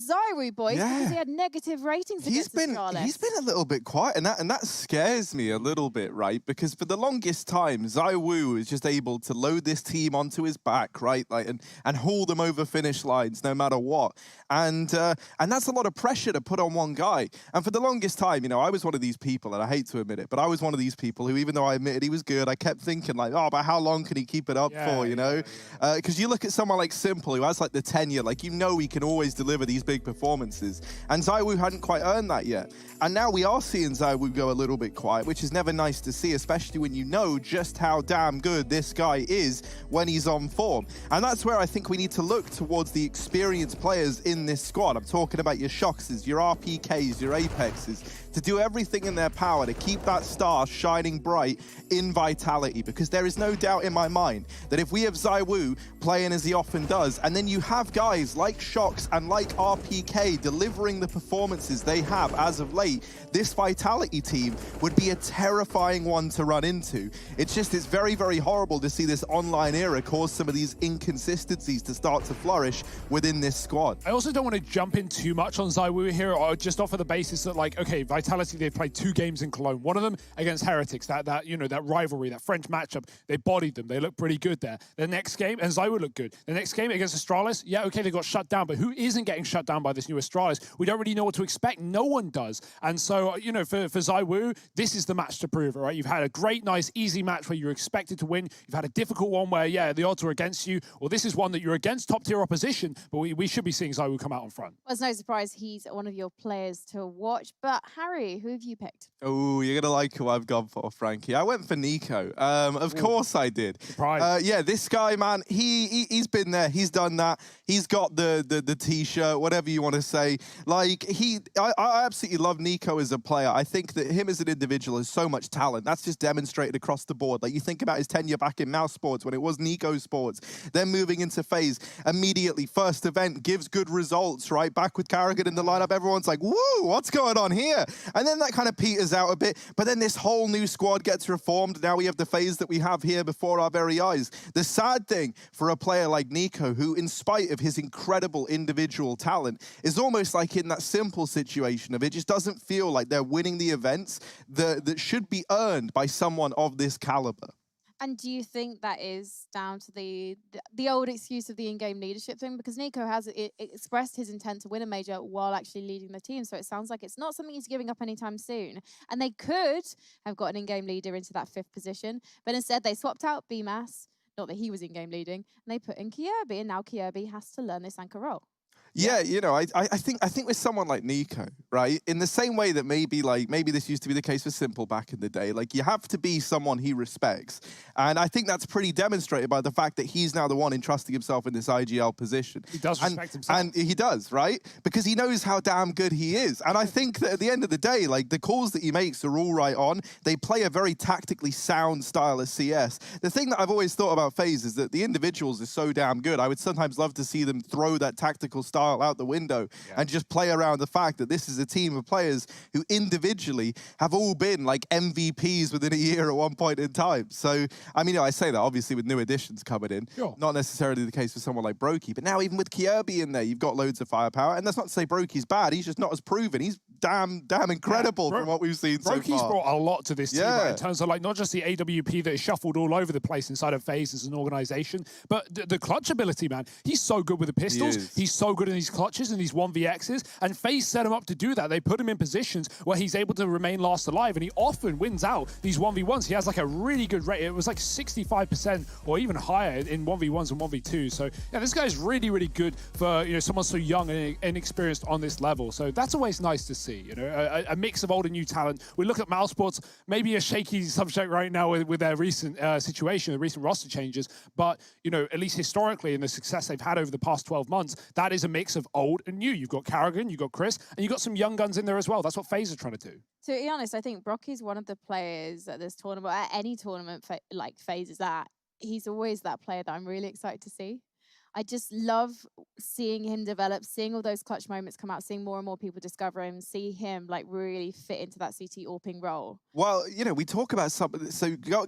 ZywOo, boys, because he had negative ratings against Astralis. He's been a little bit quiet, and that scares me a little bit, right? Because for the longest time, ZywOo is just able to load this team onto his back, right? Like and haul them over finish lines no matter what. And that's a lot of pressure to put on one guy. And for the longest time, you know, I was one of these people, and I hate to admit it, but I was one of these people who, even though I admitted he was good, I kept thinking like, oh, but how long can he keep it up for, you know? Because you look at someone like Simple, who has like the tenure, like, you know, he can always deliver these big performances. And ZywOo hadn't quite earned that yet. And now we are seeing ZywOo go a little bit quiet, which is never nice to see, especially when you know just how damn good this guy is when he's on form. And that's where I think we need to look towards the experienced players in this squad. I'm talking about your Shoxes, your RPKs, your Apexes, to do everything in their power to keep that star shining bright in Vitality, because there is no doubt in my mind that if we have ZywOo playing as he often does, and then you have guys like Shox and like RPK delivering the performances they have as of late, this Vitality team would be a terrifying one to run into. It's very, very horrible to see this online era cause some of these inconsistencies to start to flourish within this squad. I also don't want to jump in too much on ZywOo here, or just off of the basis that, like, okay, Vitality, they've played 2 games in Cologne. One of them against Heretics, that you know, that rivalry, that French matchup, they bodied them. They looked pretty good there. The next game, and ZywOo looked good. The next game against Astralis, yeah, okay, they got shut down, but who isn't getting shut down by this new Astralis? We don't really know what to expect. No one does. And so, you know, for ZywOo, this is the match to prove it, right? You've had a great, nice, easy match where you're expected to win. You've had a difficult one where, yeah, the odds are against you, or this is one that you're against top-tier opposition, but we should be seeing ZywOo come out on front. Well, it's no surprise he's one of your players to watch, but Harry, who have you picked? Oh, you're going to like who I've gone for, Frankie. I went for Nico. Of course I did. Yeah, this guy, man, he's been there. He's done that. He's got the T-shirt, whatever you want to say. Like, I absolutely love Nico as a player. I think that him as an individual has so much talent. That's just demonstrated across the board. Like, you think about his tenure back in Mouse Sports when it was Nico Sports, then moving into Faze, immediately, first event, gives good results, right? Back with Carrigan in the lineup, everyone's like, woo, what's going on here? And then that kind of peters out a bit, but then this whole new squad gets reformed. Now we have the Faze that we have here before our very eyes. The sad thing for a player like Nico, who, in spite of his incredible individual talent, is almost like in that Simple situation of it just doesn't feel like they're winning the events that should be earned by someone of this caliber. And do you think that is down to the old excuse of the in-game leadership thing? Because Nico has expressed his intent to win a major while actually leading the team. So it sounds like it's not something he's giving up anytime soon. And they could have got an in-game leader into that 5th position. But instead, they swapped out BMAS, not that he was in-game leading, and they put in Kyobi. And now Kyobi has to learn this anchor role. Yeah, you know, I think with someone like Nico, right, in the same way that maybe this used to be the case for Simple back in the day, like, you have to be someone he respects. And I think that's pretty demonstrated by the fact that he's now the one entrusting himself in this IGL position. He does respect himself. And he does, right? Because he knows how damn good he is. And I think that at the end of the day, like, the calls that he makes are all right on. They play a very tactically sound style of CS. The thing that I've always thought about FaZe is that the individuals are so damn good. I would sometimes love to see them throw that tactical style out the window and just play around the fact that this is a team of players who individually have all been like MVPs within a year at one point in time. So, I mean, you know, I say that obviously with new additions coming in, not necessarily the case for someone like Brokey, but now even with Kyobi in there, you've got loads of firepower. And that's not to say Brokey's bad. He's just not as proven. He's damn incredible from what we've seen so far. Brokey's brought a lot to this team, right, in terms of, like, not just the AWP that is shuffled all over the place inside of FaZe as an organization, but the clutch ability, man. He's so good with the pistols. He's so good in these clutches and these 1vx's, and FaZe set him up to do that. They put him in positions where he's able to remain last alive, and he often wins out these 1v1s. He has like a really good rate. It was like 65% or even higher in 1v1s and 1v2s. So yeah, this guy's really, really good for, you know, someone so young and inexperienced on this level. So that's always nice to see, you know, a mix of old and new talent. We look at Mouse Sports, maybe a shaky subject right now with their recent situation, the recent roster changes, but, you know, at least historically in the success they've had over the past 12 months, that is a mix of old and new. You've got Carrigan, you've got Chris, and you've got some young guns in there as well. That's what FaZe are trying to do. To be honest, I think Brocky's one of the players at this tournament, at any tournament like FaZe is that, he's always that player that I'm really excited to see. I just love seeing him develop, seeing all those clutch moments come out, seeing more and more people discover him, see him like really fit into that CT AWPing role. Well, you know, we talk about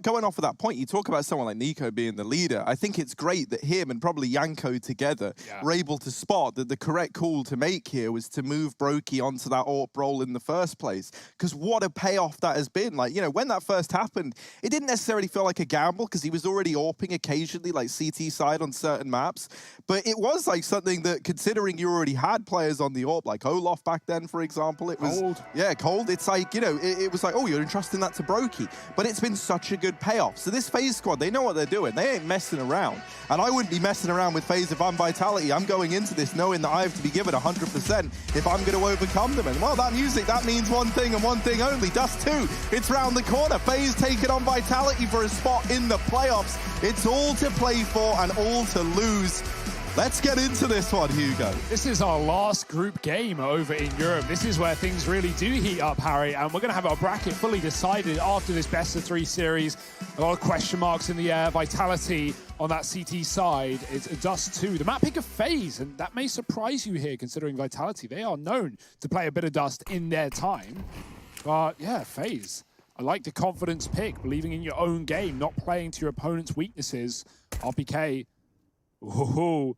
going off of that point, you talk about someone like Nico being the leader. I think it's great that him and probably Yanko together were able to spot that the correct call to make here was to move Brokey onto that AWP role in the first place. Because what a payoff that has been. Like, you know, when that first happened, it didn't necessarily feel like a gamble because he was already AWPing occasionally, like CT side on certain maps. But it was like something that, considering you already had players on the AWP, like Olaf back then, for example, it was Cold. Yeah, Cold. It's like, you know, it was like, oh, you're entrusting that to Brokey. But it's been such a good payoff. So this FaZe squad, they know what they're doing. They ain't messing around. And I wouldn't be messing around with FaZe if I'm Vitality. I'm going into this knowing that I have to be given 100% if I'm going to overcome them. And well, that music, that means one thing and one thing only. Dust 2, it's round the corner. FaZe taking on Vitality for a spot in the playoffs. It's all to play for and all to lose. Let's get into this one, Hugo. This is our last group game over in Europe. This is where things really do heat up, Harry, and we're going to have our bracket fully decided after this best-of-3 series. A lot of question marks in the air. Vitality on that CT side. It's Dust 2, the map pick of FaZe, and that may surprise you here, considering Vitality. They are known to play a bit of Dust in their time. But yeah, FaZe. I like the confidence pick, believing in your own game, not playing to your opponent's weaknesses. RPK. Ooh,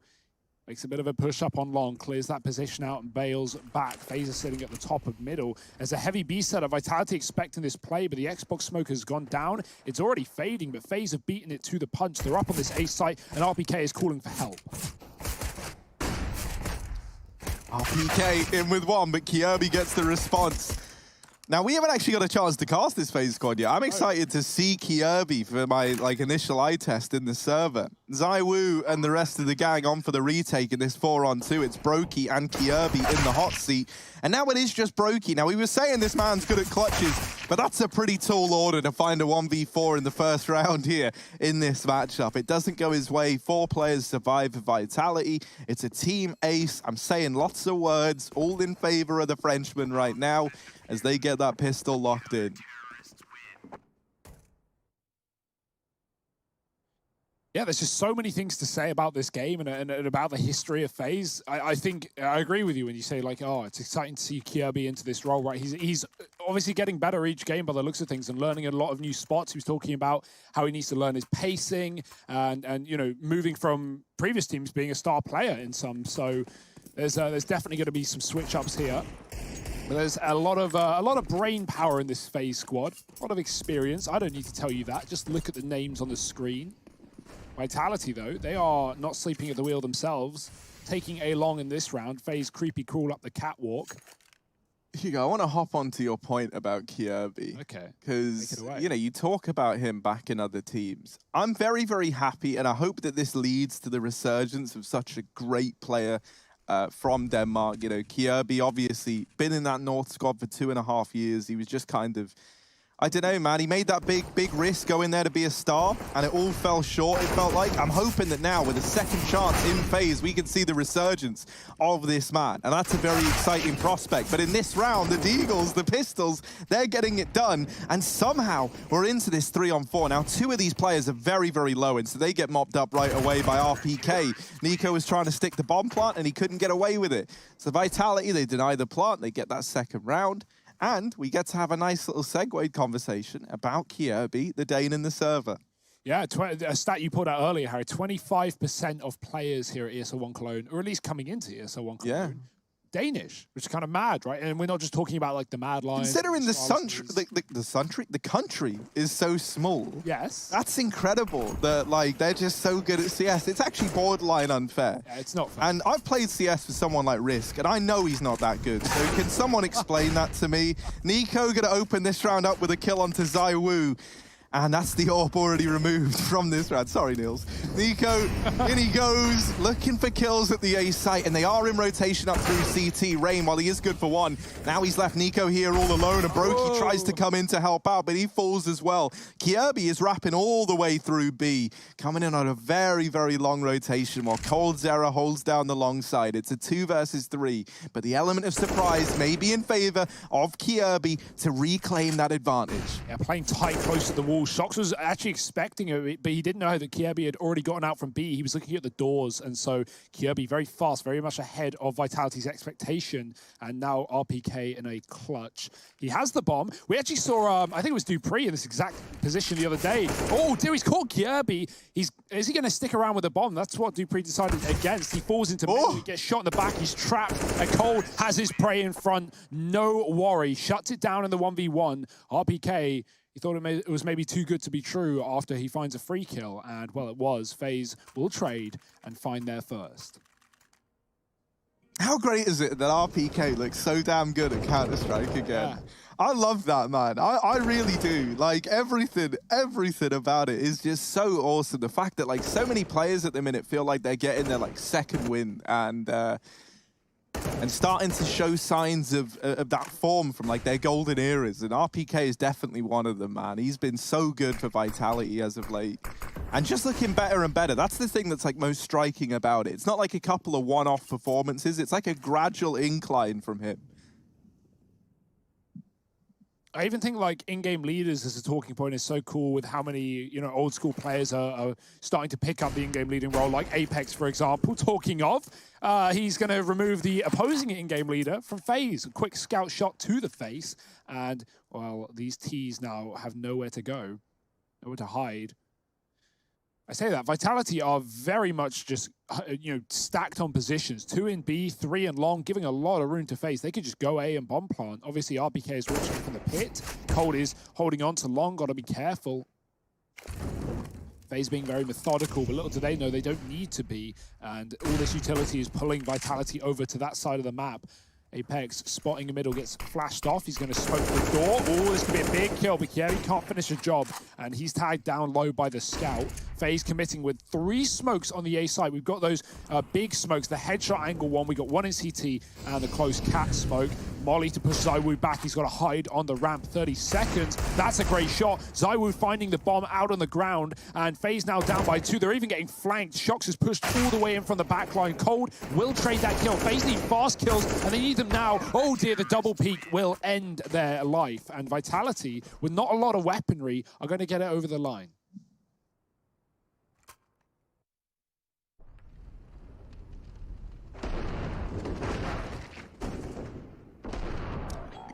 makes a bit of a push up on long, clears that position out and bails back. FaZe is sitting at the top of middle. There's a heavy B setup. Vitality expecting this play, but the Xbox smoke has gone down. It's already fading, but FaZe have beaten it to the punch. They're up on this A site, and RPK is calling for help. RPK in with one, but Kirby gets the response. Now, we haven't actually got a chance to cast this FaZe squad yet. I'm excited to see Kirby for my initial eye test in the server. ZywOo and the rest of the gang on for the retake in this 4-on-2. It's Brokey and Kirby in the hot seat. And now it is just Brokey. Now, we were saying this man's good at clutches, but that's a pretty tall order to find a 1v4 in the first round here in this matchup. It doesn't go his way. 4 players survive for Vitality. It's a team ace. I'm saying lots of words, all in favor of the Frenchman right now as they get that pistol locked in. Yeah, there's just so many things to say about this game and about the history of FaZe. I think I agree with you when you say, like, oh, it's exciting to see Kirby into this role, right? He's obviously getting better each game by the looks of things and learning a lot of new spots. He was talking about how he needs to learn his pacing and you know, moving from previous teams being a star player in some. So there's definitely going to be some switch-ups here. But there's a lot of brain power in this FaZe squad, a lot of experience. I don't need to tell you that. Just look at the names on the screen. Vitality, though, they are not sleeping at the wheel themselves, taking A long in this round. FaZe creepy crawl up the catwalk. Hugo, I want to hop onto your point about Kirby. Okay. Because, you know, you talk about him back in other teams. I'm very, very happy, and I hope that this leads to the resurgence of such a great player from Denmark. You know, Kirby obviously been in that North squad for 2.5 years. He was just kind of, I don't know, man. He made that big risk going there to be a star, and it all fell short, it felt like. I'm hoping that now, with a second chance in FaZe, we can see the resurgence of this man, and that's a very exciting prospect. But in this round, the Deagles, the Pistols, they're getting it done, and somehow we're into this 3-on-4. Now, 2 of these players are very, very low, and so they get mopped up right away by RPK. Nico was trying to stick the bomb plant, and he couldn't get away with it. So Vitality, they deny the plant, they get that second round. And we get to have a nice little segue conversation about Kirby, the Dane and the server. Yeah, a stat you put out earlier, Harry, 25% of players here at ESL1 Cologne, or at least coming into ESL1 Cologne, Danish, which is kind of mad, right? And we're not just talking about like the Mad Lions. Considering the country is so small. Yes. That's incredible that like they're just so good at CS. It's actually borderline unfair. Yeah, it's not fair. And I've played CS for someone like Risk, and I know he's not that good. So can someone explain that to me? Nico gonna open this round up with a kill onto ZywOo. And that's the AWP already removed from this round. Sorry, Niels. Nico, in he goes, looking for kills at the A site, and they are in rotation up through CT. Rain, while he is good for one, now he's left Nico here all alone, and Brokey tries to come in to help out, but he falls as well. Kirby is wrapping all the way through B, coming in on a very, very long rotation, while Cold Zera holds down the long side. It's a 2 versus 3, but the element of surprise may be in favor of Kirby to reclaim that advantage. Yeah, playing tight, close to the wall call. Shox was actually expecting it, but he didn't know that Kjaerbye had already gotten out from B. He was looking at the doors, and so Kjaerbye very fast, very much ahead of Vitality's expectation, and now RPK in a clutch. He has the bomb. We actually saw, I think it was Dupree in this exact position the other day. Oh, dear, he's caught Kjaerbye. Is he going to stick around with the bomb? That's what Dupree decided against. He falls into middle, he gets shot in the back, he's trapped, and Cole has his prey in front. No worry, shuts it down in the 1v1. RPK, he thought it was maybe too good to be true after he finds a free kill, and well, it was. Faze will trade and find their first. How great is it that RPK looks so damn good at Counter-Strike again? Yeah. I love that, man. I really do. Like, everything about it is just so awesome. The fact that, like, so many players at the minute feel like they're getting their, like, second win and starting to show signs of that form from, like, their golden eras. And RPK is definitely one of them, man. He's been so good for Vitality as of late. And just looking better and better. That's the thing that's, like, most striking about it. It's not like a couple of one-off performances. It's like a gradual incline from him. I even think like in-game leaders as a talking point is so cool with how many, you know, old school players are starting to pick up the in-game leading role, like Apex, for example. Talking of, he's going to remove the opposing in-game leader from Faze. A quick scout shot to the face. And, well, these Ts now have nowhere to go, nowhere to hide. I say that, Vitality are very much just, you know, stacked on positions. 2 in B, 3 in long, giving a lot of room to Faze. They could just go A and bomb plant. Obviously, RPK is watching from the pit. Cold is holding on to long, got to be careful. Faze being very methodical, but little do they know they don't need to be. And all this utility is pulling Vitality over to that side of the map. Apex spotting the middle, gets flashed off. He's going to smoke the door. Oh, this could be a big kill, but yeah, he can't finish a job. And he's tagged down low by the scout. Faze committing with 3 smokes on the A side. We've got those big smokes, the headshot angle one. We got 1 in CT and the close cat smoke. Molly to push ZywOo back. He's got to hide on the ramp. 30 seconds. That's a great shot. ZywOo finding the bomb out on the ground. And Faze now down by 2. They're even getting flanked. Shox is pushed all the way in from the back line. Cold will trade that kill. Faze need fast kills, and they need them now. Oh dear, the double peak will end their life. And Vitality, with not a lot of weaponry, are going to get it over the line.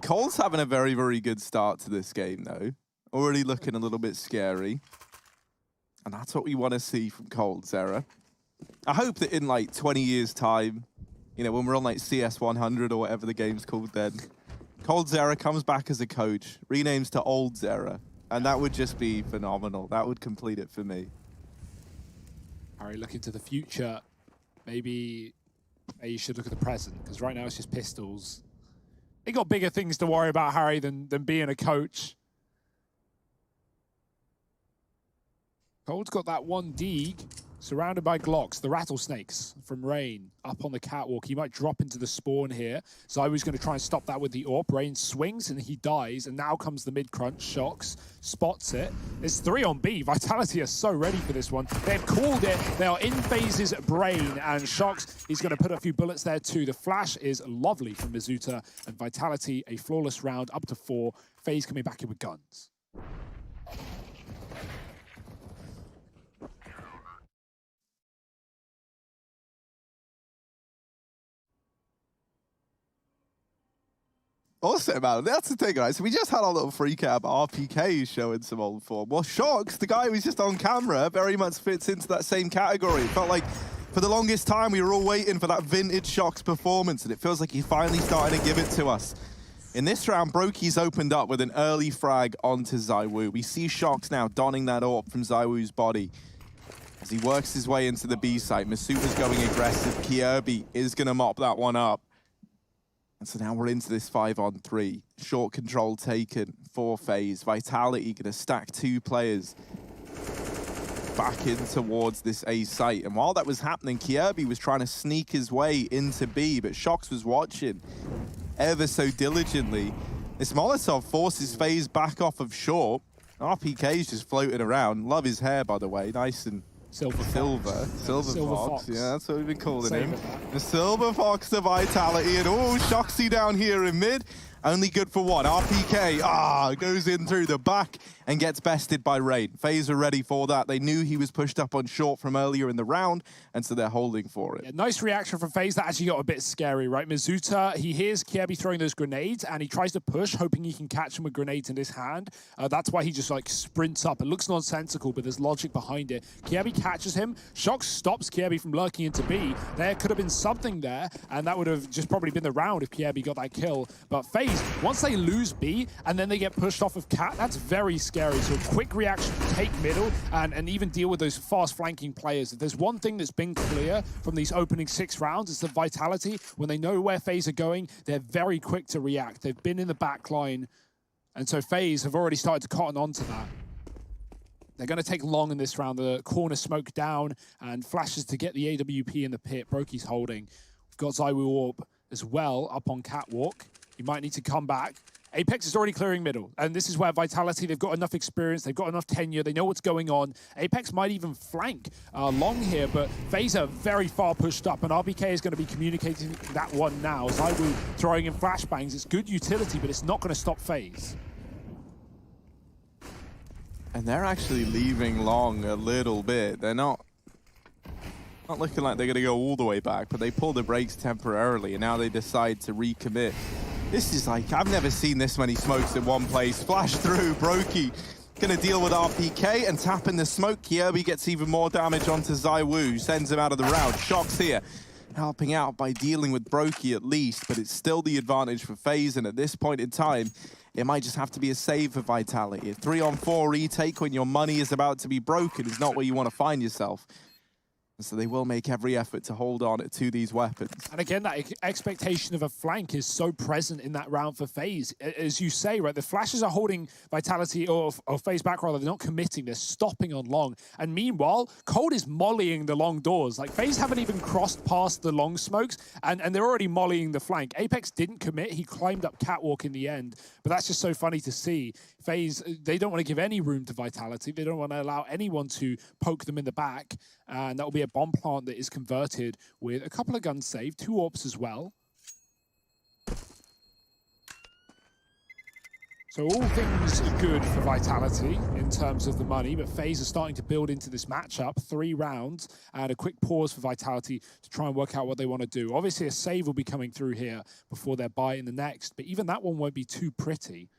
Cole's having a very, very good start to this game, though. Already looking a little bit scary. And that's what we want to see from Cole's era. I hope that in, like, 20 years' time, you know, when we're on, like, CS 100 or whatever the game's called then, Cole's era comes back as a coach, renames to Old's era, and that would just be phenomenal. That would complete it for me. Harry, looking to the future, maybe you should look at the present, because right now it's just pistols. He got bigger things to worry about, Harry, than being a coach. Cold's got that 1 Deeg, surrounded by Glocks, the rattlesnakes from Rain, up on the catwalk. He might drop into the spawn here. ZywOo's going to try and stop that with the AWP. Rain swings and he dies, and now comes the mid-crunch. Shox spots it. It's 3 on B. Vitality are so ready for this one. They've called it. They are in Faze's brain, and Shox, he's going to put a few bullets there too. The flash is lovely from Mizuta, and Vitality, a flawless round, up to 4. Faze coming back in with guns. Also, man, that's the thing, right? So we just had our little freak out about RPK showing some old form. Well, Shox, the guy who was just on camera, very much fits into that same category. It felt like for the longest time we were all waiting for that vintage Shox performance, and it feels like he finally started to give it to us. In this round, Brokey's opened up with an early frag onto ZywOo. We see Shox now donning that AWP from ZywOo's body as he works his way into the B site. Masuta's going aggressive. Kjaerbye is going to mop that one up. And so now we're into this 5-on-3. Short control taken for Faze. Vitality going to stack 2 players back in towards this A site. And while that was happening, Kjaerbye was trying to sneak his way into B, but Shox was watching ever so diligently. This Molotov forces Faze back off of short. RPK's just floating around. Love his hair, by the way. Nice and Silver Fox. Yeah, that's what we've been calling him. The Silver Fox to Vitality, and oh, Shoxy down here in mid. Only good for one. RPK, goes in through the back and gets bested by Rain. Faze are ready for that. They knew he was pushed up on short from earlier in the round, and so they're holding for it. Yeah, nice reaction from Faze. That actually got a bit scary, right? Mizuta, he hears Kjaerbye throwing those grenades, and he tries to push, hoping he can catch him with grenades in his hand. That's why he just, like, sprints up. It looks nonsensical, but there's logic behind it. Kjaerbye catches him. Shock stops Kjaerbye from lurking into B. There could have been something there, and that would have just probably been the round if Kjaerbye got that kill. But Faze, once they lose B, and then they get pushed off of Cat, that's very scary. So a quick reaction, take middle, and even deal with those fast flanking players. If there's one thing that's been clear from these opening 6 rounds, it's the Vitality. When they know where Faze are going, they're very quick to react. They've been in the back line, and so Faze have already started to cotton onto that. They're going to take long in this round. The corner smoke down and flashes to get the AWP in the pit. Broky's holding. We've got ZywOo Orb as well up on Catwalk. He might need to come back. Apex is already clearing middle, and this is where Vitality, they've got enough experience, they've got enough tenure, they know what's going on. Apex might even flank long here, but Faze are very far pushed up, and RBK is going to be communicating that one now. ZywOo throwing in flashbangs. It's good utility, but it's not going to stop Faze. And they're actually leaving long a little bit. They're not looking like they're going to go all the way back, but they pull the brakes temporarily, and now they decide to recommit. This is like, I've never seen this many smokes in one place. Flash through, Brokey gonna deal with RPK and tapping the smoke. Kjaerbye gets even more damage onto ZywOo, sends him out of the round. Shock's here, helping out by dealing with Brokey at least, but it's still the advantage for Faze, and at this point in time, it might just have to be a save for Vitality. A 3-on-4 retake when your money is about to be broken is not where you want to find yourself. So they will make every effort to hold on to these weapons. And again, that expectation of a flank is so present in that round for Faze. As you say, right, the flashes are holding Vitality or Faze back, rather. They're not committing. They're stopping on long. And meanwhile, Cold is mollying the long doors. Like, Faze haven't even crossed past the long smokes, and they're already mollying the flank. Apex didn't commit. He climbed up Catwalk in the end. But that's just so funny to see. Faze, they don't want to give any room to Vitality. They don't want to allow anyone to poke them in the back. And that will be a bomb plant that is converted with a couple of guns saved, 2 AWPs as well. So all things good for Vitality in terms of the money, but Faze are starting to build into this matchup. 3 rounds and a quick pause for Vitality to try and work out what they want to do. Obviously a save will be coming through here before their buy in the next, but even that one won't be too pretty.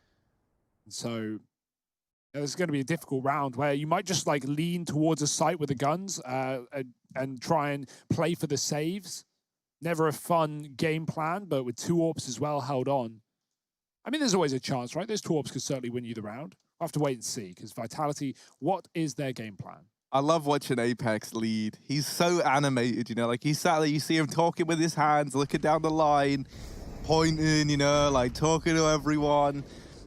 And so there's going to be a difficult round where you might just like lean towards a site with the guns and try and play for the saves. Never a fun game plan, but with 2 AWPs as well held on. I mean, there's always a chance, right? Those 2 AWPs could certainly win you the round. I'll have to wait and see, because Vitality, what is their game plan? I love watching Apex lead. He's so animated, you know, like he's sat there, you see him talking with his hands, looking down the line, pointing, you know, like talking to everyone.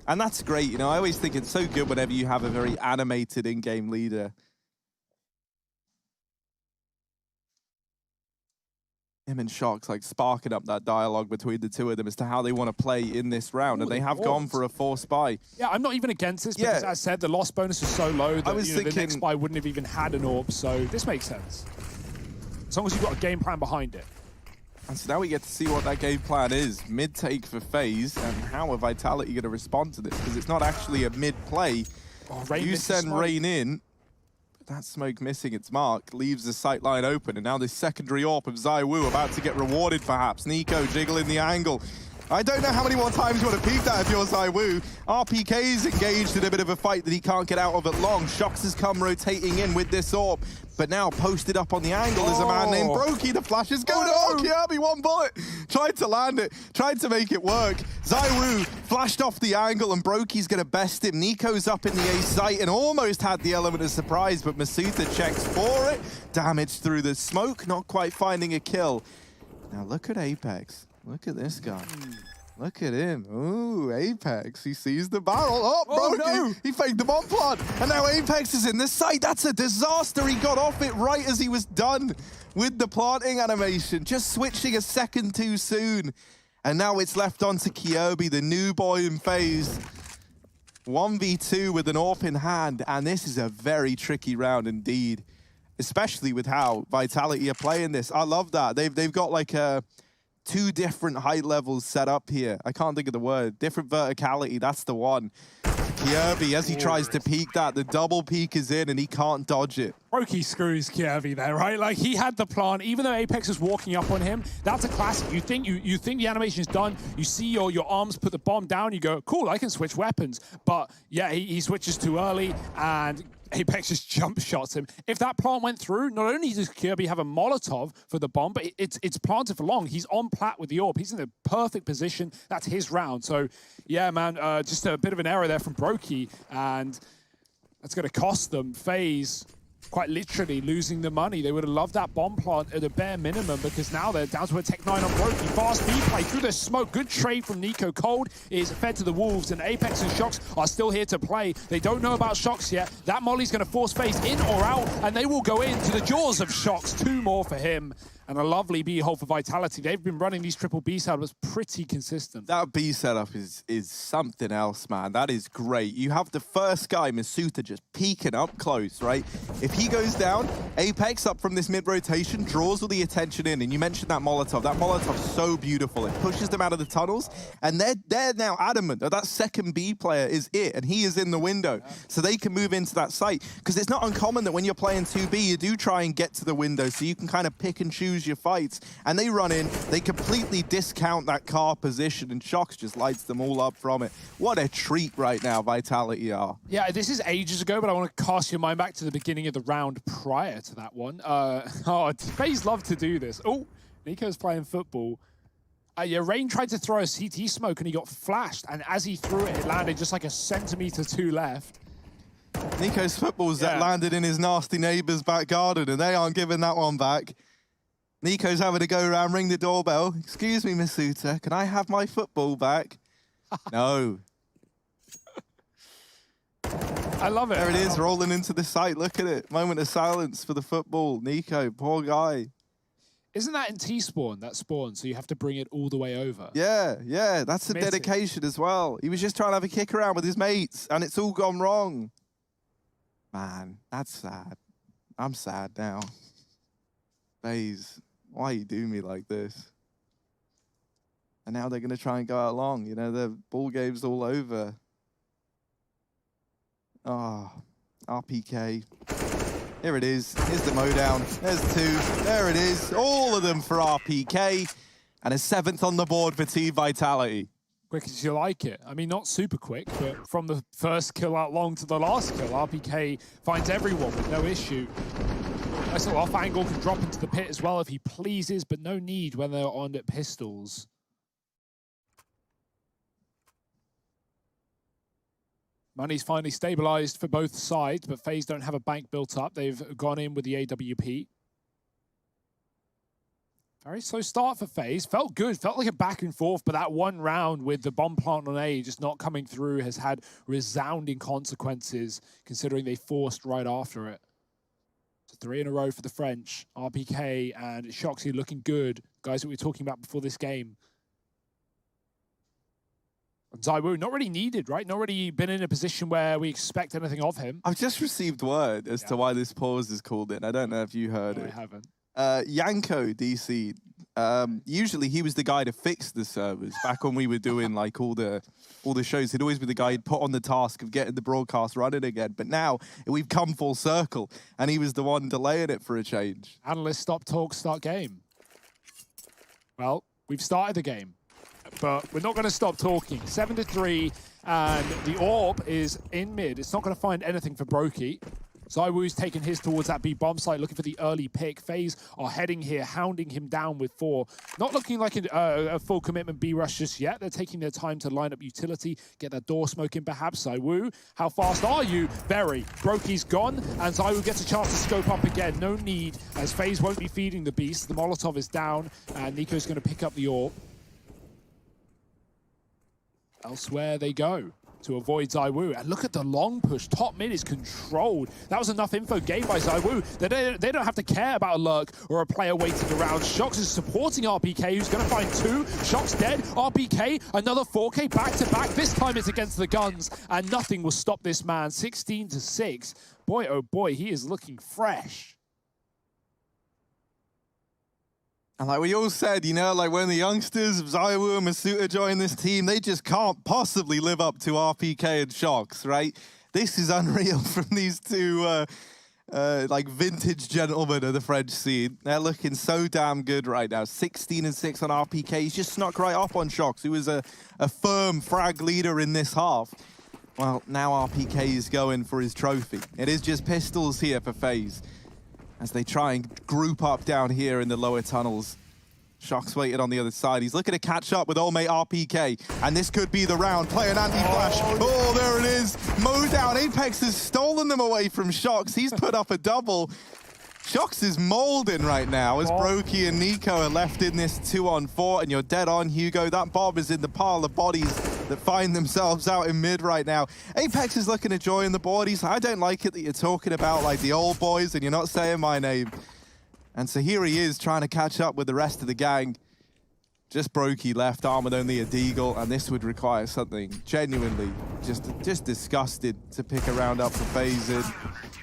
And that's great, you know, I always think it's so good whenever you have a very animated in-game leader. Him and Shock's like sparking up that dialogue between the two of them as to how they want to play in this round. And they have gone for a forced buy. Yeah, I'm not even against this because, as I said, the loss bonus is so low that the next buy wouldn't have even had an AWP. So this makes sense. As long as you've got a game plan behind it. And so now we get to see what that game plan is. Mid-take for Faze, and how are Vitality going to respond to this? Because it's not actually a mid-play. Oh, you send Rain in, but that smoke missing its mark, leaves the sight line open, and now this secondary AWP of ZywOo about to get rewarded perhaps. Nico jiggling the angle. I don't know how many more times you want to peek that if you're ZywOo. RPK's engaged in a bit of a fight that he can't get out of at long. Shox has come rotating in with this AWP, but now posted up on the angle is a man named Brokey. The flash is going Kjaerbye, 1 bullet. Tried to land it, tried to make it work. ZywOo flashed off the angle and Brokey's going to best him. Nico's up in the A site and almost had the element of surprise, but Masuta checks for it. Damage through the smoke, not quite finding a kill. Now look at Apex. Look at this guy. Look at him. Ooh, Apex. He sees the barrel. Oh, Brokey. No. He faked the bomb plant. And now Apex is in the site. That's a disaster. He got off it right as he was done with the planting animation. Just switching a second too soon. And now it's left on to Kjaerbye, the new boy in Faze. 1v2 with an AWP in hand. And this is a very tricky round indeed. Especially with how Vitality are playing this. I love that. They've got like a two different height levels set up here. I can't think of the word. Different verticality, that's the one. Kirby, as he tries to peek that, the double peek is in and he can't dodge it. Brokey screws Kirby there, right? Like, he had the plan, even though Apex was walking up on him. That's a classic. You think the animation is done, you see your arms put the bomb down, you go, cool, I can switch weapons. But yeah, he switches too early and Apex just jump shots him. If that plant went through, not only does Kirby have a Molotov for the bomb, but it's planted for long. He's on plat with the orb. He's in the perfect position. That's his round. So yeah, man, just a bit of an error there from Brokey, and that's going to cost them. Faze quite literally losing the money. They would have loved that bomb plant at a bare minimum, because now they're down to a Tech 9 on Brokey. Fast B-play through the smoke. Good trade from Nico. Cold is fed to the Wolves, and Apex and Shox are still here to play. They don't know about Shox yet. That Molly's going to force Faze in or out, and they will go into the jaws of Shox. 2 more for him. And a lovely B hole for Vitality. They've been running these triple B setups pretty consistent. That B setup is something else, man. That is great. You have the first guy, Masuta, just peeking up close, right? If he goes down, Apex up from this mid-rotation draws all the attention in. And you mentioned that Molotov. That Molotov's so beautiful. It pushes them out of the tunnels. And they're now adamant that that second B player is it. And he is in the window. So they can move into that site. Because it's not uncommon that when you're playing 2B, you do try and get to the window. So you can kind of pick and choose your fights, and they run in, they completely discount that car position, and Shox just lights them all up from it. What a treat right now Vitality are. Yeah, this is ages ago, but I want to cast your mind back to the beginning of the round prior to that one. Faze love to do this. Oh, Nico's playing football. Yeah, Rain tried to throw a CT smoke and he got flashed, and as he threw it, it landed just like a centimeter to left. Nico's footballs that landed in his nasty neighbor's back garden, and they aren't giving that one back. Nico's having to go around, ring the doorbell. Excuse me, Masuta, can I have my football back? No. I love it. There it is, rolling into the site. Look at it. Moment of silence for the football. Nico, poor guy. Isn't that in T-spawn, that spawn, so you have to bring it all the way over? Yeah, yeah, that's a dedication as well. He was just trying to have a kick around with his mates, and it's all gone wrong. Man, that's sad. I'm sad now. Faze, why you do me like this? And now they're going to try and go out long. You know, the ball game's all over. Oh, RPK. Here it is. Here's the mowdown. There's 2. There it is. All of them for RPK. And a 7th on the board for Team Vitality. Quick as you like it. I mean, not super quick, but from the first kill out long to the last kill, RPK finds everyone with no issue. Nice little off angle, can drop into the pit as well if he pleases, but no need when they're on pistols. Money's finally stabilized for both sides, but FaZe don't have a bank built up. They've gone in with the AWP. Very slow start for FaZe. Felt good, felt like a back and forth, but that one round with the bomb plant on A just not coming through has had resounding consequences, considering they forced right after it. 3 in a row for the French. RPK and Shoxy looking good. Guys that we were talking about before this game. And ZywOo, not really needed, right? Not really been in a position where we expect anything of him. I've just received word as to why this pause is called in. I don't know if you heard it. I haven't. Yanko DC. Usually he was the guy to fix the servers back when we were doing like all the shows. He'd always be the guy who'd put on the task of getting the broadcast running again. But now we've come full circle, and he was the one delaying it for a change. Analyst stop talk, start game. Well, we've started the game, but we're not going to stop talking. 7-3, and the orb is in mid. It's not going to find anything for Brokey. ZywOo's taking his towards that B bomb site, looking for the early pick. FaZe are heading here, hounding him down with 4. Not looking like a full commitment B rush just yet. They're taking their time to line up utility, get that door smoke in perhaps. ZywOo, how fast are you? Very. Brokey's gone, and ZywOo gets a chance to scope up again. No need, as FaZe won't be feeding the beast. The Molotov is down, and Nico's going to pick up the orb. Elsewhere they go to avoid ZywOo. And look at the long push. Top mid is controlled. That was enough info gained by ZywOo. They don't have to care about a lurk or a player waiting around. Shox is supporting RPK, who's going to find 2. Shox dead. RPK, another 4K back-to-back. This time it's against the guns, and nothing will stop this man. 16-6. Boy, oh boy, he is looking fresh. And like we all said, you know, like when the youngsters of Zaiwu and Masuta join this team, they just can't possibly live up to RPK and Shox, right? This is unreal from these two like vintage gentlemen of the French scene. They're looking so damn good right now. 16-6 on RPK. He's just snuck right up on Shox, who was a firm frag leader in this half. Well, now RPK is going for his trophy. It is just pistols here for Faze as they try and group up down here in the lower tunnels. Shox waited on the other side. He's looking to catch up with old mate RPK, and this could be the round. Play an anti-flash. Oh, there it is. Mow down. Apex has stolen them away from Shox. He's put up a double. Shox is molding right now as Brokey and Nico are left in this 2-on-4, and you're dead on, Hugo. That bomb is in the pile of bodies that find themselves out in mid right now. Apex is looking to join the board. He's I don't like it that you're talking about like the old boys and you're not saying my name. And so here he is trying to catch up with the rest of the gang. Just Brokey left, arm with only a deagle, and this would require something genuinely just disgusted to pick a round up for Faze in,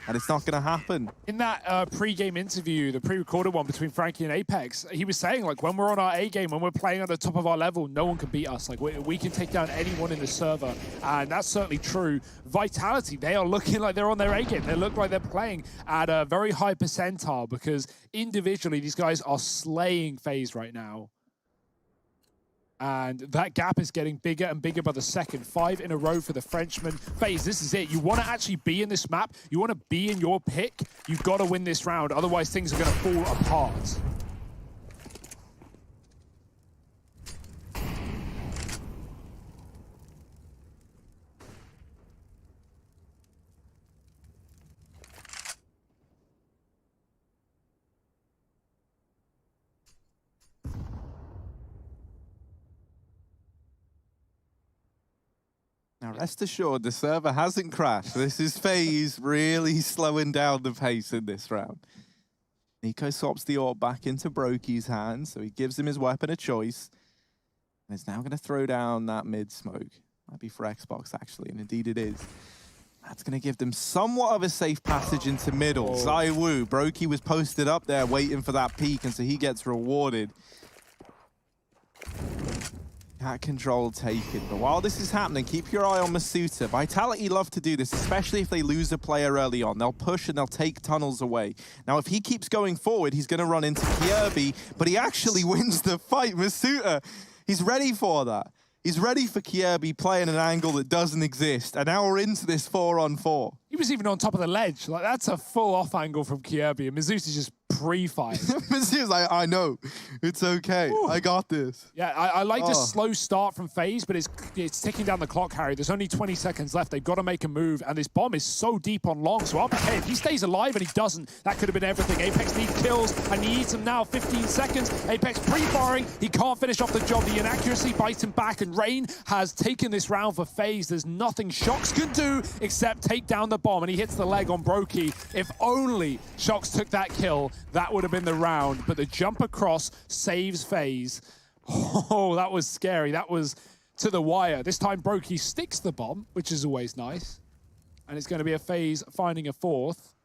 and it's not going to happen. In that pre-game interview, the pre-recorded one between Frankie and Apex, he was saying, like, when we're on our A game, when we're playing at the top of our level, no one can beat us. Like, we can take down anyone in the server, and that's certainly true. Vitality, they are looking like they're on their A game. They look like they're playing at a very high percentile because individually, these guys are slaying Faze right now. And that gap is getting bigger and bigger by the second. 5 in a row for the Frenchman. Faze, this is it. You want to actually be in this map. You want to be in your pick. You've got to win this round. Otherwise, things are going to fall apart. Now, rest assured, the server hasn't crashed. This is Faze really slowing down the pace in this round. Nico swaps the orb back into Brokey's hands, so he gives him his weapon of choice. And is now going to throw down that mid smoke. Might be for Xbox, actually, and indeed it is. That's going to give them somewhat of a safe passage into middle. Zaiwu, Brokey was posted up there waiting for that peek, and so he gets rewarded. Cat control taken. But while this is happening, keep your eye on Masuta. Vitality love to do this, especially if they lose a player early on. They'll push and they'll take tunnels away. Now, if he keeps going forward, he's going to run into Kierby, but he actually wins the fight. Masuta, he's ready for that. He's ready for Kierby playing an angle that doesn't exist. And now we're into this 4-on-4. He was even on top of the ledge. Like, that's a full off angle from Kierby, and Mizuta's just pre-fired. Mizuta's like, I know. It's okay. Ooh. I got this. Yeah, I like the slow start from Faze, but it's ticking down the clock, Harry. There's only 20 seconds left. They've got to make a move, and this bomb is so deep on long. So RPK, if he stays alive and he doesn't, that could have been everything. Apex needs kills, and he needs them now. 15 seconds. Apex pre-firing. He can't finish off the job. The inaccuracy bites him back, and Rain has taken this round for Faze. There's nothing Shox can do except take down the bomb, and he hits the leg on Brokey. If only Shox took that kill, that would have been the round, but the jump across saves Faze. Oh, that was scary. That was to the wire. This time Brokey sticks the bomb, which is always nice, and it's going to be a Faze finding a fourth.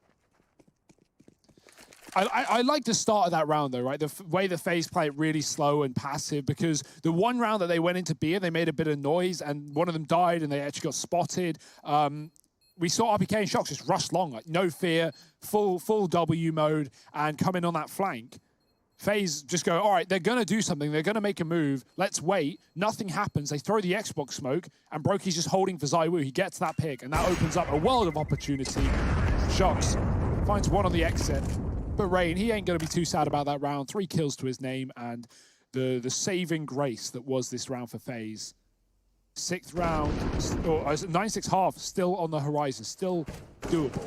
I like the start of that round, though, right? The way the Faze play it really slow and passive, because the one round that they went into B, they made a bit of noise, and one of them died, and they actually got spotted. We saw RPK and Shox just rush long, like no fear, full W mode, and come in on that flank. Faze just go, all right, they're going to do something. They're going to make a move. Let's wait. Nothing happens. They throw the Xbox smoke, and Brokey's just holding for Zaiwu. He gets that pick, and that opens up a world of opportunity. Shox finds one on the exit. But Rain, he ain't going to be too sad about that round. 3 kills to his name, and the saving grace that was this round for Faze. 6th round, or 9-6 half, still on the horizon, still doable.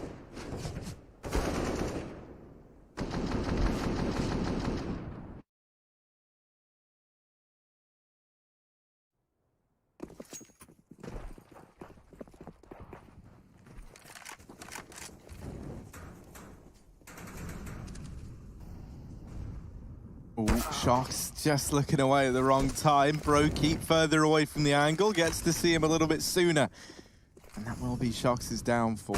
Oh, Shox just looking away at the wrong time. Brokey further away from the angle, gets to see him a little bit sooner. And that will be Shox's downfall.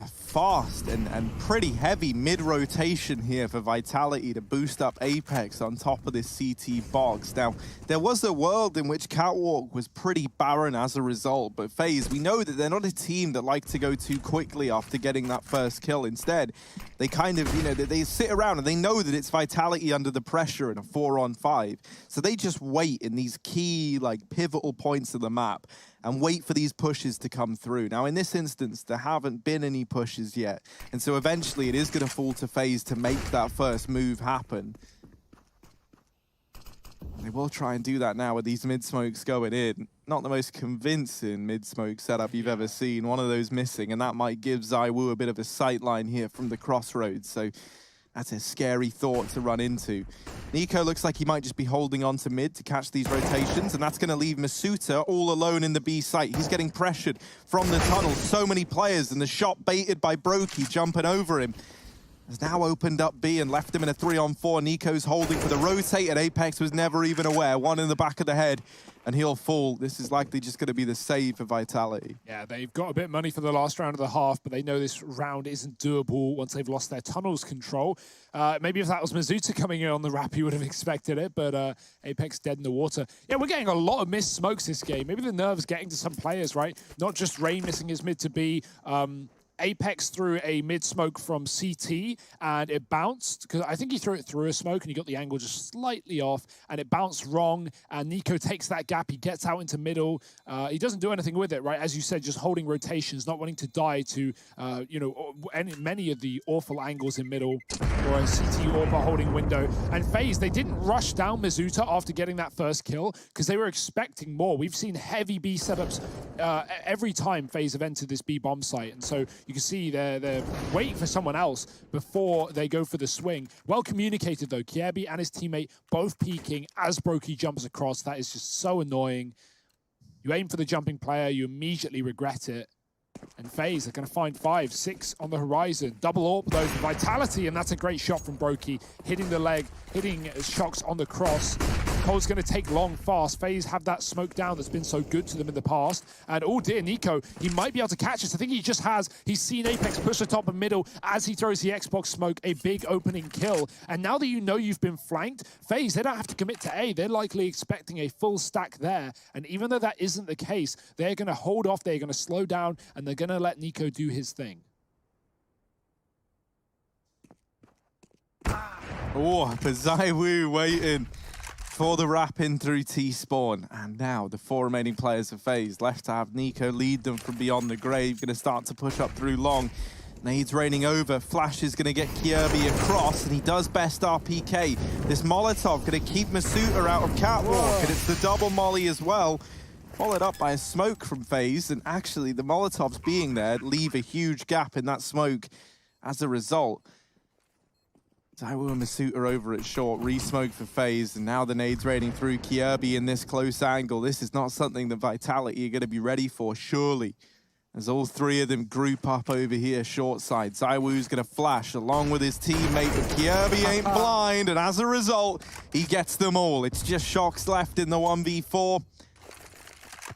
A fast and pretty heavy mid-rotation here for Vitality to boost up Apex on top of this CT box. Now, there was a world in which Catwalk was pretty barren as a result, but FaZe, we know that they're not a team that like to go too quickly after getting that first kill. Instead, they kind of, you know, they sit around and they know that it's Vitality under the pressure in a 4-on-5. So they just wait in these key, like, pivotal points of the map and wait for these pushes to come through. Now, in this instance, there haven't been any pushes yet. And so eventually it is going to fall to FaZe to make that first move happen. They will try and do that now with these mid-smokes going in. Not the most convincing mid-smoke setup you've ever seen. One of those missing, and that might give ZywOo a bit of a sight line here from the crossroads. So that's a scary thought to run into. NiKo looks like he might just be holding on to mid to catch these rotations, and that's going to leave Masuta all alone in the B site. He's getting pressured from the tunnel. So many players, and the shot baited by Brokey jumping over him. Has now opened up B and left him in a 3-on-4. NiKo's holding for the rotate, and Apex was never even aware. One in the back of the head, and he'll fall. This is likely just going to be the save for Vitality. Yeah, they've got a bit of money for the last round of the half, but they know this round isn't doable once they've lost their tunnels control. Maybe if that was Masuta coming in on the wrap, you would have expected it, but Apex dead in the water. Yeah, we're getting a lot of missed smokes this game. Maybe the nerve's getting to some players, right? Not just Rain missing his mid to B. Apex threw a mid-smoke from CT, and it bounced, because I think he threw it through a smoke, and he got the angle just slightly off, and it bounced wrong, and NiKo takes that gap, he gets out into middle, he doesn't do anything with it, right? As you said, just holding rotations, not wanting to die to, you know, many of the awful angles in middle, or a CT AWP holding window. And FaZe, they didn't rush down Masuta after getting that first kill, because they were expecting more. We've seen heavy B setups every time FaZe have entered this B bomb site, and so you can see they're waiting for someone else before they go for the swing. Well communicated though. Kiebi and his teammate both peeking as Brokey jumps across. That is just so annoying. You aim for the jumping player, you immediately regret it. And FaZe are going to find 5, 6 on the horizon. Double AWP though for Vitality, and that's a great shot from Brokey. Hitting the leg, hitting Shocks on the cross. Cole's going to take long fast. FaZe have that smoke down that's been so good to them in the past. And oh dear, NiKo, he might be able to catch us. I think he just has. He's seen Apex push the top and middle as he throws the Xbox smoke, a big opening kill. And now that you know you've been flanked, FaZe, they don't have to commit to A. They're likely expecting a full stack there. And even though that isn't the case, they're going to hold off, they're going to slow down, and they're going to let NiKo do his thing. Oh, for ZywOo waiting for the wrap in through T-spawn. And now the 4 remaining players of FaZe left to have NiKo lead them from beyond the grave. Going to start to push up through long. Nades raining over. Flash is going to get Kiebi across, and he does best RPK. This Molotov going to keep Masuta out of Catwalk, and it's the double molly as well. Followed up by a smoke from FaZe, and actually the Molotovs being there leave a huge gap in that smoke as a result. ZywOo and Masuta over at short, re-smoke for FaZe, and now the nades raining through Kiebi in this close angle. This is not something that Vitality are going to be ready for, surely. As all 3 of them group up over here, short side. ZywOo's going to flash along with his teammate, but Kiebi ain't blind, and as a result, he gets them all. It's just Shocks left in the 1v4.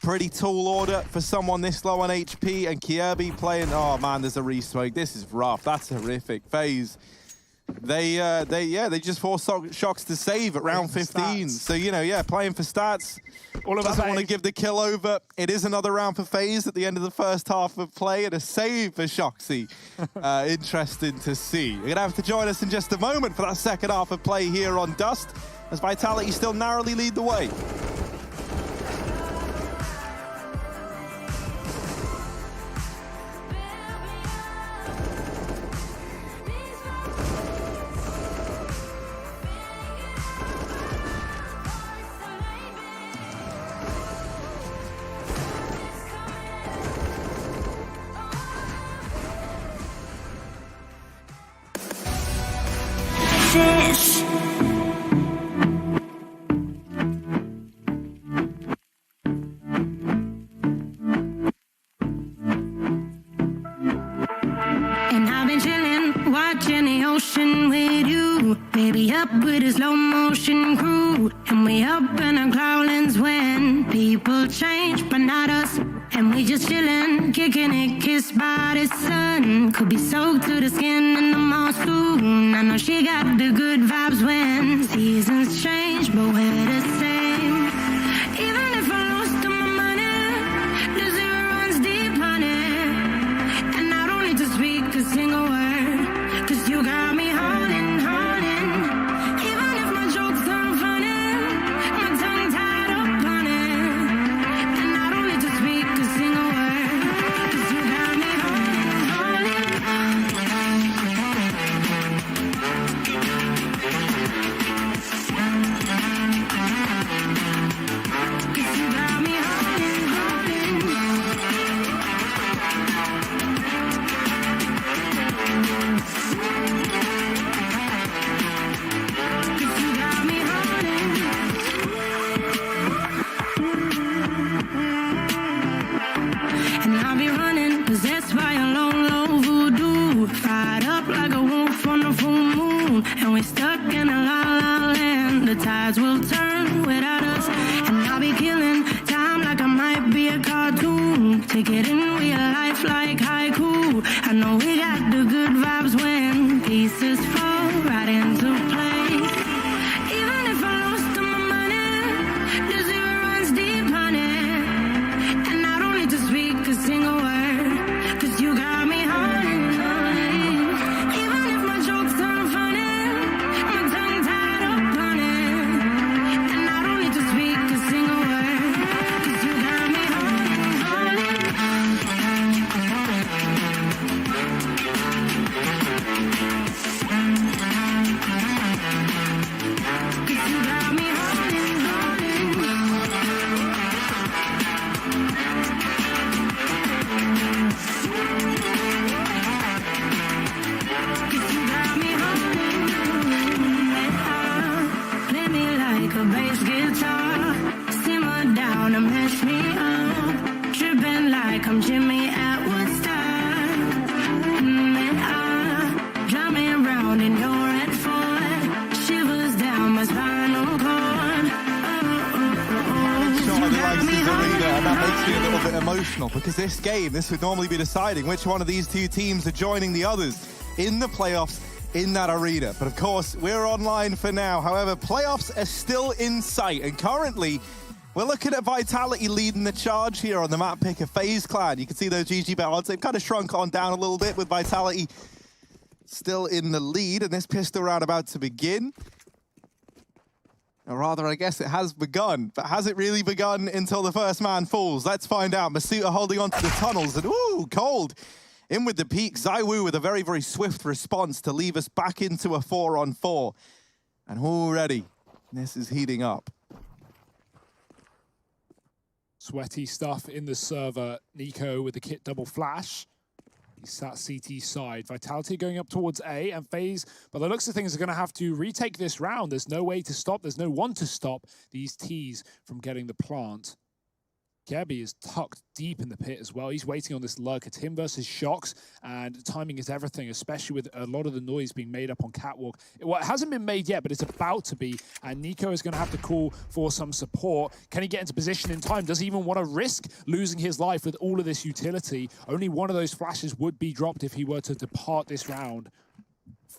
Pretty tall order for someone this low on HP, and Kiebi playing, oh man, there's a re-smoke. This is rough, that's horrific. FaZe, they just forced Shocks to save at round 15. So, you know, yeah, playing for stats. All of doesn't want to give the kill over. It is another round for FaZe at the end of the first half of play, and a save for Shoxy. Interesting to see. You're going to have to join us in just a moment for that second half of play here on Dust, as Vitality still narrowly lead the way. Fish. And I've been chilling, watching the ocean with you. Baby up with a slow motion crew. And we up in our growlings when people change, but not us. and we just chillin', kicking it, kissed by the sun. Could be soaked to the skin in the mall soon. I know she got the good vibes when seasons change, but we're the same. Even if I lost all my money, the zero runs deep, honey. And I don't need to speak a single word, 'cause you got me holding, holding. Even if my jokes aren't funny, my tongue tied up on it. And I don't need to speak a single word, 'cause you got me holding, holding. 'Cause you got me holding, holding. Cause you got me holding. And I'll be running, possessed by a low, low voodoo. Fired up like a wolf on a full moon. And we're stuck in a la la land. The tides will turn without us. And I'll be killing time like I might be a cartoon. Take it in real life like haiku. I know we got the good vibes when pieces fall right into place. Even if I lost all my money, the zero runs deep, honey. And I don't need to speak a single word, 'cause you got me holding, holding. Even if my jokes aren't funny, my tongue tied up on it. And I don't need to speak a single word, 'cause you got me holding, holding. 'Cause you got me holding, holding. Cause you got me holding. Play me like a bass guitar. Simmer down and mess me up. Tripping like I'm Jimmy at Woodstock. Drive me around in your red Ford. Shivers down my spinal cord. Sure, I like this arena, and that makes me a little bit emotional because this game, this would normally be deciding which one of these two teams are joining the others in the playoffs in that arena. But of course, we're online for now. However, playoffs are still in sight, and currently, we're looking at Vitality leading the charge here on the map pick of Faze Clan. You can see those GG bet odds. They've kind of shrunk on down a little bit with Vitality still in the lead, and this pistol round about to begin. Or rather, I guess it has begun, but has it really begun until the first man falls? Let's find out. Masuta holding on to the tunnels, and ooh, cold. In with the peak, ZywOo with a very, very swift response to leave us back into a 4-on-4. And already, this is heating up. Sweaty stuff in the server. Nico with the kit double flash. He's sat CT side. Vitality going up towards A, and Faze, by the looks of things, are going to have to retake this round. There's no way to stop. There's no one to stop these Ts from getting the plant. Gabby is tucked deep in the pit as well. He's waiting on this lurk. It's him versus Shox, and timing is everything, especially with a lot of the noise being made up on Catwalk. Well, it hasn't been made yet, but it's about to be, and Nico is going to have to call for some support. Can he get into position in time? Does he even want to risk losing his life with all of this utility? Only one of those flashes would be dropped if he were to depart this round.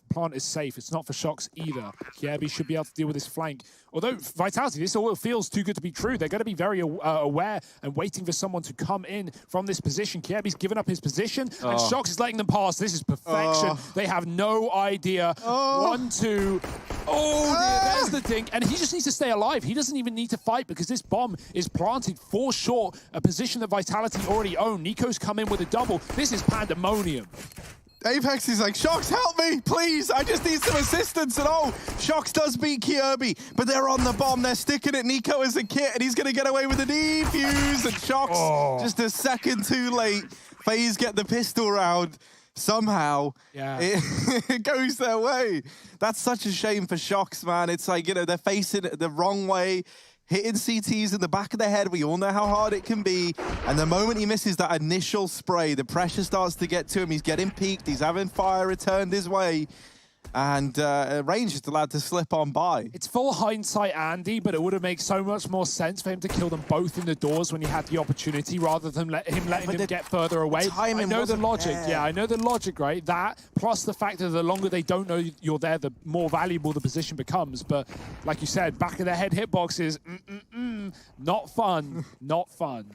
Plant is safe. It's not for Shox either. Kjaerbye should be able to deal with his flank. Although Vitality, this all feels too good to be true. They're going to be very aware and waiting for someone to come in from this position. Kjaerbye's given up his position, and Shox is letting them pass. This is perfection. They have no idea. 1, 2. There's the thing. And he just needs to stay alive. He doesn't even need to fight because this bomb is planted for short, a position that Vitality already own. Nico's come in with a double. This is pandemonium. Apex is like, Shox, help me, please. I just need some assistance. And Shox does beat Kjaerbye, but they're on the bomb. They're sticking at Nico as a kit, and he's going to get away with a defuse. And Shox, just a second too late. Faze get the pistol round. Somehow, it goes their way. That's such a shame for Shox, man. It's like, you know, they're facing it the wrong way. Hitting CTs in the back of the head, we all know how hard it can be. And the moment he misses that initial spray, the pressure starts to get to him. He's getting peaked, he's having fire returned his way. And Range just allowed to slip on by. It's full hindsight, Andy, but it would have made so much more sense for him to kill them both in the doors when he had the opportunity, rather than letting him get further away. I know the logic. There. Yeah, I know the logic, right? That, plus the fact that the longer they don't know you're there, the more valuable the position becomes. But like you said, back of the head hitboxes, not fun, not fun.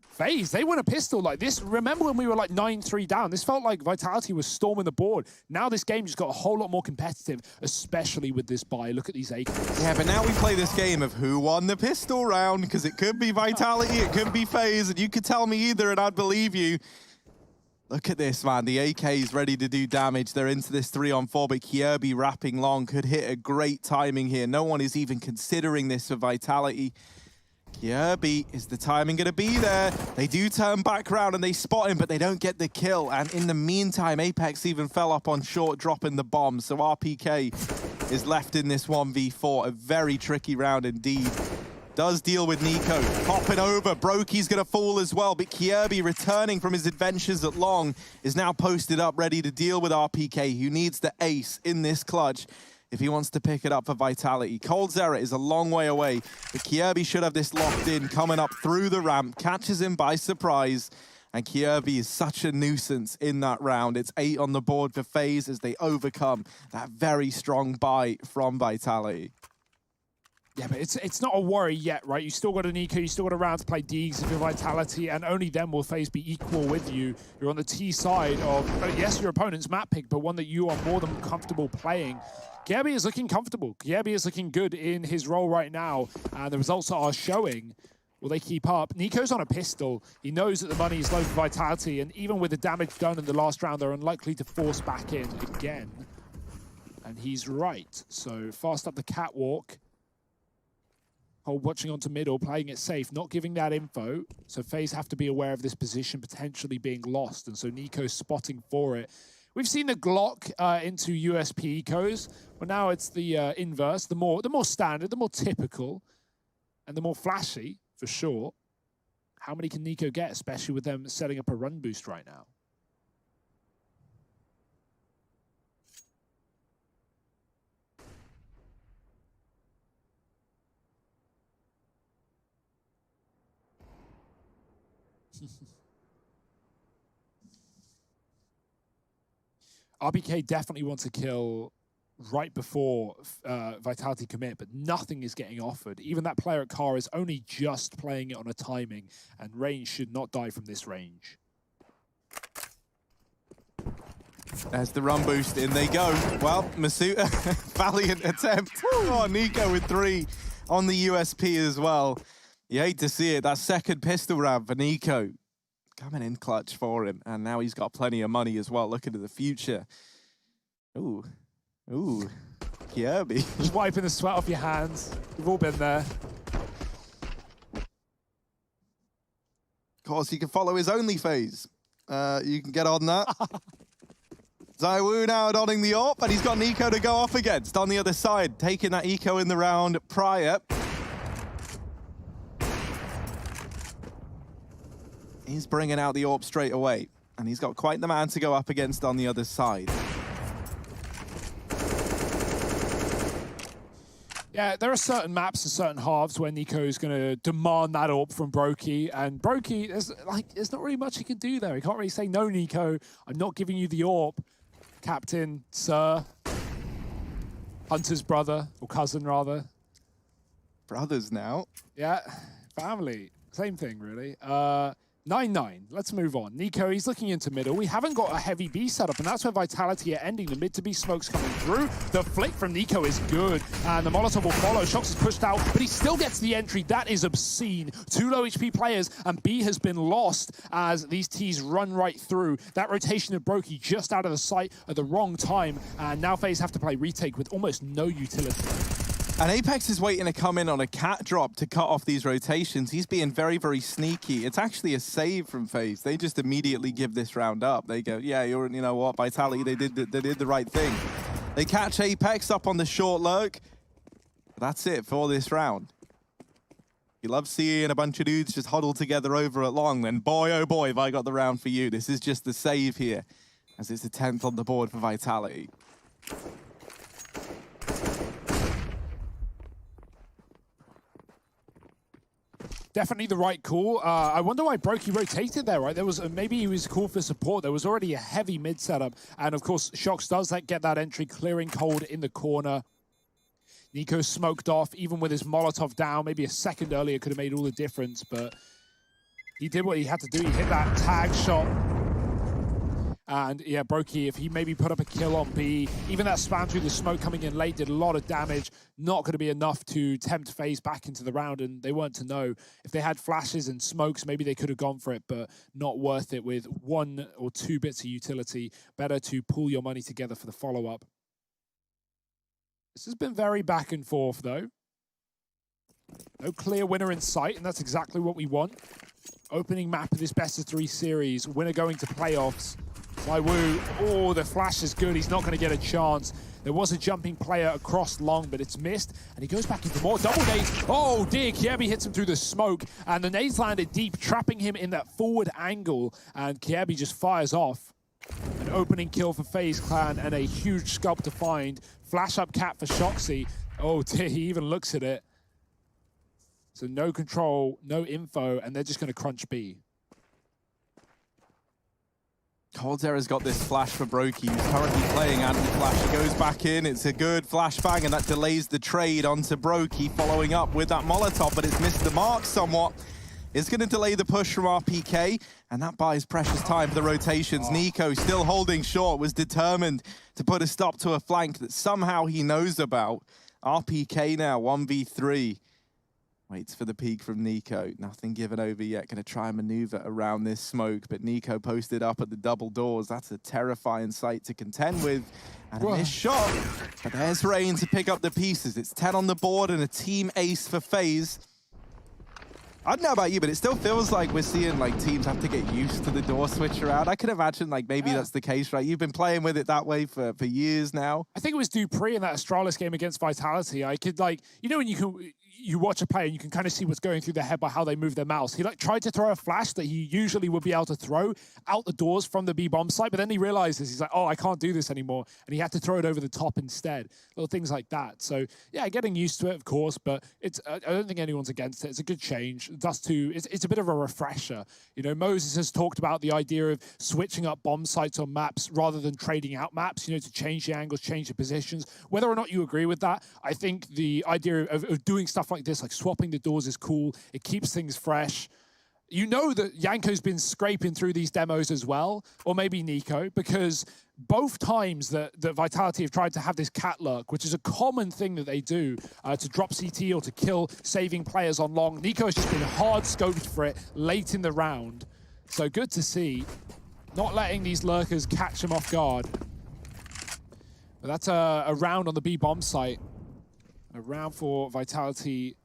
Faze, they win a pistol like this. Remember when we were like 9-3 down? This felt like Vitality was storming the board. Now this game just got a whole lot more competitive, especially with this buy. Look at these AKs. Yeah, but now we play this game of who won the pistol round, because it could be Vitality, it could be Faze, and you could tell me either and I'd believe you. Look at this, man. The AK is ready to do damage. They're into this 3-on-4, but Kirby wrapping long could hit a great timing here. No one is even considering this for Vitality. Kirby, is the timing going to be there? They do turn back around and they spot him, but they don't get the kill. And in the meantime, Apex even fell up on short, dropping the bomb. So RPK is left in this 1v4. A very tricky round indeed. Does deal with Nico. Popping over. Brokey's going to fall as well. But Kirby, returning from his adventures at Long, is now posted up, ready to deal with RPK, who needs the ace in this clutch if he wants to pick it up for Vitality. Cold's Error is a long way away, but Kirby should have this locked in, coming up through the ramp, catches him by surprise, and Kirby is such a nuisance in that round. It's 8 on the board for FaZe as they overcome that very strong buy from Vitality. Yeah, but it's not a worry yet, right? You still got an Nico, you still got a round to play Deegs if you're Vitality, and only then will FaZe be equal with you. You're on the T side of, yes, your opponent's map pick, but one that you are more than comfortable playing. Kirby is looking comfortable. Kirby is looking good in his role right now, and the results are showing. Will they keep up? Nico's on a pistol. He knows that the money is low for Vitality, and even with the damage done in the last round, they're unlikely to force back in again. And he's right. So fast up the catwalk. Hold watching onto middle, playing it safe, not giving that info. So FaZe have to be aware of this position potentially being lost, and so Nico's spotting for it. We've seen the Glock into USP ecos, but now it's the inverse, the more standard, the more typical, and the more flashy, for sure. How many can Nico get, especially with them setting up a run boost right now? RBK definitely wants to kill right before Vitality commit, but nothing is getting offered. Even that player at Car is only just playing it on a timing, and Range should not die from this range. There's the run boost, in they go. Well, Masuta, valiant attempt. Oh, Nico with 3 on the USP as well. You hate to see it. That second pistol round for Nico. Coming in clutch for him, and now he's got plenty of money as well, looking to the future. Ooh, ooh, Kirby. Just wiping the sweat off your hands. We've all been there. Of course, you can follow his OnlyFaze. You can get on that. ZywOo now donning the AWP, and he's got Nico to go off against on the other side, taking that eco in the round prior. He's bringing out the AWP straight away, and he's got quite the man to go up against on the other side. Yeah, there are certain maps and certain halves where Nico is going to demand that AWP from Brokey, and Brokey, there's not really much he can do there. He can't really say, no, Nico, I'm not giving you the AWP. Captain, sir, Hunter's brother, or cousin, rather. Brothers now. Yeah, family. Same thing, really. 9-9. Let's move on. Nico, he's looking into middle. We haven't got a heavy B setup, and that's where Vitality are ending. The mid to B smoke's coming through. The flick from Nico is good, and the Molotov will follow. Shox is pushed out, but he still gets the entry. That is obscene. 2 low HP players, and B has been lost as these Ts run right through. That rotation of Brokey just out of the sight at the wrong time, and now FaZe have to play retake with almost no utility. And Apex is waiting to come in on a cat drop to cut off these rotations. He's being very, very sneaky. It's actually a save from FaZe. They just immediately give this round up. They go, yeah, you know what, Vitality, they did the right thing. They catch Apex up on the short lurk. That's it for this round. You love seeing a bunch of dudes just huddle together over at long, then boy, oh boy, have I got the round for you. This is just the save here, as it's the 10th on the board for Vitality. Definitely the right call. I wonder why Brokey rotated there, right? There was maybe he was called for support. There was already a heavy mid setup. And of course, Shox does get that entry, clearing cold in the corner. Nico smoked off, even with his Molotov down. Maybe a second earlier could have made all the difference, but he did what he had to do. He hit that tag shot. And yeah, Brokey, if he maybe put up a kill on B, even that spam through the smoke coming in late did a lot of damage. Not going to be enough to tempt Faze back into the round, and they weren't to know. If they had flashes and smokes, maybe they could have gone for it, but not worth it with 1 or 2 bits of utility. Better to pool your money together for the follow-up. This has been very back and forth, though. No clear winner in sight, and that's exactly what we want. Opening map of this best-of-3 series, winner going to playoffs. By Wu, oh, the flash is good. He's not going to get a chance. There was a jumping player across long, but it's missed, and he goes back into more double nades. Oh, dear, Kiebi hits him through the smoke, and the nades landed deep, trapping him in that forward angle, and Kiebi just fires off. An opening kill for FaZe Clan, and a huge scalp to find. Flash up cap for Shoxy. Oh, dear, he even looks at it. So no control, no info, and they're just going to crunch B. Coldzera's got this flash for Brokey, who's currently playing anti-flash. He goes back in, it's a good flashbang, and that delays the trade onto Brokey, following up with that Molotov, but it's missed the mark somewhat. It's going to delay the push from RPK, and that buys precious time for the rotations. Nico, still holding short, was determined to put a stop to a flank that somehow he knows about. RPK now, 1v3. Waits for the peek from Nico. Nothing given over yet. Going to try and maneuver around this smoke, but Nico posted up at the double doors. That's a terrifying sight to contend with. And a missed shot. But there's Rain to pick up the pieces. It's 10 on the board and a team ace for FaZe. I don't know about you, but it still feels like we're seeing like teams have to get used to the door switch around. I can imagine like maybe that's the case, right? You've been playing with it that way for years now. I think it was Dupree in that Astralis game against Vitality. I could like, you know, when you watch a player and you can kind of see what's going through their head by how they move their mouse. He like tried to throw a flash that he usually would be able to throw out the doors from the B bomb site, but then he realizes he's like, oh, I can't do this anymore, and he had to throw it over the top instead. Little things like that. So yeah, getting used to it, of course, but it's I don't think anyone's against it. It's a good change. It's a bit of a refresher. You know, Moses has talked about the idea of switching up bomb sites on maps rather than trading out maps, you know, to change the angles, change the positions. Whether or not you agree with that, I think the idea of doing stuff like this, like swapping the doors, is cool. It keeps things fresh. You know that Yanko's been scraping through these demos as well, or maybe Nico, because both times that Vitality have tried to have this cat lurk, which is a common thing that they do, to drop CT or to kill saving players on long, Nico has just been hard scoped for it late in the round. So good to see, not letting these lurkers catch him off guard. But that's a round on the B bomb site. A round for Vitality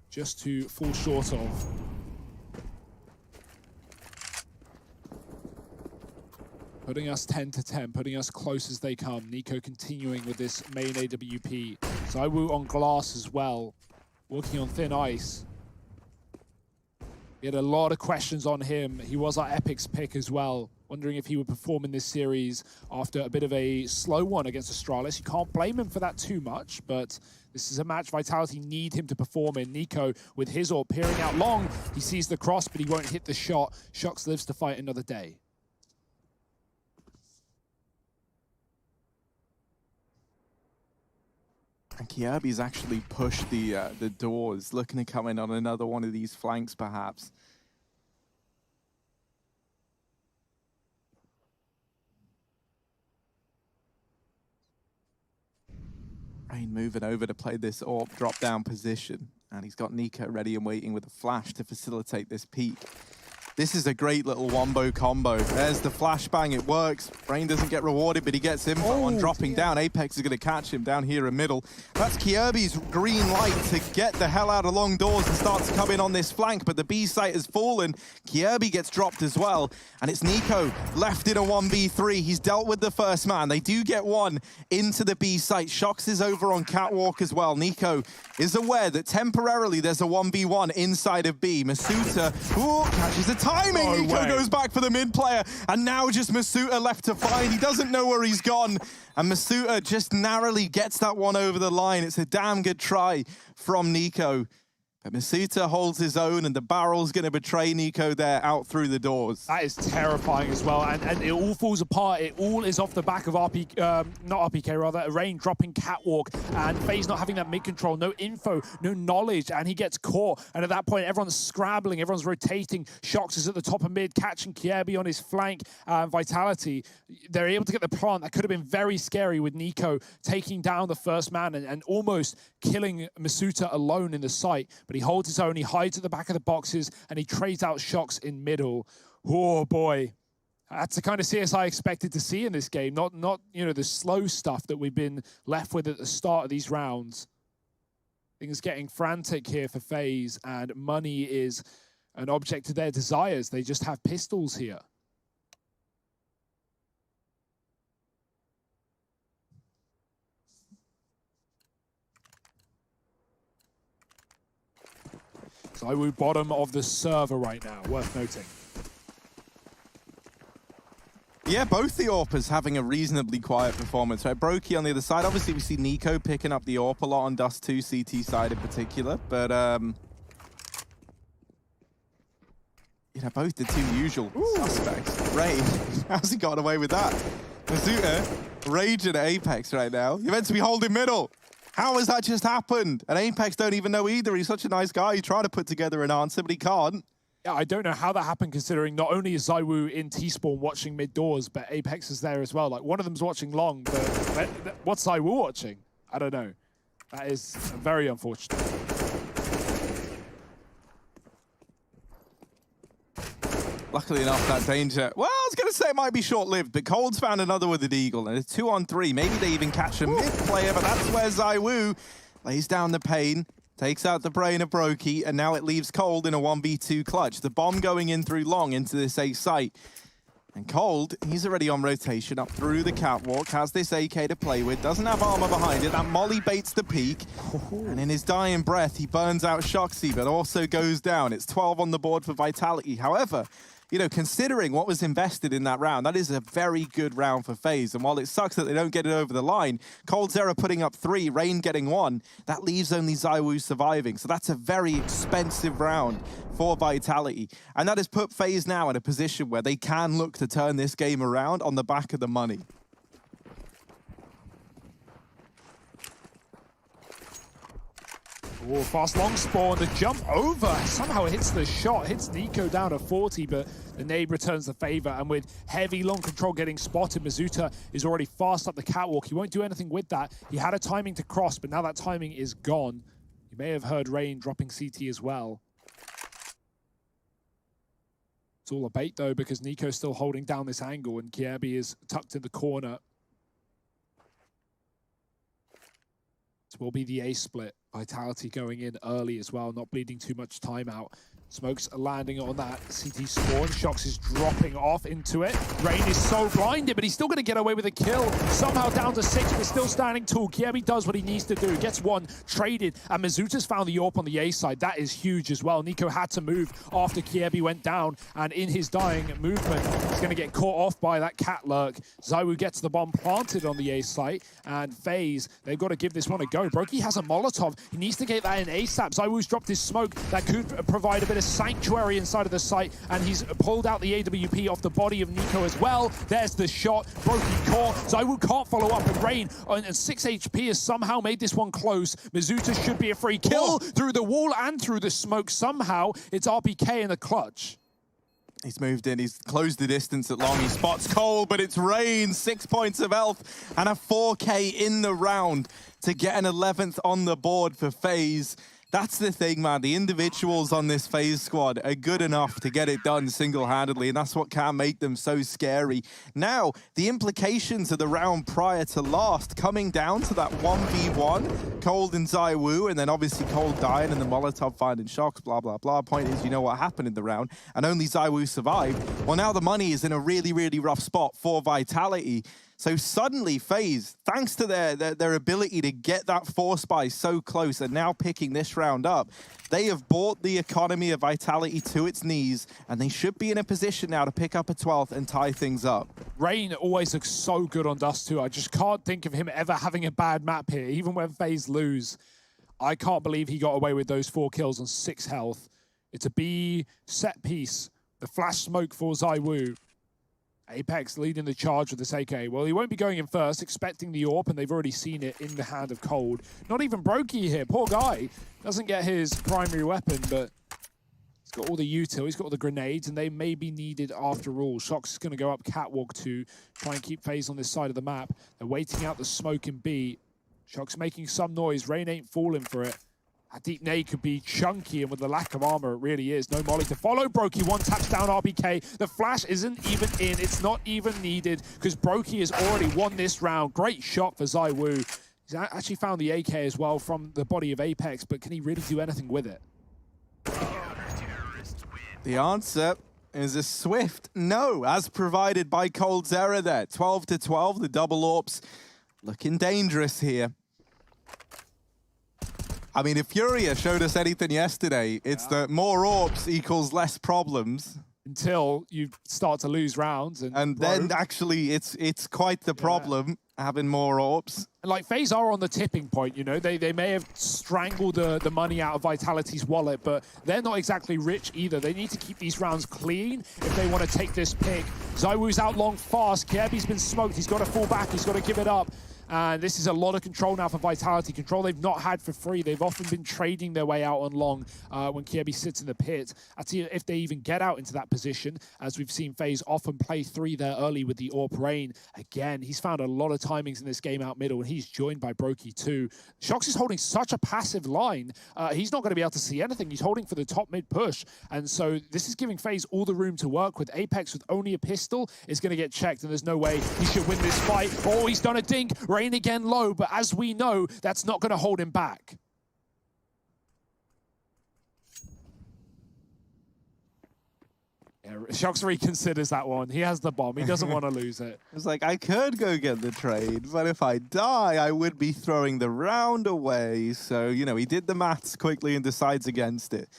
just to fall short of. Putting us 10-10, putting us close as they come. Nico continuing with this main AWP. Zaiwu on glass as well, working on thin ice. We had a lot of questions on him. He was our Epic's pick as well. Wondering if he would perform in this series after a bit of a slow one against Astralis. You can't blame him for that too much, but this is a match Vitality need him to perform in. Nico with his ult peering out long. He sees the cross, but he won't hit the shot. Shox lives to fight another day. And Kiebi's actually pushed the doors, looking to come in on another one of these flanks, perhaps. Rain moving over to play this AWP drop-down position. And he's got Nico ready and waiting with a flash to facilitate this peek. This is a great little wombo combo. There's the flashbang, it works. Rain doesn't get rewarded, but he gets info on dropping down. Apex is going to catch him down here in middle. That's Kiebi's green light to get the hell out of long doors and start to come in on this flank, but the B site has fallen. Kiebi gets dropped as well, and it's Nico left in a 1v3. He's dealt with the first man. They do get one into the B site. Shox is over on Catwalk as well. Nico is aware that temporarily there's a 1v1 inside of B. Masuta catches a timing. No Nico way. goes back for the mid player, and now just Masuta left to find. He doesn't know where he's gone, and Masuta just narrowly gets that one over the line. It's a damn good try from Nico. But Masuta holds his own, and the barrel's going to betray Nico there out through the doors. That is terrifying as well, and it all falls apart. It all is off the back of Rain dropping catwalk, and Faze not having that mid control, no info, no knowledge, and he gets caught. And at that point, everyone's scrabbling, everyone's rotating. Shox is at the top of mid, catching Kiebi on his flank. Vitality, they're able to get the plant. That could have been very scary with Nico taking down the first man and almost killing Masuta alone in the site. But he holds his own, he hides at the back of the boxes, and he trades out Shox in middle. Oh boy. That's the kind of CS I expected to see in this game, not you know, the slow stuff that we've been left with at the start of these rounds. Things getting frantic here for FaZe, and money is an object of their desires. They just have pistols here. ZywOo bottom of the server right now, worth noting. Yeah, both the AWPers having a reasonably quiet performance, right? Brokey on the other side. Obviously, we see Nico picking up the AWP a lot on Dust 2, CT side in particular. But, you know, both the two usual suspects. Rain, how's he gotten away with that? Masuta raging at Apex right now. You're meant to be holding middle. How has that just happened? And Apex don't even know either. He's such a nice guy. He tried to put together an answer, but he can't. Yeah, I don't know how that happened, considering not only is ZywOo in T-spawn watching mid doors, but Apex is there as well. Like, one of them's watching long, but what's ZywOo watching? I don't know. That is very unfortunate. Luckily enough, that danger, well, I was going to say it might be short-lived, but Cold's found another with an Eagle, and it's 2-on-3. Maybe they even catch a mid-player, but that's where ZywOo lays down the pain, takes out the brain of Brokey, and now it leaves Cold in a 1v2 clutch. The bomb going in through long into this A site. And Cold, he's already on rotation up through the catwalk, has this AK to play with, doesn't have armor behind it. That molly baits the peak, and in his dying breath, he burns out Shoxy, but also goes down. It's 12 on the board for Vitality. However, you know, considering what was invested in that round, that is a very good round for FaZe. And while it sucks that they don't get it over the line, coldzera putting up 3, Rain getting 1, that leaves only ZywOo surviving. So that's a very expensive round for Vitality. And that has put FaZe now in a position where they can look to turn this game around on the back of the money. Oh, fast long spawn, the jump over. Somehow it hits the shot, hits Nico down to 40, but the nade returns the favor. And with heavy long control getting spotted, Masuta is already fast up the catwalk. He won't do anything with that. He had a timing to cross, but now that timing is gone. You may have heard Rain dropping CT as well. It's all a bait though, because Nico's still holding down this angle and Kiebi is tucked in the corner. This will be the A split. Vitality going in early as well, not bleeding too much time out. Smokes landing on that CT spawn. Shox is dropping off into it. Rain is so blinded, but he's still going to get away with a kill. Somehow down to 6, but still standing tall. Kiebi does what he needs to do. Gets 1, traded, and Mazuta's found the AWP on the A side. That is huge as well. Nico had to move after Kiebi went down, and in his dying movement, he's going to get caught off by that cat lurk. ZywOo gets the bomb planted on the A site, and FaZe, they've got to give this one a go. Brokey has a Molotov. He needs to get that in ASAP. ZywOo's dropped his smoke. That could provide a bit of sanctuary inside of the site, and he's pulled out the AWP off the body of Nico as well. There's the shot. Brokey core. ZywOo can't follow up, and Rain and 6 HP has somehow made this one close. Masuta should be a free kill through the wall and through the smoke. Somehow, it's RPK in the clutch. He's moved in, he's closed the distance at long, he spots Cole, but it's Rain, 6 points of health, and a 4K in the round to get an 11th on the board for FaZe. That's the thing, man. The individuals on this FaZe squad are good enough to get it done single-handedly, and that's what can make them so scary. Now, the implications of the round prior to last coming down to that 1v1, Cold and ZywOo, and then obviously Cold dying and the Molotov finding Shox, blah, blah, blah. Point is, you know what happened in the round, and only ZywOo survived. Well, now the money is in a really, really rough spot for Vitality. So suddenly FaZe, thanks to their ability to get that force buy so close and now picking this round up, they have brought the economy of Vitality to its knees, and they should be in a position now to pick up a 12th and tie things up. Rain always looks so good on Dust 2. I just can't think of him ever having a bad map here, even when FaZe lose. I can't believe he got away with those 4 kills on 6 health. It's a B set piece. The flash smoke for ZywOo. Apex leading the charge with this AK. Well, he won't be going in first, expecting the AWP, and they've already seen it in the hand of Cold. Not even Brokey here. Poor guy. Doesn't get his primary weapon, but he's got all the util. He's got all the grenades, and they may be needed after all. Shox is going to go up Catwalk to try and keep FaZe on this side of the map. They're waiting out the smoke in B. Shox making some noise. Rain ain't falling for it. A deep nade could be chunky, and with the lack of armor, it really is. No molly to follow. Brokey one taps down RBK. The flash isn't even in. It's not even needed because Brokey has already won this round. Great shot for ZywOo. He's actually found the AK as well from the body of Apex, but can he really do anything with it? The answer is a swift no, as provided by Cold's error there. 12 to 12, the double AWPs looking dangerous here. I mean, if Furia showed us anything yesterday, it's that more AWPs equals less problems. Until you start to lose rounds. And then actually it's quite the problem, having more AWPs. Like, FaZe are on the tipping point, you know. They may have strangled the money out of Vitality's wallet, but they're not exactly rich either. They need to keep these rounds clean if they want to take this pick. ZywOo's out long fast. Kirby's been smoked. He's got to fall back. He's got to give it up. And this is a lot of control now for Vitality. Control they've not had for free. They've often been trading their way out on long when Kirby sits in the pit. I see if they even get out into that position, as we've seen FaZe often play 3 there early with the AWP Rain. Again, he's found a lot of timings in this game out middle, and he's joined by Brokey too. Shox is holding such a passive line. He's not going to be able to see anything. He's holding for the top mid push. And so this is giving FaZe all the room to work with. Apex with only a pistol is going to get checked, and there's no way he should win this fight. Oh, he's done a dink. Rain again low, but as we know, that's not going to hold him back. Yeah, Shox reconsiders that one. He has the bomb. He doesn't want to lose it. It's like, I could go get the trade, but if I die, I would be throwing the round away. So, you know, he did the maths quickly and decides against it.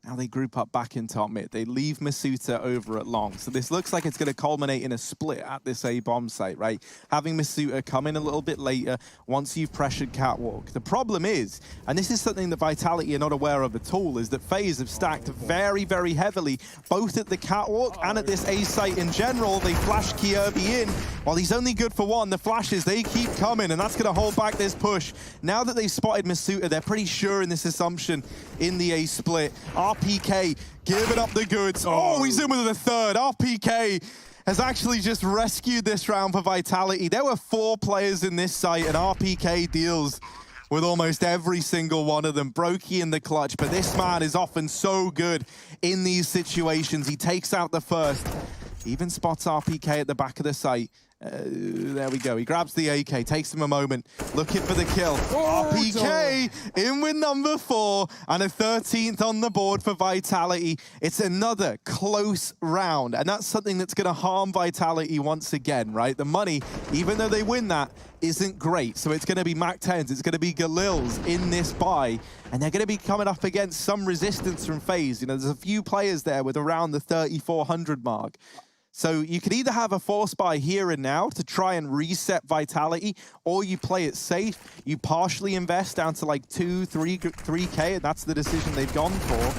Now they group up back in top mid. They leave Masuta over at long. So this looks like it's going to culminate in a split at this A-bomb site, right? Having Masuta come in a little bit later once you've pressured Catwalk. The problem is, and this is something that Vitality are not aware of at all, is that FaZe have stacked very, very heavily, both at the Catwalk and at this A site in general. They flash Kirby in. While he's only good for one, the flashes, they keep coming, and that's going to hold back this push. Now that they've spotted Masuta, they're pretty sure in this assumption in the A split. RPK giving up the goods. Oh, he's in with the third. RPK has actually just rescued this round for Vitality. There were 4 players in this site, and RPK deals with almost every single one of them. Brokey in the clutch, but this man is often so good in these situations. He takes out the first. Even spots RPK at the back of the site. There we go. He grabs the AK, takes him a moment, looking for the kill. RPK in with number 4 and a 13th on the board for Vitality. It's another close round, and that's something that's going to harm Vitality once again, right? The money, even though they win that, isn't great. So it's going to be MAC-10s, it's going to be Galils in this buy, and they're going to be coming up against some resistance from FaZe. You know, there's a few players there with around the 3,400 mark. So you could either have a force buy here and now to try and reset Vitality, or you play it safe, you partially invest down to like 3K, and that's the decision they've gone for.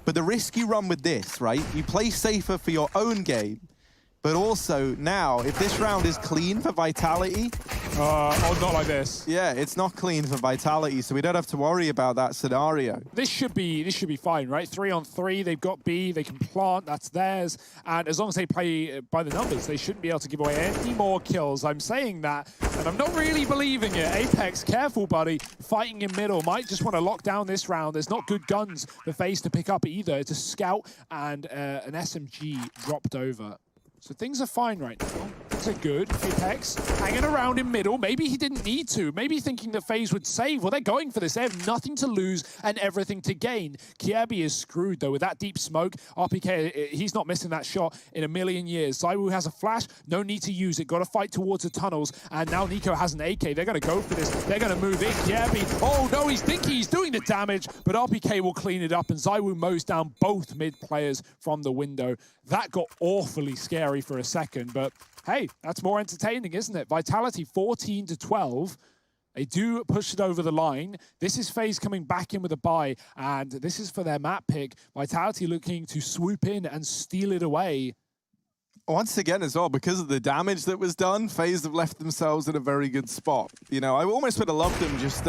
But the risk you run with this, right? You play safer for your own game, but also now, if this round is clean for Vitality... oh, not like this. Yeah, it's not clean for Vitality, so we don't have to worry about that scenario. This should be fine, right? 3-on-3, they've got B, they can plant, that's theirs. And as long as they play by the numbers, they shouldn't be able to give away any more kills. I'm saying that, and I'm not really believing it. Apex, careful, buddy. Fighting in middle, might just want to lock down this round. There's not good guns for FaZe to pick up either. It's a scout and an SMG dropped over. So things are fine right now. Shots are good. Apex hanging around in middle. Maybe he didn't need to. Maybe thinking that Faze would save. Well, they're going for this. They have nothing to lose and everything to gain. Kjaerbye is screwed, though, with that deep smoke. RPK, he's not missing that shot in a million years. ZywOo has a flash. No need to use it. Got to fight towards the tunnels. And now NiKo has an AK. They're going to go for this. They're going to move in. Kjaerbye, oh, no, he's thinking he's doing the damage, but RPK will clean it up, and ZywOo mows down both mid players from the window. That got awfully scary for a second, but hey, that's more entertaining, isn't it? Vitality 14-12. They do push it over the line. This is Faze coming back in with a buy, and this is for their map pick. Vitality looking to swoop in and steal it away. Once again as well, because of the damage that was done, Faze have left themselves in a very good spot. You know, I almost would have loved them just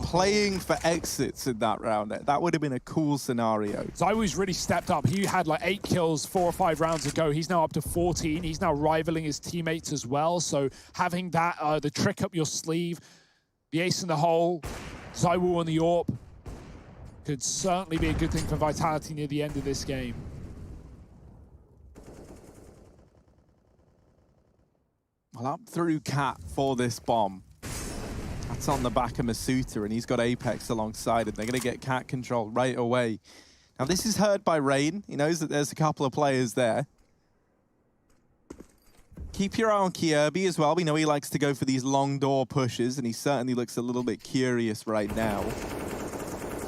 playing for exits in that round. That would have been a cool scenario. ZywOo's really stepped up. He had like 8 kills 4 or 5 rounds ago. He's now up to 14. He's now rivaling his teammates as well. So having that, the trick up your sleeve, the ace in the hole, ZywOo on the AWP, could certainly be a good thing for Vitality near the end of this game. Well, up through Cat for this bomb. That's on the back of Masuta, and he's got Apex alongside him. They're going to get Cat control right away. Now, this is heard by Rain. He knows that there's a couple of players there. Keep your eye on Kjaerbye as well. We know he likes to go for these long door pushes, and he certainly looks a little bit curious right now.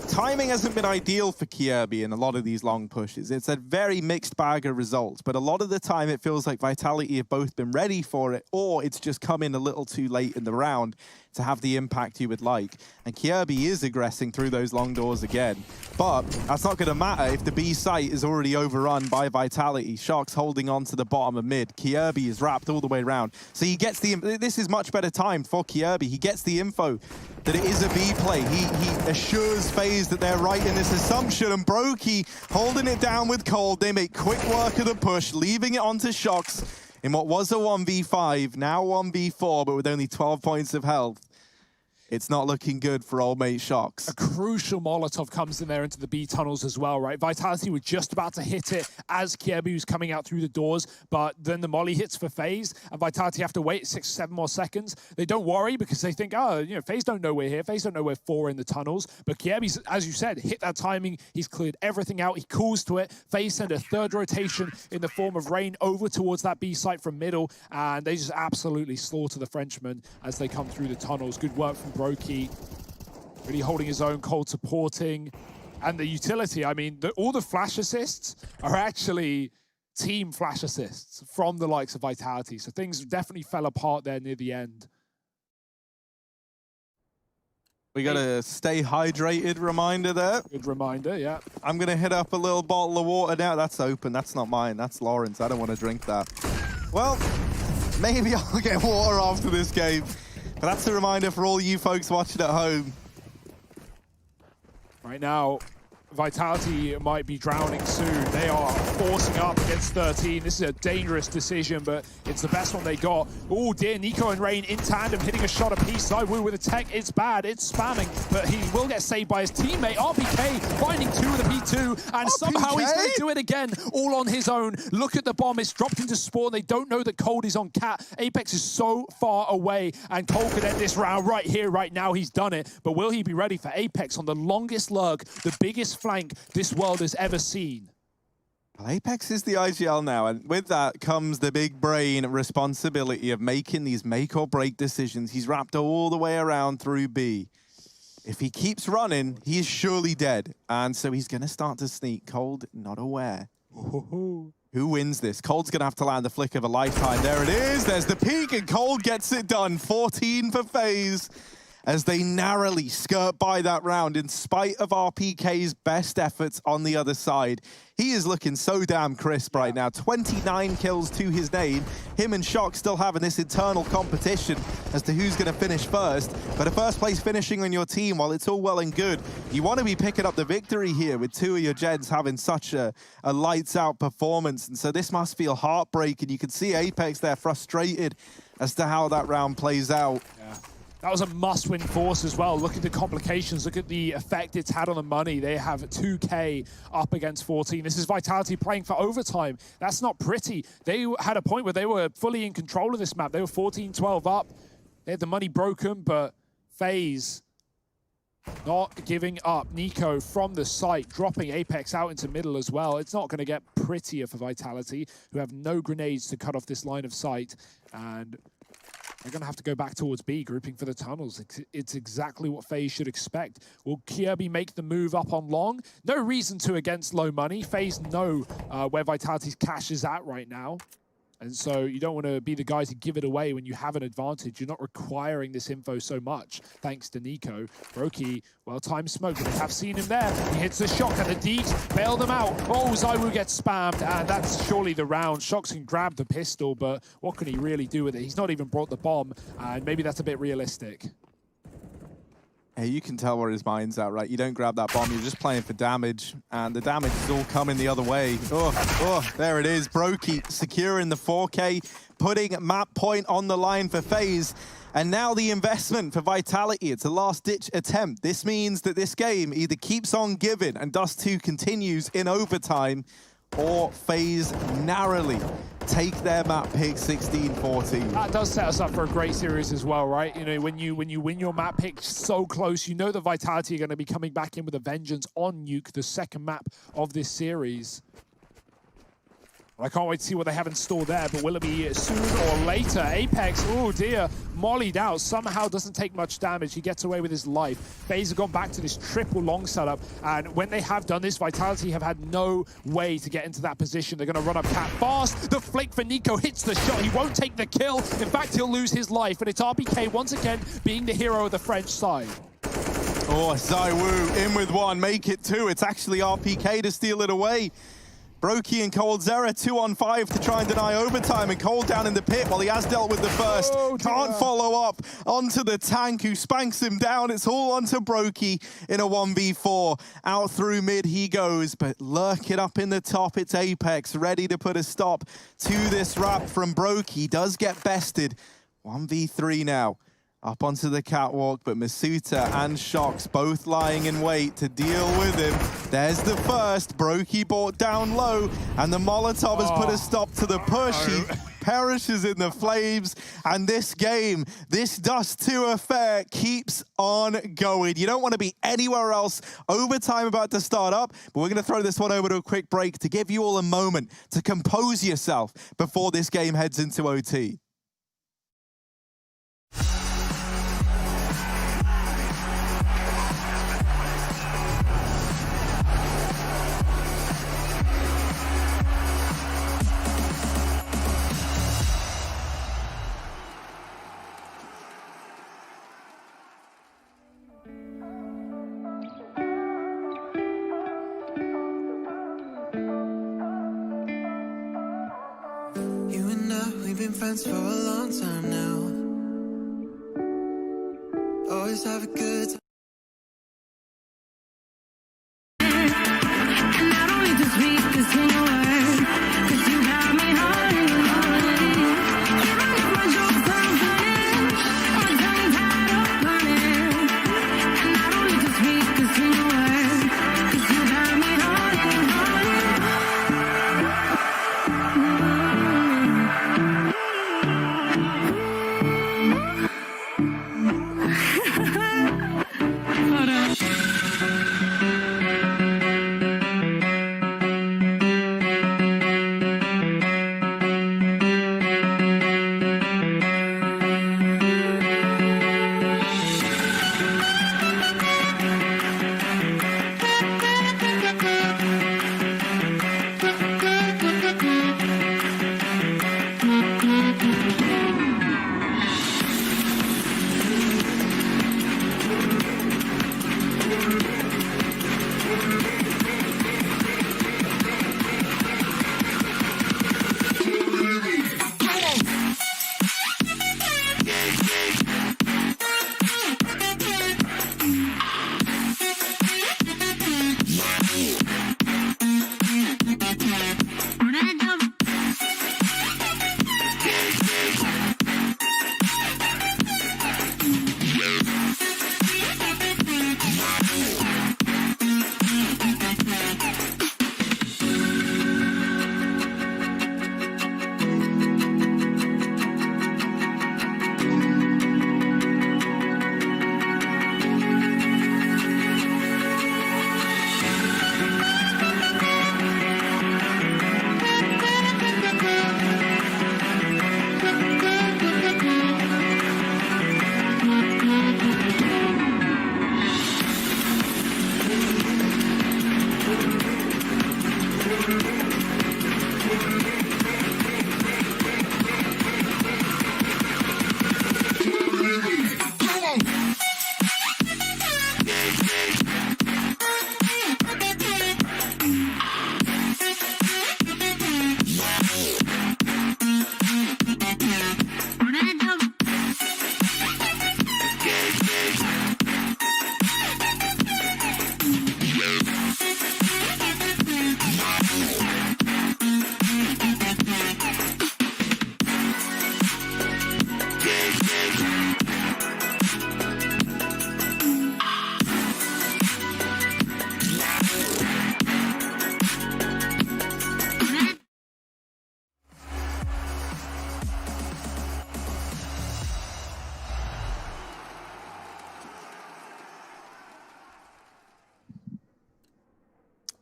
Timing hasn't been ideal for Kjaerbye in a lot of these long pushes. It's a very mixed bag of results, but a lot of the time it feels like Vitality have both been ready for it, or it's just come in a little too late in the round to have the impact you would like. And Kjaerbye is aggressing through those long doors again. But that's not going to matter if the B site is already overrun by Vitality. Shock's holding on to the bottom of mid. Kjaerbye is wrapped all the way around. So he gets the... This is much better timed for Kjaerbye. He gets the info that it is a B play. He assures Faze that they're right in this assumption, and Brokey holding it down with Cold. They make quick work of the push, leaving it onto Shox in what was a 1v5, now 1v4, but with only 12 points of health. It's not looking good for old mate Shox. A crucial Molotov comes in there into the B tunnels as well, right? Vitality were just about to hit it as Kjaerbye was coming out through the doors, but then the molly hits for Faze, and Vitality have to wait 6 or 7 more seconds. They don't worry because they think, oh, you know, Faze don't know we're here. Faze don't know we're 4 in the tunnels. But Kjaerbye's, as you said, hit that timing. He's cleared everything out. He cools to it. Faze send a third rotation in the form of Rain over towards that B site from middle, and they just absolutely slaughter the Frenchman as they come through the tunnels. Good work from Brokey, really holding his own, Cold supporting. And the utility, I mean, all the flash assists are actually team flash assists from the likes of Vitality. So things definitely fell apart there near the end. We got a stay hydrated reminder there. Good reminder, yeah. I'm going to hit up a little bottle of water now. That's open. That's not mine. That's Lauren's. I don't want to drink that. Well, maybe I'll get water after this game. But that's a reminder for all you folks watching at home. Right now, Vitality might be drowning soon. They are forcing up against 13. This is a dangerous decision, but it's the best one they got. Oh dear, NiKo and Rain in tandem, hitting a shot apiece. ZywOo with a tech, it's bad, it's spamming, but he will get saved by his teammate. RPK finding 2 with a P2, and somehow he's going to do it again, all on his own. Look at the bomb, it's dropped into spawn. They don't know that Cold is on Cat. Apex is so far away, and Cold could end this round right here, right now. He's done it, but will he be ready for Apex on the longest lurk, the biggest flank this world has ever seen? Well, Apex is the IGL now, and with that comes the big brain responsibility of making these make or break decisions. He's wrapped all the way around through B. If he keeps running, he is surely dead, and so he's going to start to sneak. Cold not aware. Who wins this? Cold's going to have to land the flick of a lifetime. There it is. There's the peak, and Cold gets it done. 14 for Faze, as they narrowly skirt by that round in spite of RPK's best efforts on the other side. He is looking so damn crisp right now. 29 kills to his name. Him and Shock still having this internal competition as to who's going to finish first. But a first place finishing on your team, while it's all well and good, you want to be picking up the victory here with 2 of your gens having such a lights out performance. And so this must feel heartbreaking. You can see Apex there frustrated as to how that round plays out. Yeah. That was a must-win force as well. Look at the complications. Look at the effect it's had on the money. They have 2K up against 14. This is Vitality playing for overtime. That's not pretty. They had a point where they were fully in control of this map. They were 14-12 up. They had the money broken, but Faze not giving up. NiKo from the site, dropping Apex out into middle as well. It's not going to get prettier for Vitality, who have no grenades to cut off this line of sight. And they're going to have to go back towards B, grouping for the tunnels. It's exactly what Faze should expect. Will Kirby make the move up on long? No reason to against low money. Faze know where Vitality's cash is at right now. And so you don't want to be the guy to give it away when you have an advantage. You're not requiring this info so much, thanks to NiKo. Brokey, well, time smoked. They have seen him there. He hits the shotgun. The Deeks bail them out. Oh, ZywOo gets spammed, and that's surely the round. Shox can grab the pistol, but what can he really do with it? He's not even brought the bomb, and maybe that's a bit realistic. Hey, you can tell where his mind's at, right? You don't grab that bomb, you're just playing for damage, and the damage is all coming the other way. Oh, there it is. Brokey securing the 4K, putting map point on the line for Faze. And now the investment for Vitality. It's a last-ditch attempt. This means that this game either keeps on giving and Dust 2 continues in overtime, or Faze narrowly take their map pick 16-14. That does set us up for a great series as well, right? You know, when you win your map pick so close, you know that Vitality are going to be coming back in with a vengeance on Nuke, the second map of this series. I can't wait to see what they have in store there, but will it be soon or later? Apex, oh dear, mollied out, somehow doesn't take much damage. He gets away with his life. Faze have gone back to this triple long setup, and when they have done this, Vitality have had no way to get into that position. They're going to run up cat fast. The flick for NiKo hits the shot. He won't take the kill. In fact, he'll lose his life, and it's RBK once again being the hero of the French side. Oh, ZywOo in with one, make it two. It's actually RPK to steal it away. Brokey and coldzera 2-on-5 to try and deny overtime, and Cold down in the pit while he has dealt with the first. Can't follow up onto the tank who spanks him down. It's all onto Brokey in a 1v4. Out through mid he goes, but lurking up in the top, it's Apex ready to put a stop to this wrap from Brokey. Does get bested. 1v3 now. Up onto the catwalk, but Masuta and Shox both lying in wait to deal with him. There's the first. Brokey brought down low, and the Molotov has put a stop to the push. He perishes in the flames, and this game, this Dust 2 affair keeps on going. You don't want to be anywhere else. Overtime about to start up, but we're going to throw this one over to a quick break to give you all a moment to compose yourself before this game heads into OT. Friends for a long time now. Always have a good time. And I don't need to speak a single word, 'cause you got me holding. Even if my jokes aren't funny, my tongue tied up running. And I don't need to speak a single word, 'cause you got me holding.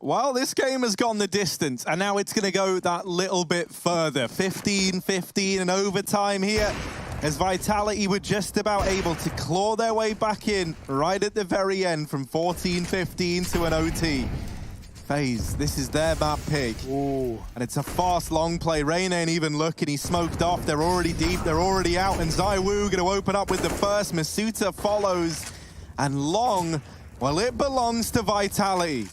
Well, this game has gone the distance, and now it's going to go that little bit further. 15-15 in overtime here, as Vitality were just about able to claw their way back in right at the very end from 14-15 to an OT. Faze, this is their map pick. Ooh. And it's a fast, long play. Rain ain't even looking. He's smoked off. They're already deep. They're already out. And ZywOo going to open up with the first. Masuta follows. And Long, well, it belongs to Vitality.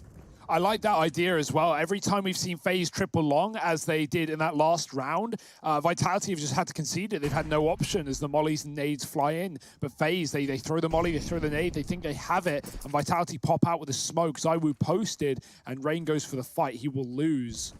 I like that idea as well. Every time we've seen Faze triple long, as they did in that last round, Vitality have just had to concede it. They've had no option as the mollies and nades fly in. But Faze, they throw the molly, they throw the nade, they think they have it, and Vitality pop out with a smoke. ZywOo posted, and Rain goes for the fight. He will lose.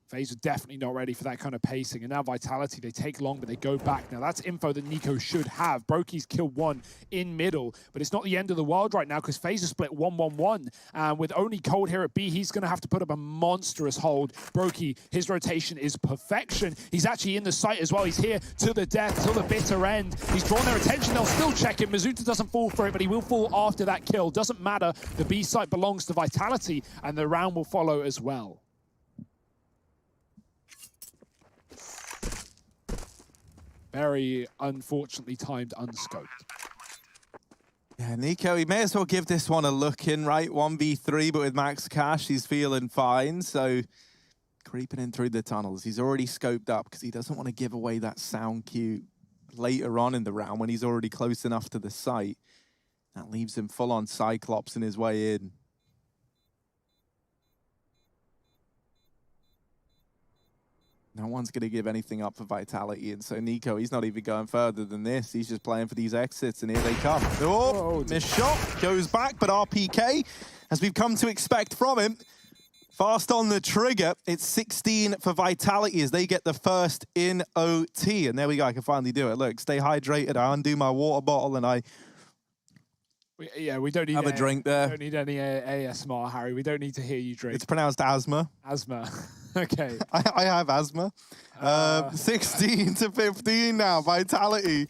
Faze are definitely not ready for that kind of pacing. And now Vitality, they take long, but they go back. Now that's info that Nico should have. Brokey's killed one in middle, but it's not the end of the world right now because Faze is split 1-1-1. And with only Cold here at B, he's going to have to put up a monstrous hold. Brokey, his rotation is perfection. He's actually in the site as well. He's here to the death, till the bitter end. He's drawn their attention. They'll still check him. Masuta doesn't fall for it, but he will fall after that kill. Doesn't matter. The B site belongs to Vitality, and the round will follow as well. Very unfortunately timed unscoped. Yeah, Nico, he may as well give this one a look in, right? 1v3, but with max cash, he's feeling fine. So creeping in through the tunnels. He's already scoped up because he doesn't want to give away that sound cue later on in the round when he's already close enough to the site. That leaves him full on Cyclops in his way in. No one's going to give anything up for Vitality, and so Nico, he's not even going further than this. He's just playing for these exits, and here they come. Oh, missed shot, goes back, but RPK, as we've come to expect from him, fast on the trigger. It's 16 for Vitality as they get the first in OT, and there we go, I can finally do it. Look, stay hydrated, I undo my water bottle, and I... Yeah, we don't need have a drink there. We don't need any ASMR, Harry. We don't need to hear you drink. It's pronounced asthma. Asthma. Okay. I have asthma. 16-15 now, Vitality.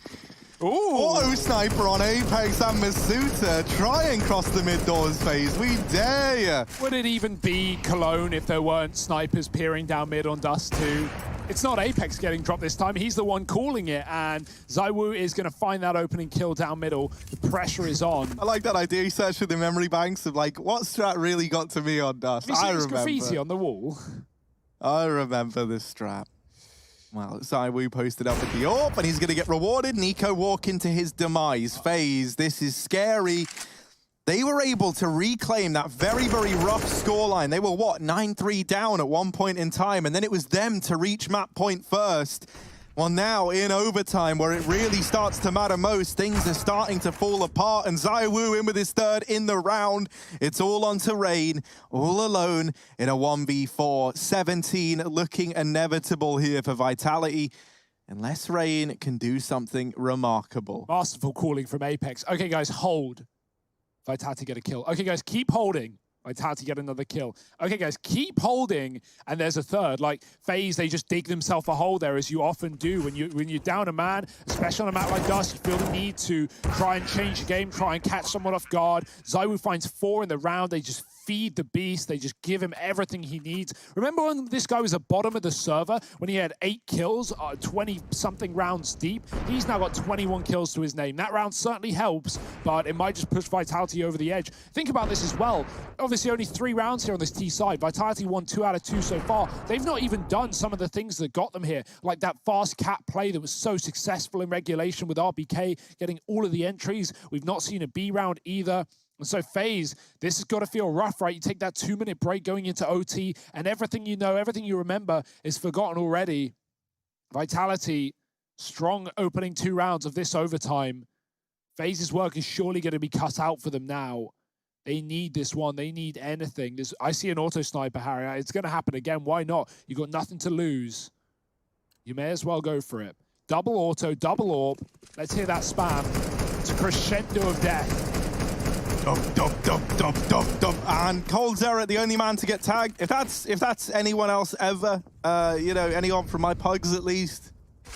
Ooh. Auto sniper on Apex and Masuta. Try and cross the mid doors phase. We dare you. Would it even be Cologne if there weren't snipers peering down mid on Dust 2? It's not Apex getting dropped this time. He's the one calling it, and ZywOo is going to find that opening kill down middle. The pressure is on. I like that idea. He searched for the memory banks of like, what strat really got to me on Dust? Have you seen this graffiti on the wall? I remember this strat. Well, ZywOo posted up at the AWP, and he's going to get rewarded. Nico walking to his demise. Faze, this is scary. They were able to reclaim that very, very rough scoreline. They were, what, 9-3 down at one point in time, and then it was them to reach map point first. Well, now in overtime, where it really starts to matter most, things are starting to fall apart, and ZywOo in with his third in the round. It's all onto Rain, all alone in a 1v4. 17 looking inevitable here for Vitality, unless Rain can do something remarkable. Masterful calling from Apex. Okay, guys, hold. Vitality get a kill. Okay, guys, keep holding. Vitality get another kill. Okay, guys, keep holding, and there's a third. Like Faze, they just dig themselves a hole there, as you often do when you're down a man, especially on a map like Dust. You feel the need to try and change the game, try and catch someone off guard. ZywOo finds 4 in the round. They just feed the beast. They just give him everything he needs. Remember when this guy was at bottom of the server, when he had 8 kills, 20-something rounds deep? He's now got 21 kills to his name. That round certainly helps, but it might just push Vitality over the edge. Think about this as well. Obviously, only 3 rounds here on this T side. Vitality won 2 out of 2 so far. They've not even done some of the things that got them here, like that fast cap play that was so successful in regulation with RPK, getting all of the entries. We've not seen a B round either. And so Faze, this has got to feel rough, right? You take that 2-minute break going into OT, and everything you know, everything you remember is forgotten already. Vitality, strong opening 2 rounds of this overtime. Faze's work is surely going to be cut out for them now. They need this one. They need anything. I see an auto sniper, Harry. It's going to happen again. Why not? You've got nothing to lose. You may as well go for it. Double auto, double orb. Let's hear that spam. It's a crescendo of death. And SkullNerd, the only man to get tagged. If that's anyone else ever, you know, anyone from my pugs at least,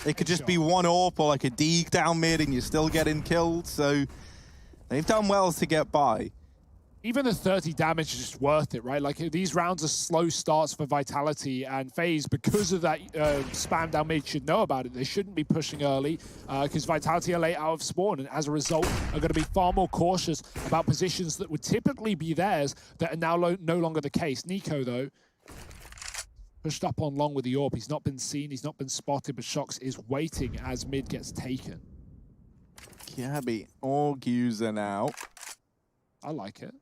it could just be one AWP or like a Deeg down mid and you're still getting killed. So they've done well to get by. Even the 30 damage is just worth it, right? Like, these rounds are slow starts for Vitality, and Faze, because of that spam down mid, should know about it. They shouldn't be pushing early because Vitality are late out of spawn, and as a result, are going to be far more cautious about positions that would typically be theirs that are now no longer the case. Nico, though, pushed up on long with the AWP. He's not been seen, he's not been spotted, but Shox is waiting as mid gets taken. Gabby, org user now. I like it.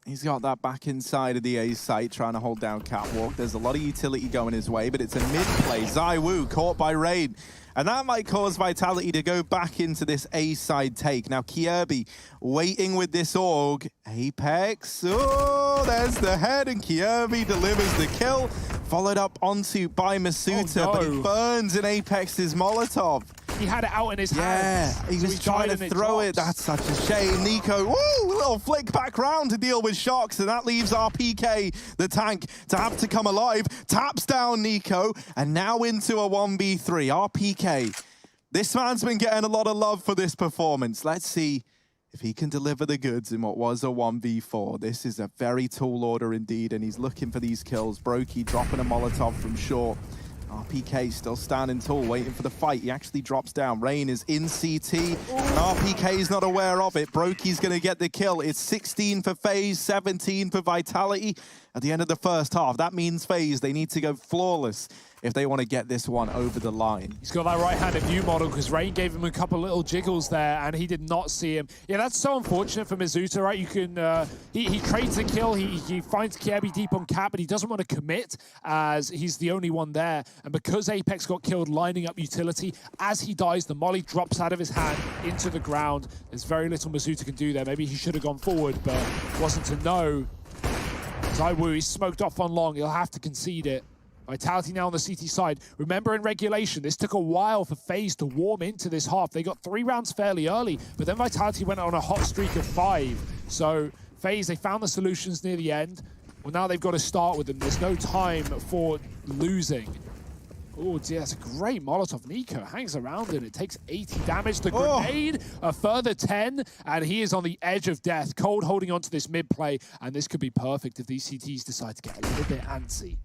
He's got that back inside of the A site, trying to hold down Catwalk. There's a lot of utility going his way, but it's a mid play. ZywOo caught by Rain. And that might cause Vitality to go back into this A side take. Now, Kjaerbye waiting with this org. Apex. Oh, there's the head, and Kjaerbye delivers the kill. Followed up onto by Masuta, but it burns in Apex's Molotov. He had it out in his hand. Yeah, he was trying to throw it. That's such a shame. Nico, woo, little flick back round to deal with Shox, and that leaves RPK, the tank, to have to come alive. Taps down Nico, and now into a 1v3. RPK, this man's been getting a lot of love for this performance. Let's see if he can deliver the goods in what was a 1v4. This is a very tall order indeed, and he's looking for these kills. Brokey dropping a Molotov from short. RPK still standing tall, waiting for the fight. He actually drops down. Rain is in CT, and RPK is not aware of it. Brokey's going to get the kill. It's 16 for Faze, 17 for Vitality at the end of the first half. That means Faze, they need to go flawless if they want to get this one over the line. He's got that right-handed view model because Rain gave him a couple little jiggles there and he did not see him. Yeah, that's so unfortunate for Masuta, right? You can, he trades the kill, he finds Kjaerbye deep on cap, but he doesn't want to commit as he's the only one there. And because Apex got killed lining up utility, as he dies, the molly drops out of his hand into the ground. There's very little Masuta can do there. Maybe he should have gone forward, but wasn't to know. ZywOo, he's smoked off on long. He'll have to concede it. Vitality now on the CT side. Remember, in regulation, this took a while for Faze to warm into this half. They got 3 rounds fairly early, but then Vitality went on a hot streak of 5. So Faze, they found the solutions near the end. Well, now they've got to start with them. There's no time for losing. Oh, dear, that's a great Molotov. Nico hangs around it. It takes 80 damage. The grenade, a further 10, and he is on the edge of death. Cold holding on to this mid play, and this could be perfect if these CTs decide to get a little bit antsy.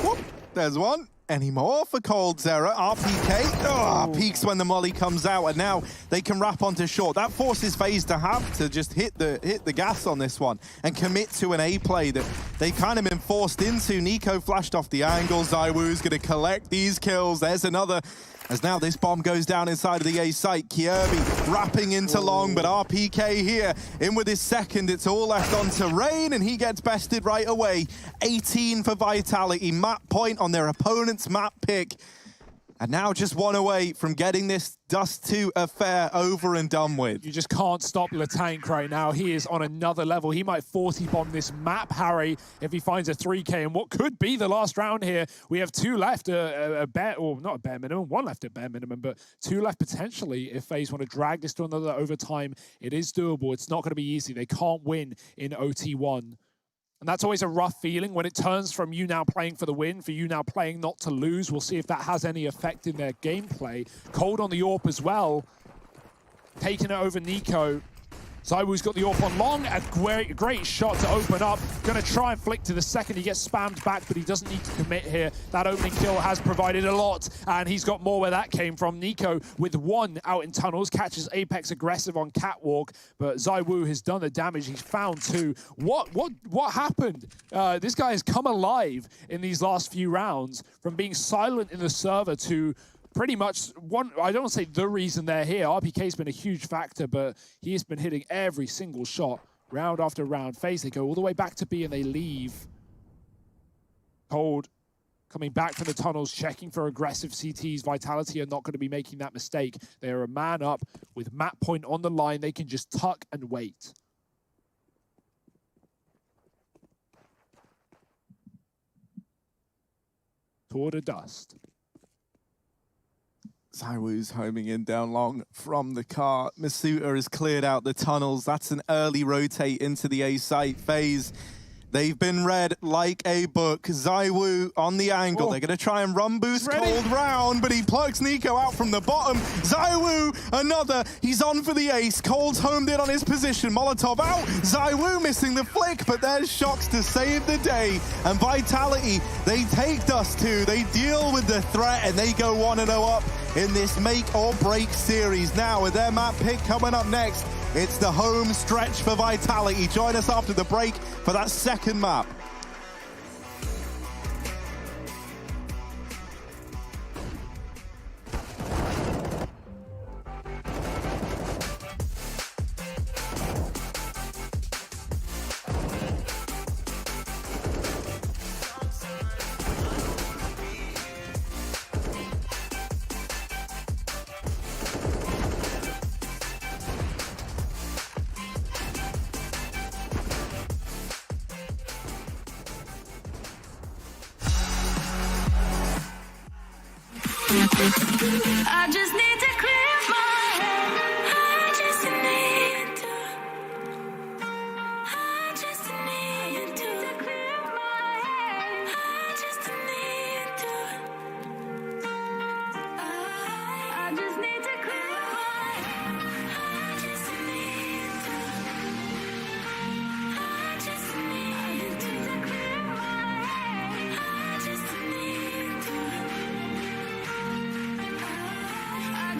Whoop, there's one. Any more for SkullNerd? RPK peaks when the molly comes out, and now they can wrap onto short. That forces Faze to have to just hit the gas on this one and commit to an A play that they've kind of been forced into. Nico flashed off the angle. ZywOo's going to collect these kills. There's another. As now this bomb goes down inside of the A site. Kjaerbye wrapping into long, but RPK here in with his second. It's all left onto Rain, and he gets bested right away. 18 for Vitality. Map point on their opponent's map pick. And now just one away from getting this Dust 2 affair over and done with. You just can't stop LeTank right now. He is on another level. He might 40-bomb this map, Harry, if he finds a 3K. And what could be the last round here, we have 2 left, a bare, or not a bare minimum, 1 left at bare minimum, but 2 left potentially if Faze want to drag this to another overtime. It is doable. It's not going to be easy. They can't win in OT1. And that's always a rough feeling when it turns from you now playing for the win, for you now playing not to lose. We'll see if that has any effect in their gameplay. Cold on the AWP as well. Taking it over Nico. ZywOo's got the AWP on long, a great shot to open up. Gonna try and flick to the second. He gets spammed back, but he doesn't need to commit here. That opening kill has provided a lot, and he's got more where that came from. Nico with 1 out in tunnels, catches Apex aggressive on catwalk, but ZywOo has done the damage. He's found 2. What happened? This guy has come alive in these last few rounds from being silent in the server to pretty much I don't want to say the reason they're here. RPK's been a huge factor, but he has been hitting every single shot, round after round. Faze, they go all the way back to B and they leave. Cold coming back from the tunnels, checking for aggressive CTs. Vitality are not going to be making that mistake. They are a man up with map point on the line. They can just tuck and wait. Toward a dust. ZywOo's homing in down long from the car. Masuta has cleared out the tunnels. That's an early rotate into the A site. Faze, they've been read like a book. ZywOo on the angle. Oh. They're going to try and run boost Ready? Cold round, but he plugs Nico out from the bottom. ZywOo, another. He's on for the ace. Cold's homed in on his position. Molotov out. ZywOo missing the flick, but there's Shocks to save the day. And Vitality, they take Dust 2. They deal with the threat, and they go 1-0 up in this make or break series. Now with their map pick coming up next, it's the home stretch for Vitality. Join us after the break for that second map. I just need to clear my head. I just need to clear my head. I just need to clear my head. I just need to clear my head. I just need to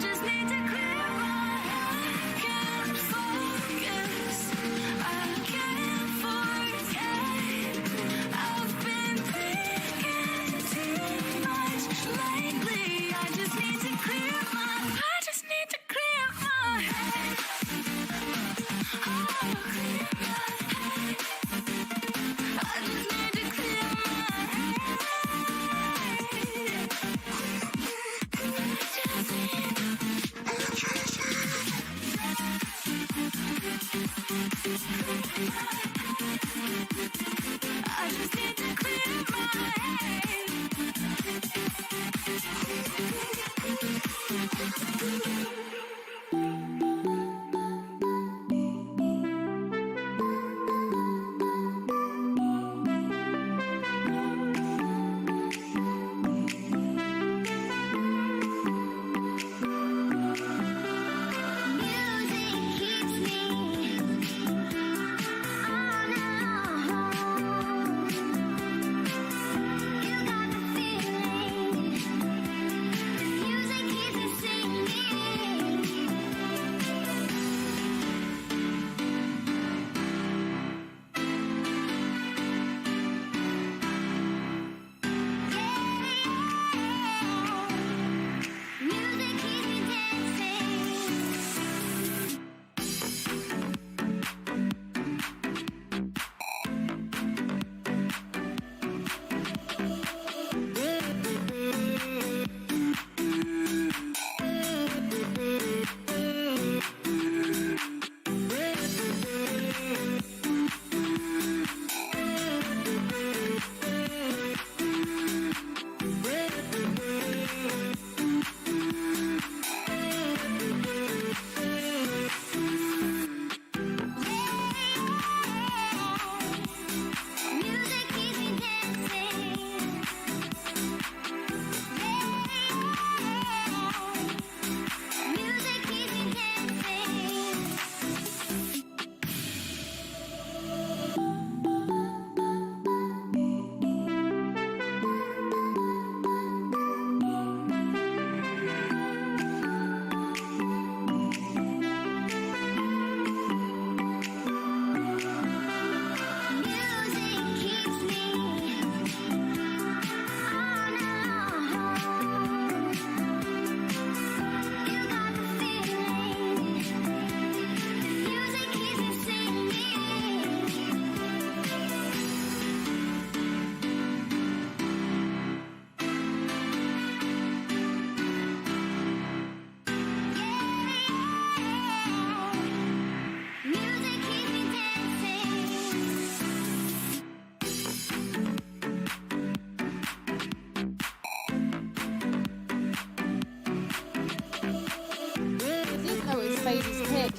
Faze's pick.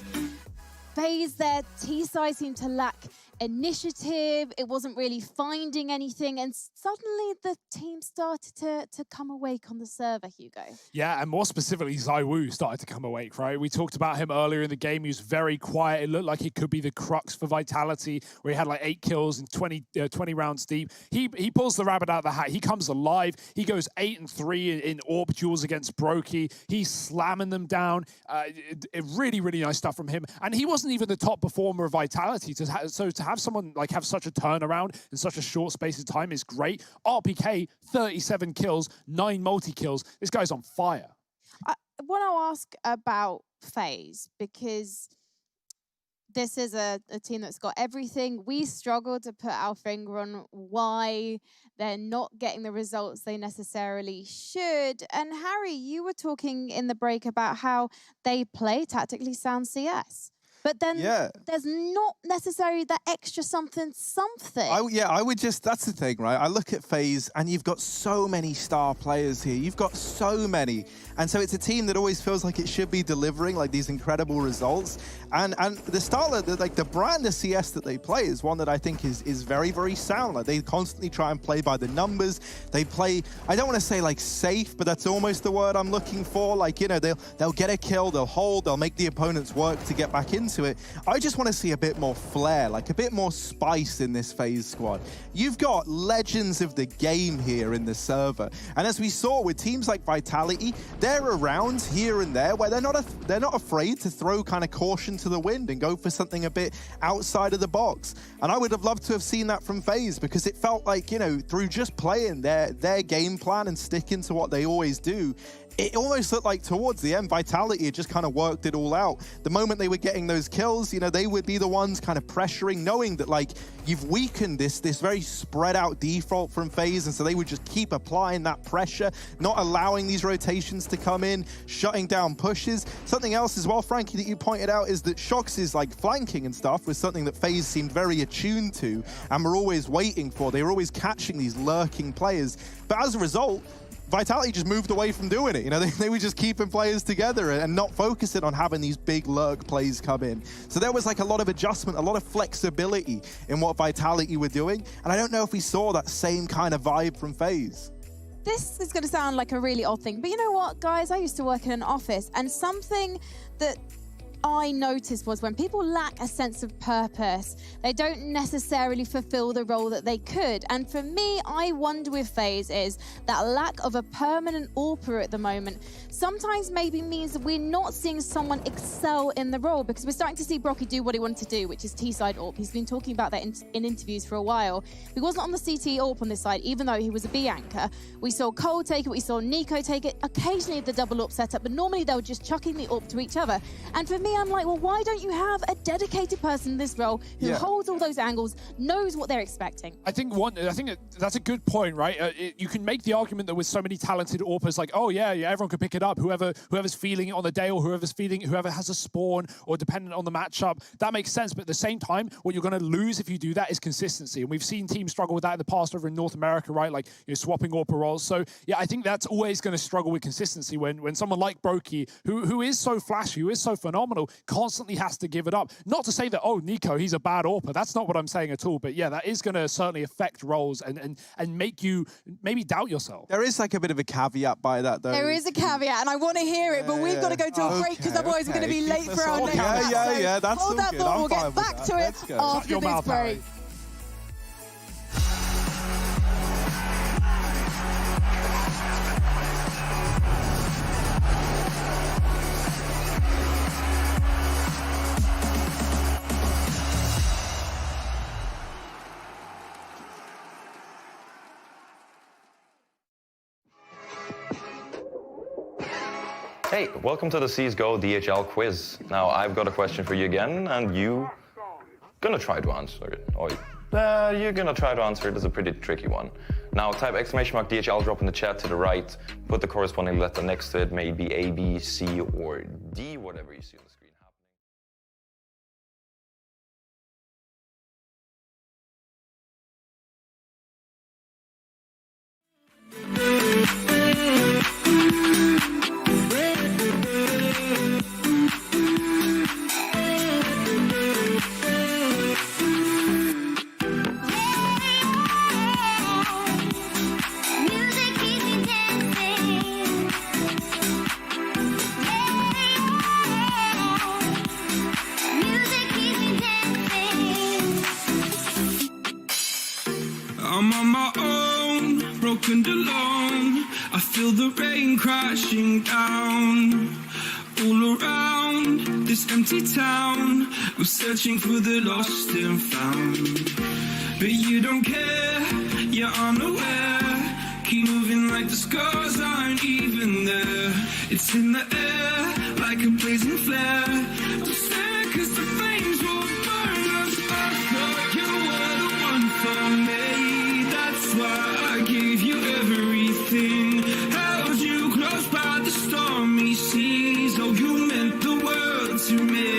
Faze, their T-side seemed to lack initiative. It wasn't really finding anything. And suddenly the team started to come awake on the server, Hugo. Yeah, and more specifically, ZywOo started to come awake, right? We talked about him earlier in the game. He was very quiet. It looked like he could be the crux for Vitality, where he had like 8 kills in 20 rounds deep. He pulls the rabbit out of the hat. He comes alive. He goes 8-3 in AWP duels against Brokey. He's slamming them down. Really, really nice stuff from him. And he wasn't even the top performer of Vitality. So to have someone like have such a turnaround in such a short space of time is great. RPK, 37 kills, 9 multi-kills. This guy's on fire. I want to ask about Faze, because this is a team that's got everything. We struggle to put our finger on why they're not getting the results they necessarily should. And Harry, you were talking in the break about how they play tactically sound CS. But then there's not necessarily that extra something. I would just, that's the thing, right? I look at FaZe and you've got so many star players here. You've got so many. And so it's a team that always feels like it should be delivering like these incredible results. And the style of the brand of CS that they play is one that I think is very, very sound. Like they constantly try and play by the numbers. They play, I don't want to say like safe, but that's almost the word I'm looking for. Like, you know, they'll get a kill, they'll hold, they'll make the opponents work to get back into it. I just want to see a bit more flair, like a bit more spice in this FaZe squad. You've got legends of the game here in the server. And as we saw with teams like Vitality, they're around here and there where they're not afraid to throw kind of caution to the wind and go for something a bit outside of the box. And I would have loved to have seen that from FaZe, because it felt like, you know, through just playing their game plan and sticking to what they always do, it almost looked like towards the end, Vitality had just kind of worked it all out. The moment they were getting those kills, you know, they would be the ones kind of pressuring, knowing that, like, you've weakened this very spread out default from FaZe, and so they would just keep applying that pressure, not allowing these rotations to come in, shutting down pushes. Something else as well, Frankie, that you pointed out is that Shox's, like, flanking and stuff was something that FaZe seemed very attuned to and were always waiting for. They were always catching these lurking players. But as a result, Vitality just moved away from doing it. You know, they were just keeping players together and not focusing on having these big lurk plays come in. So there was like a lot of adjustment, a lot of flexibility in what Vitality were doing. And I don't know if we saw that same kind of vibe from FaZe. This is going to sound like a really odd thing, but you know what, guys? I used to work in an office, and something that I noticed was when people lack a sense of purpose, they don't necessarily fulfill the role that they could. And for me, I wonder with FaZe is that lack of a permanent AWPer at the moment sometimes maybe means that we're not seeing someone excel in the role, because we're starting to see Brokey do what he wanted to do, which is T-side AWP. He's been talking about that in interviews for a while. He wasn't on the CT AWP on this side, even though he was a B anchor. We saw Cole take it, we saw Nico take it, occasionally the double AWP setup, but normally they were just chucking the AWP to each other. And for me, I'm like, well, why don't you have a dedicated person in this role who holds all those angles, knows what they're expecting? I think that's a good point, right? You can make the argument that with so many talented AWPers, like, oh yeah, everyone could pick it up. Whoever's feeling it on the day, or whoever has a spawn, or dependent on the matchup, that makes sense. But at the same time, what you're going to lose if you do that is consistency. And we've seen teams struggle with that in the past over in North America, right? Like, you know, swapping AWPer roles. So yeah, I think that's always going to struggle with consistency when someone like Brokey, who is so flashy, who is so phenomenal, constantly has to give it up. Not to say that, oh, Nico, he's a bad AWPer. That's not what I'm saying at all. But yeah, that is going to certainly affect roles and make you maybe doubt yourself. There is like a bit of a caveat by that, though. There is a caveat, and I want to hear it, but we've got to go to a break, because otherwise we're going to be late for our next match. Yeah, that's hold that thought. We'll get back to it after this break. Hey, welcome to the CSGO DHL quiz. Now, I've got a question for you again, and you're gonna try to answer it. Or you're gonna try to answer it. It's a pretty tricky one. Now, type !DHL, drop in the chat to the right, put the corresponding letter next to it, maybe A, B, C, or D, whatever you see on the screen happening. I'm on my own, broken alone. I feel the rain crashing down. All around this empty town, we're searching for the lost and found. But you don't care, you're unaware. Keep moving like the scars aren't even there. It's in the air, like a blazing flare. Don't stare, cause the flames will burn us. I thought you were the one for me. That's why I gave you everything. Held you close by the stormy seas. Oh, you meant the world to me.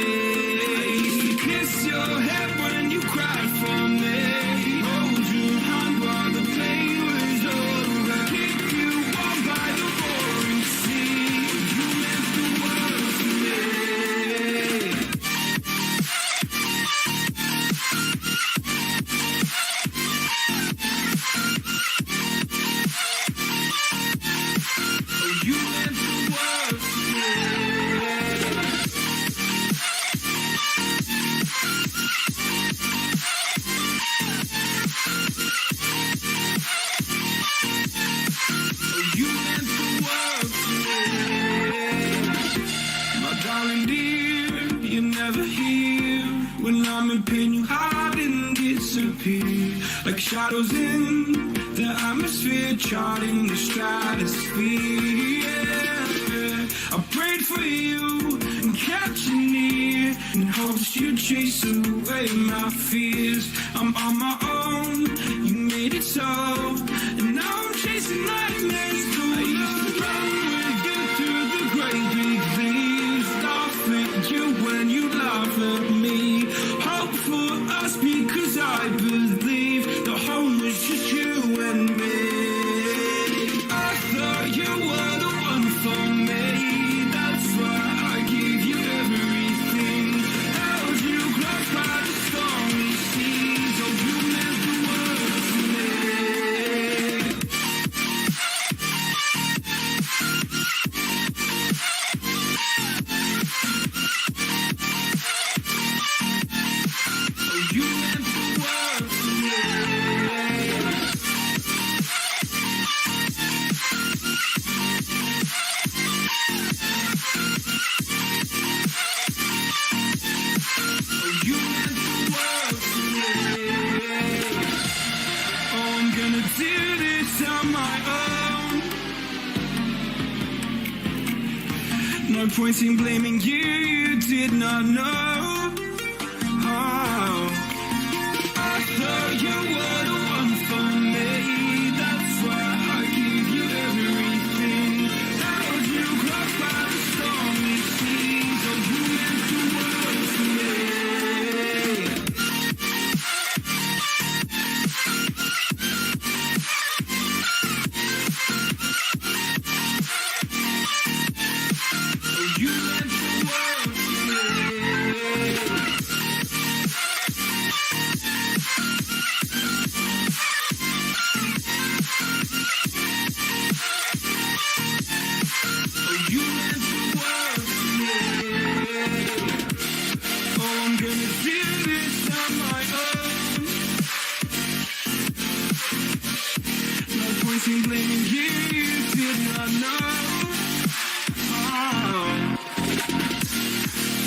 I used to kiss your head when you cried for me. Hold your hand while the pain was over. Keep you warm by the roaring sea. You meant the world to me. Oh, you meant the world to me. Oh, you meant the world to me. My darling dear, you're never here. When I'm in pain, you hide and disappear. Like shadows in the atmosphere, charting the stratosphere. Yeah. I prayed for you and kept you near, in hopes you'd chase away my fears. I'm on my own, you made it so, and now I'm chasing nightmares too. I used to run with you through the great big leaves, laugh at you when you laugh at me. Hope for us because I believe the home was just you and me. I thought you were the one for me. That's why I gave you everything. Held you close by the stormy seas. Oh, you meant the world to me. Oh, you meant the world to me. Oh, you meant the world to me. Oh, I'm gonna do this on my own. No point in blaming you, you did not know. Oh, I thought you were the one for me. That's why I gave you everything. Held you close by the stormy seas. Oh, you meant the world to me. Oh, you meant the world to me. Oh, you meant the world to me. Oh, I'm gonna do this on my own. No point in blaming you, you did not know.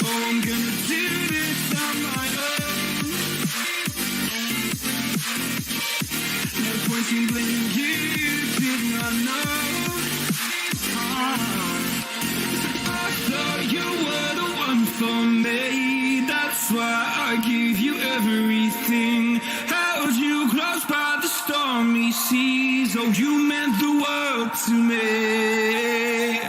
Oh, I'm gonna do this on my own. No point in blaming you, you did not know. I thought you were the one for me. That's why I gave you everything. Held you close by the stormy seas. Oh, you meant the world to me.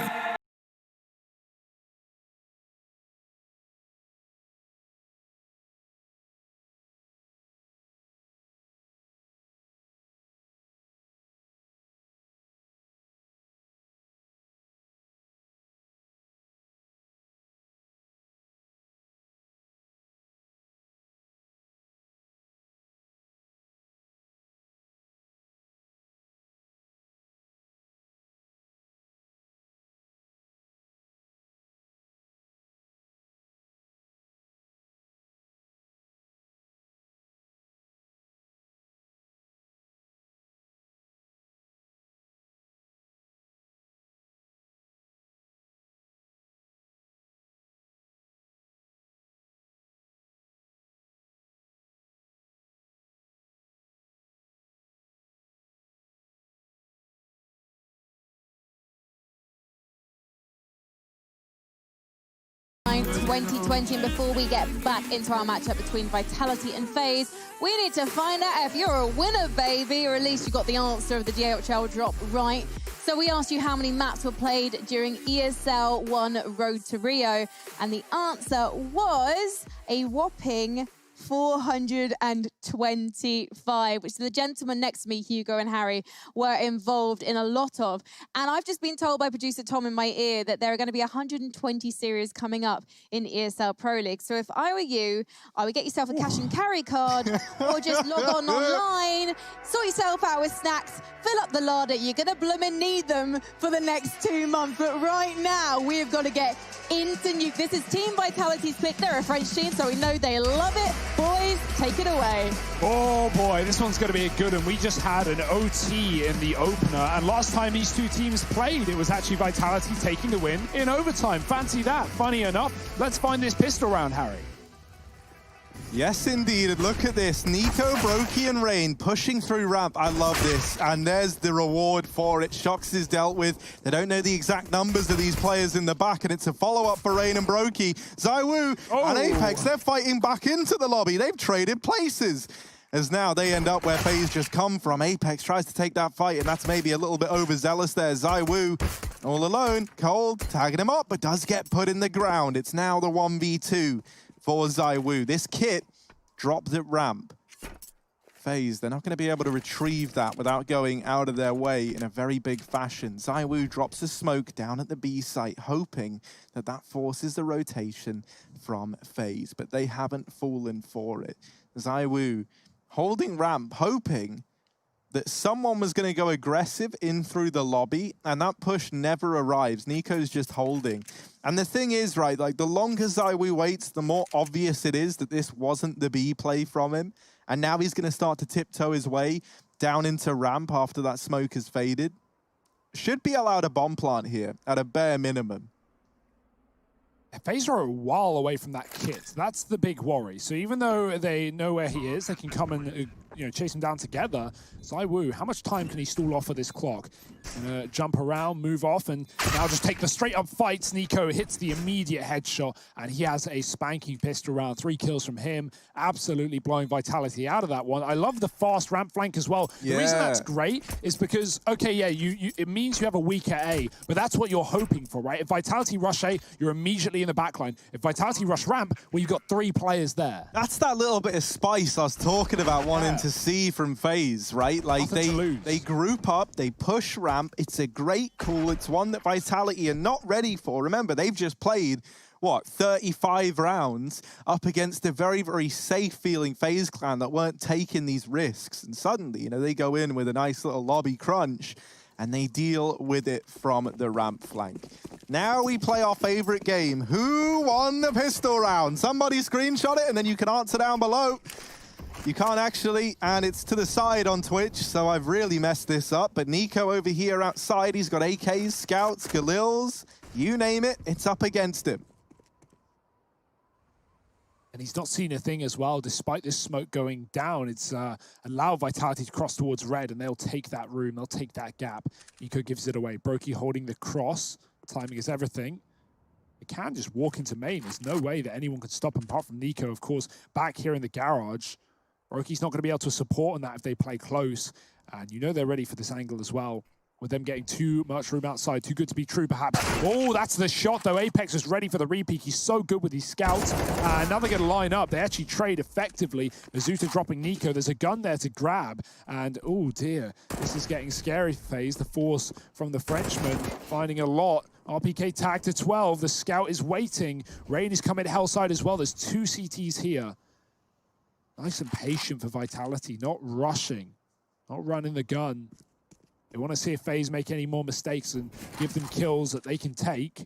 2020. And before we get back into our matchup between Vitality and Faze, we need to find out if you're a winner, baby, or at least you got the answer of the DHL drop right. So we asked you how many maps were played during ESL 1 Road to Rio, and the answer was a whopping 425, which the gentlemen next to me, Hugo and Harry, were involved in a lot of. And I've just been told by producer Tom in my ear that there are going to be 120 series coming up in ESL Pro League. So if I were you, I would get yourself a cash and carry card or just log on online, sort yourself out with snacks, fill up the larder. You're going to bloomin' need them for the next 2 months. But right now, we've got to get into nuke. This is Team Vitality's pick. They're a French team, so we know they love it. Boys, take it away. Oh boy, this one's going to be a good one. We just had an OT in the opener, and last time these two teams played, it was actually Vitality taking the win in overtime. Fancy that. Funny enough, let's find this pistol round, Harry. Yes, indeed. And look at this. Nico, Brokey, and Rain pushing through ramp. I love this. And there's the reward for it. Shox is dealt with. They don't know the exact numbers of these players in the back, and it's a follow-up for Rain and Brokey. ZywOo and Apex, they're fighting back into the lobby. They've traded places. As now they end up where Faze just come from. Apex tries to take that fight, and that's maybe a little bit overzealous there. ZywOo all alone. Cold tagging him up, but does get put in the ground. It's now the 1v2. For ZywOo. This kit dropped at ramp. Faze, they're not going to be able to retrieve that without going out of their way in a very big fashion. ZywOo drops a smoke down at the B site, hoping that that forces the rotation from Faze, but they haven't fallen for it. ZywOo holding ramp, hoping that someone was going to go aggressive in through the lobby, and that push never arrives. Nico's just holding. And the thing is, right, like the longer ZywOo waits, the more obvious it is that this wasn't the B play from him. And now he's going to start to tiptoe his way down into ramp after that smoke has faded. Should be allowed a bomb plant here at a bare minimum. Faze are a while away from that kit. That's the big worry. So even though they know where he is, they can come and chase him down together. ZywOo, how much time can he stall off of this clock? Gonna jump around, move off, and now just take the straight-up fights. Nico hits the immediate headshot, and he has a spanking pistol round. 3 kills from him, absolutely blowing Vitality out of that one. I love the fast ramp flank as well. The reason that's great is because, okay, yeah, it means you have a weaker A, but that's what you're hoping for, right? If Vitality rush A, you're immediately in the backline. If Vitality rush ramp, well, you've got 3 players there. That's that little bit of spice I was talking about wanting to see from Faze, right? Like they group up, they push ramp. It's a great call. It's one that Vitality are not ready for. Remember, they've just played, what, 35 rounds up against a very, very safe-feeling Faze clan that weren't taking these risks. And suddenly, they go in with a nice little lobby crunch, and they deal with it from the ramp flank. Now we play our favorite game. Who won the pistol round? Somebody screenshot it, and then you can answer down below. You can't actually, and it's to the side on Twitch, so I've really messed this up. But Nico over here outside, he's got AKs, scouts, Galils, you name it, it's up against him. And he's not seen a thing as well, despite this smoke going down. It's allowed Vitality to cross towards red, and they'll take that room, they'll take that gap. Nico gives it away. Brokey holding the cross. Timing is everything. They can just walk into main. There's no way that anyone could stop him, apart from Nico, of course, back here in the garage. Brokey's not going to be able to support on that if they play close. And they're ready for this angle as well. With them getting too much room outside. Too good to be true, perhaps. Oh, that's the shot, though. Apex is ready for the repeat. He's so good with these scouts. And now they're going to line up. They actually trade effectively. Mizuta dropping Nico. There's a gun there to grab. And, oh, dear. This is getting scary for Faze. The force from the Frenchman finding a lot. RPK tag to 12. The scout is waiting. Rain is coming hellside as well. There's 2 CTs here. Nice and patient for Vitality, not rushing, not running the gun. They want to see if Faze make any more mistakes and give them kills that they can take.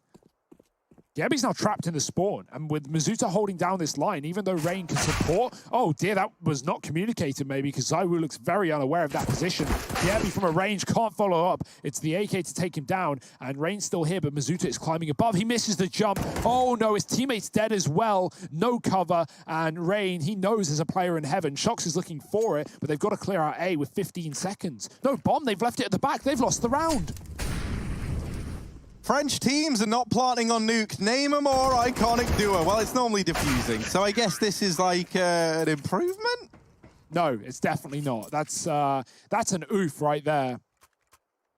Gabby's now trapped in the spawn, and with Mizuta holding down this line, even though Rain can support, oh dear, that was not communicated maybe, because ZywOo looks very unaware of that position. Gabby from a range can't follow up. It's the AK to take him down, and Rain's still here, but Mizuta is climbing above. He misses the jump. Oh no, his teammate's dead as well. No cover, and Rain, he knows there's a player in heaven. Shox is looking for it, but they've got to clear out A with 15 seconds. No bomb, they've left it at the back. They've lost the round. French teams are not planting on nuke. Name a more iconic duo. Well, it's normally diffusing, so I guess this is like an improvement? No, it's definitely not. That's an oof right there.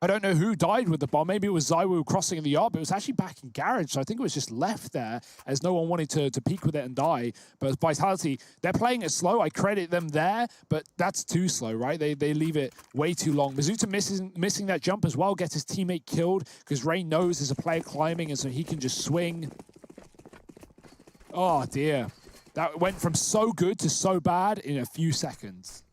I don't know who died with the bomb. Maybe it was Zywoo crossing in the yard, but it was actually back in garage, so I think it was just left there as no one wanted to peek with it and die. But Vitality, they're playing it slow. I credit them there, but that's too slow, right? They leave it way too long. Mizuta missing that jump as well, gets his teammate killed because Rain knows there's a player climbing, and so he can just swing. Oh, dear. That went from so good to so bad in a few seconds.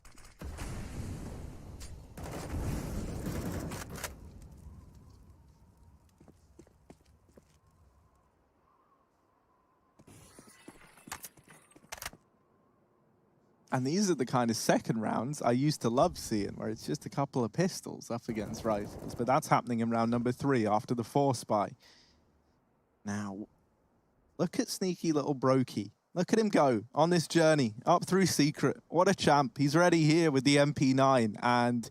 And these are the kind of second rounds I used to love seeing, where it's just a couple of pistols up against rifles. But that's happening in round number 3 after the 4 spy. Now, look at sneaky little Brokey. Look at him go on this journey up through Secret. What a champ. He's ready here with the MP9. And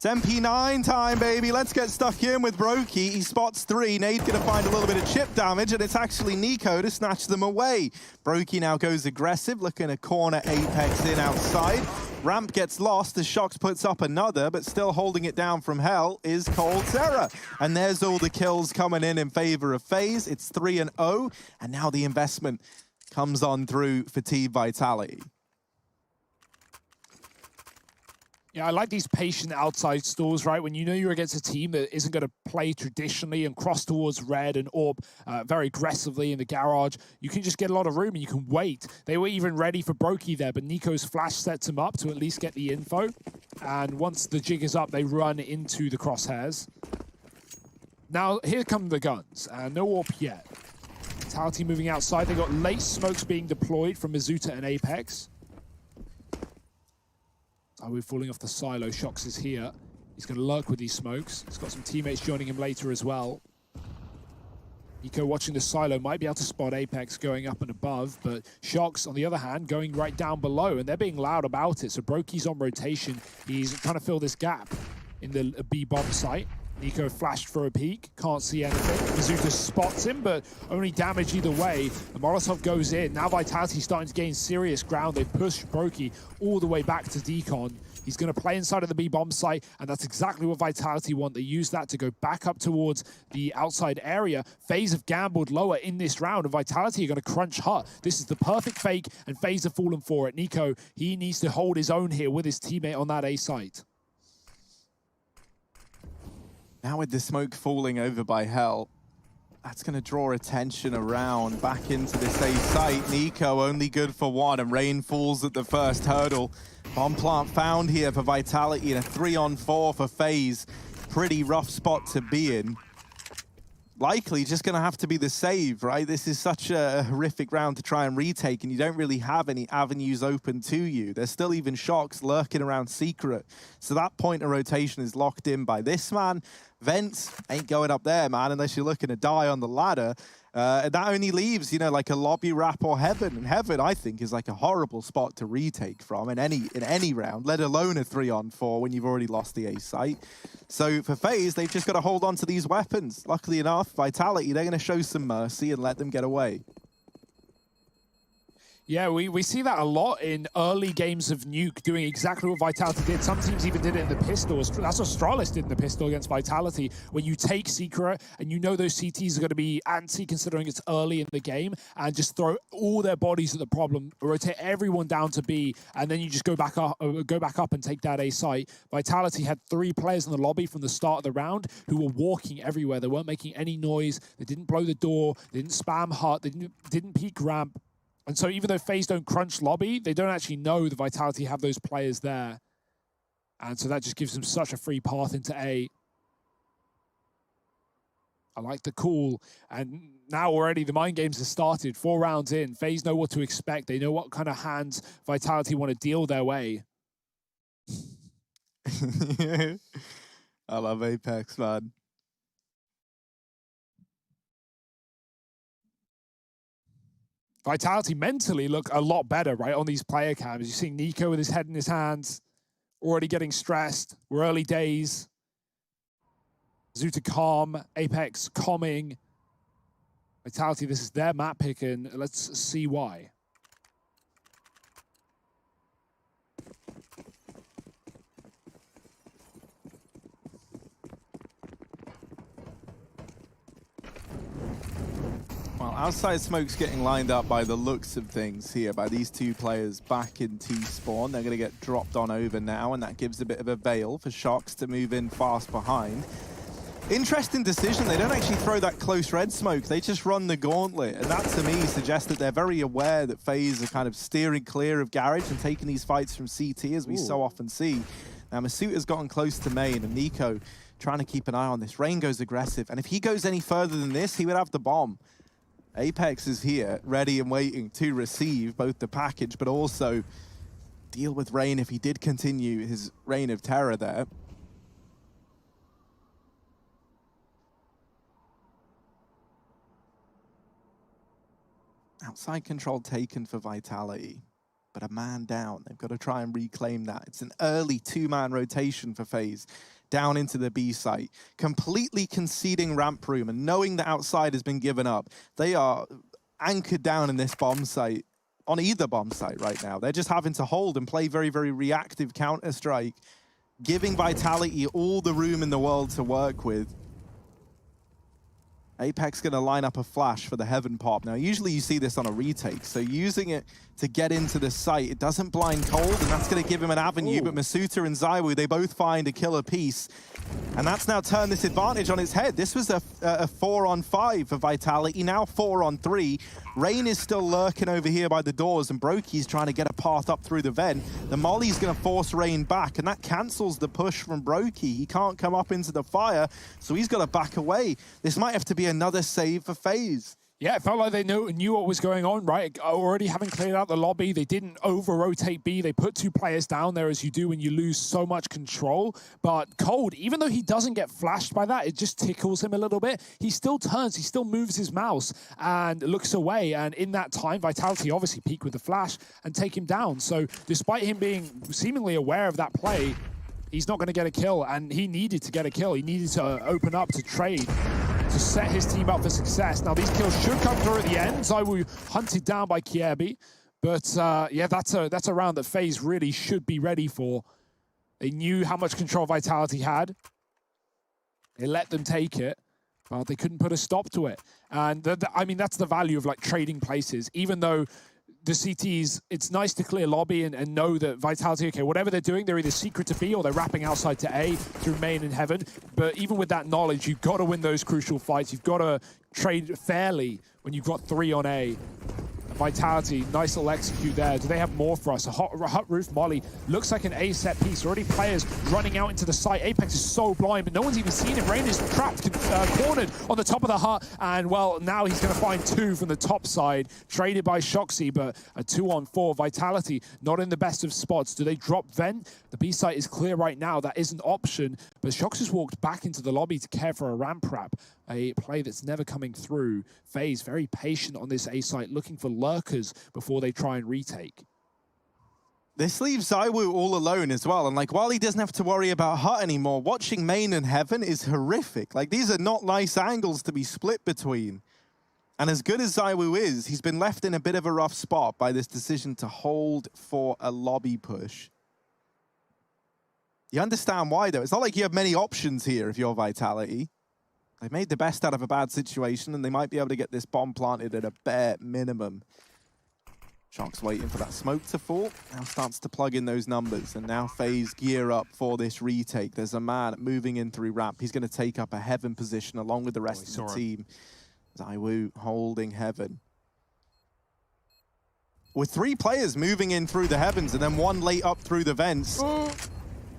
it's MP9 time, baby. Let's get stuck in with Brokey. He spots 3. Nade's going to find a little bit of chip damage, and it's actually Nico to snatch them away. Brokey now goes aggressive, looking at corner Apex in outside. Ramp gets lost as Shox puts up another, but still holding it down from hell is Cold Terror. And there's all the kills coming in favor of Faze. It's 3-0, and now the investment comes on through for Team Vitality. Yeah, I like these patient outside stalls, right? When you know you're against a team that isn't going to play traditionally and cross towards red and AWP very aggressively in the garage, you can just get a lot of room and you can wait. They were even ready for Brokey there, but Nico's flash sets him up to at least get the info. And once the jig is up, they run into the crosshairs. Now, here come the guns. No AWP yet. Vitality moving outside. They got late smokes being deployed from Mizuta and Apex. We're falling off the silo. Shox is here. He's going to lurk with these smokes. He's got some teammates joining him later as well. Nico watching the silo might be able to spot Apex going up and above, but Shox, on the other hand, going right down below, and they're being loud about it. So Brokey's on rotation. He's trying to fill this gap in the B bomb site. Nico flashed for a peek, can't see anything. Mizuta spots him, but only damage either way. The Molotov goes in. Now Vitality's starting to gain serious ground. They push Brokey all the way back to Decon. He's going to play inside of the B-bomb site, and that's exactly what Vitality want. They use that to go back up towards the outside area. Faze have gambled lower in this round, and Vitality are going to crunch hard. This is the perfect fake, and Faze have fallen for it. Nico, he needs to hold his own here with his teammate on that A site. Now with the smoke falling over by Hell, that's going to draw attention around back into this A site. Nico only good for 1, and Rain falls at the first hurdle. Bomb plant found here for Vitality, and a 3-on-4 for Faze. Pretty rough spot to be in. Likely just going to have to be the save, right? This is such a horrific round to try and retake, and you don't really have any avenues open to you. There's still even Shox lurking around Secret. So that point of rotation is locked in by this man. Vents ain't going up there, man, unless you're looking to die on the ladder. And that only leaves, you know, like a lobby wrap or Heaven. And Heaven, I think, is like a horrible spot to retake from in any round, let alone a 3-on-4 when you've already lost the A site. So for Faze, they've just got to hold on to these weapons. Luckily enough, Vitality, they're going to show some mercy and let them get away. Yeah, we see that a lot in early games of Nuke, doing exactly what Vitality did. Some teams even did it in the pistol. That's what Astralis did in the pistol against Vitality, when you take Secret and you know those CTs are going to be antsy considering it's early in the game, and just throw all their bodies at the problem, rotate everyone down to B, and then you just go back up and take that A site. Vitality had 3 players in the lobby from the start of the round who were walking everywhere. They weren't making any noise. They didn't blow the door. They didn't spam hut. They didn't peek ramp. And so even though FaZe don't crunch lobby, they don't actually know the Vitality have those players there. And so that just gives them such a free path into A. I like the call. And now already the mind games have started. 4 rounds in. FaZe know what to expect. They know what kind of hands Vitality want to deal their way. I love Apex, man. Vitality mentally look a lot better, right, on these player cams. You're seeing Nico with his head in his hands, already getting stressed. We're early days. Zuta calm, Apex calming. Vitality, this is their map pick, and let's see why. Well, outside smoke's getting lined up by the looks of things here, by these two players back in T-spawn. They're going to get dropped on over now, and that gives a bit of a veil for Shox to move in fast behind. Interesting decision. They don't actually throw that close red smoke. They just run the gauntlet. And that, to me, suggests that they're very aware that FaZe are kind of steering clear of Garage and taking these fights from CT, as we so often see. Now, Masuuta's gotten close to main, and Nico trying to keep an eye on this. Rain goes aggressive. And if he goes any further than this, he would have the bomb. Apex is here, ready and waiting to receive both the package, but also deal with Rain if he did continue his reign of terror there. Outside control taken for Vitality, but a man down. They've got to try and reclaim that. It's an early two-man rotation for FaZe down into the B site, completely conceding ramp room and knowing that outside has been given up. They are anchored down in this bomb site, on either bomb site right now. They're just having to hold and play very, very reactive Counter-Strike, giving Vitality all the room in the world to work with. Apex going to line up a flash for the Heaven pop. Now, usually you see this on a retake, so using it to get into the site, it doesn't blind cold, and that's going to give him an avenue. Ooh. But Masuuta and ZywOo, they both find a killer piece, and that's now turned this advantage on its head. This was a 4-on-5 for Vitality, now 4-on-3. Rain is still lurking over here by the doors, and Brokey's trying to get a path up through the vent. The Molly's going to force Rain back, and that cancels the push from Brokey. He can't come up into the fire, so he's got to back away. This might have to be another save for FaZe. Yeah, it felt like they knew what was going on, right? Already having cleared out the lobby, they didn't over-rotate B. They put two players down there, as you do when you lose so much control. But Cold, even though he doesn't get flashed by that, it just tickles him a little bit. He still turns, he still moves his mouse and looks away. And in that time, Vitality obviously peak with the flash and take him down. So despite him being seemingly aware of that play, he's not going to get a kill. And he needed to get a kill. He needed to open up to trade, to set his team up for success. Now, these kills should come through at the end. ZywOo hunted down by Kierby. But, yeah, that's a round that FaZe really should be ready for. They knew how much control Vitality had. They let them take it, but they couldn't put a stop to it. And, I mean, that's the value of, like, trading places. Even though the CTs, it's nice to clear lobby and know that Vitality, okay, whatever they're doing, they're either secret to B or they're wrapping outside to A through main and Heaven. But even with that knowledge, you've got to win those crucial fights. You've got to trade fairly when you've got 3 on A. Vitality, nice little execute there. Do they have more for us? A hot roof molly looks like an A set piece. Already players running out into the site. Apex is so blind, but no one's even seen him. Rain is trapped, cornered on the top of the hut, and well, now he's going to find 2 from the top side, traded by Shoxy, but a 2-on-4. Vitality not in the best of spots. Do they drop vent? The B site is clear right now. That is an option, but Shoxy's walked back into the lobby to care for a ramp wrap. A play that's never coming through. FaZe very patient on this A site, looking for lurkers before they try and retake. This leaves ZywOo all alone as well. And like, while he doesn't have to worry about Hut anymore, watching main and Heaven is horrific. Like, these are not nice angles to be split between. And as good as ZywOo is, he's been left in a bit of a rough spot by this decision to hold for a lobby push. You understand why, though. It's not like you have many options here if you're Vitality. They've made the best out of a bad situation, and they might be able to get this bomb planted at a bare minimum. Shox waiting for that smoke to fall. Now starts to plug in those numbers, and now FaZe gear up for this retake. There's a man moving in through ramp. He's going to take up a Heaven position along with the rest of the team. ZywOo holding Heaven. With 3 players moving in through the Heavens and then 1 late up through the vents,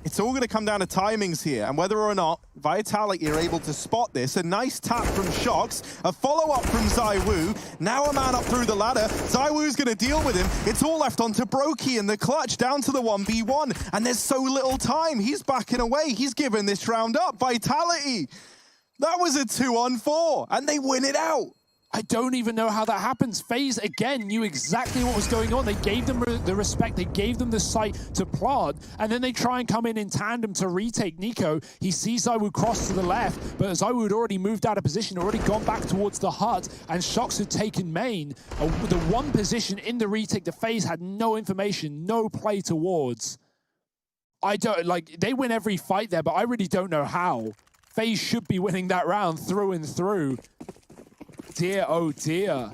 it's all going to come down to timings here, and whether or not Vitality are able to spot this. A nice tap from Shox, a follow-up from ZywOo, now a man up through the ladder. ZywOo's going to deal with him. It's all left onto Brokey in the clutch, down to the 1v1, and there's so little time. He's backing away. He's giving this round up. Vitality, that was a 2-on-4, and they win it out. I don't even know how that happens. Faze, again, knew exactly what was going on. They gave them the respect. They gave them the sight to plant. And then they try and come in tandem to retake NiKo. He sees ZywOo cross to the left, but ZywOo had already moved out of position, already gone back towards the hut, and Shox had taken main. The one position in the retake, the Faze had no information, no play towards. I don't, like, they win every fight there, but I really don't know how. Faze should be winning that round through and through. Dear, oh dear.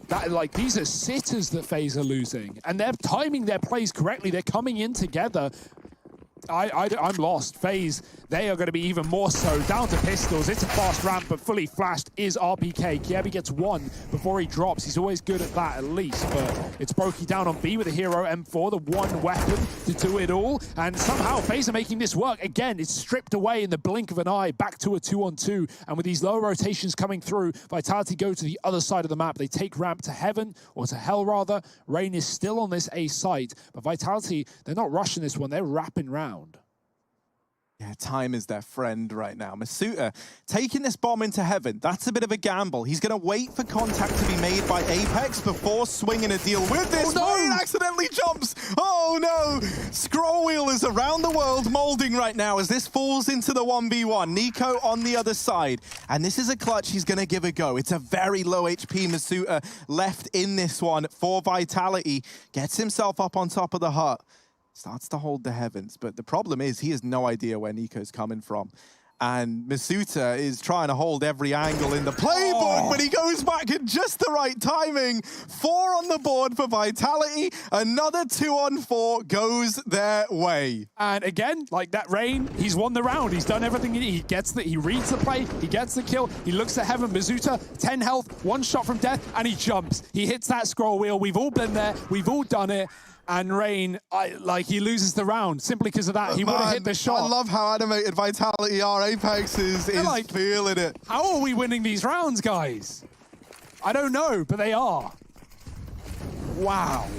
That, like, these are sitters that Faze are losing. And they're timing their plays correctly. They're coming in together. I'm lost. Faze, they are going to be even more so. Down to pistols. It's a fast ramp, but fully flashed is RPK. Kjaerbye gets one before he drops. He's always good at that, at least. But it's Brokey down on B with a hero M4, the one weapon to do it all. And somehow Faze are making this work. Again, it's stripped away in the blink of an eye, back to a 2-on-2. And with these low rotations coming through, Vitality go to the other side of the map. They take ramp to heaven, or to hell rather. Rain is still on this A site, but Vitality, they're not rushing this one. They're wrapping round. Yeah, time is their friend right now. Masuta taking this bomb into heaven. That's a bit of a gamble. He's going to wait for contact to be made by Apex before swinging a deal with this. Oh, no! He accidentally jumps. Oh, no. Scroll wheel is around the world molding right now as this falls into the 1v1. NiKo on the other side. And this is a clutch he's going to give a go. It's a very low HP Masuta left in this one for Vitality. Gets himself up on top of the hut. Starts to hold the heavens, but the problem is he has no idea where NiKo's coming from. And Masuta is trying to hold every angle in the playbook, but he goes back at just the right timing. 4 on the board for Vitality. Another 2-on-4 goes their way. And again, like that Rain, he's won the round. He's done everything he gets. He reads the play, he gets the kill, he looks at heaven. Masuta, 10 health, 1 shot from death, and he jumps. He hits that scroll wheel. We've all been there. We've all done it. And Rain, he loses the round simply because of that. He would have hit the shot. I love how animated Vitality are. Apex is like, feeling it. How are we winning these rounds, guys? I don't know, but they are. Wow.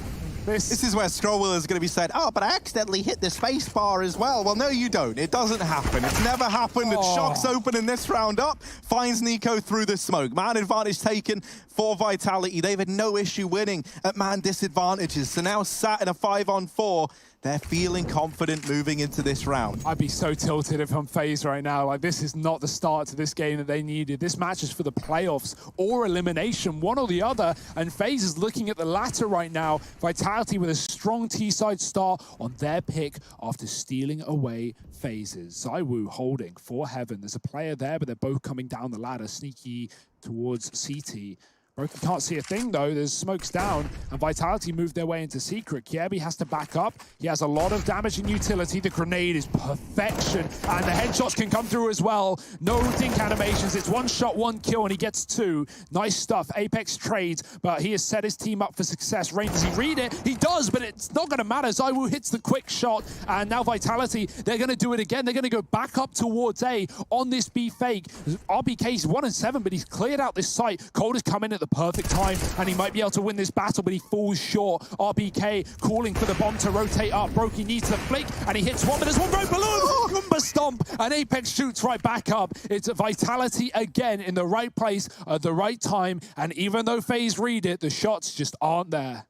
This is where Scrollwheel is going to be said, oh, but I accidentally hit the space bar as well. Well, no, you don't. It doesn't happen. It's never happened. It's Shox opening this round up, finds NiKo through the smoke. Man advantage taken for Vitality. They've had no issue winning at man disadvantages. So now sat in a 5-on-4, they're feeling confident moving into this round. I'd be so tilted if I'm Faze right now. Like, this is not the start to this game that they needed. This match is for the playoffs or elimination, one or the other. And Faze is looking at the latter right now. Vitality with a strong T-side start on their pick after stealing away phases. ZywOo holding for heaven. There's a player there, but they're both coming down the ladder. Sneaky towards CT. Brokey can't see a thing though, there's smokes down, and Vitality moved their way into secret. Kjaerbye has to back up. He has a lot of damage and utility. The grenade is perfection, and the headshots can come through as well. No dink animations, it's 1 shot, 1 kill, and he gets 2. Nice stuff, Apex trades, but he has set his team up for success. Rain, does he read it? He does, but it's not gonna matter. ZywOo hits the quick shot, and now Vitality, they're gonna do it again. They're gonna go back up towards A on this B fake. RPK's 1-7, but he's cleared out this site. Cold has come in at the perfect time, and he might be able to win this battle, but he falls short. RPK calling for the bomb to rotate up. Brokey needs the flick, and he hits one, but there's one right below. Goomba stomp, and Apex shoots right back up. It's Vitality again in the right place at the right time, and even though Faze read it, the shots just aren't there.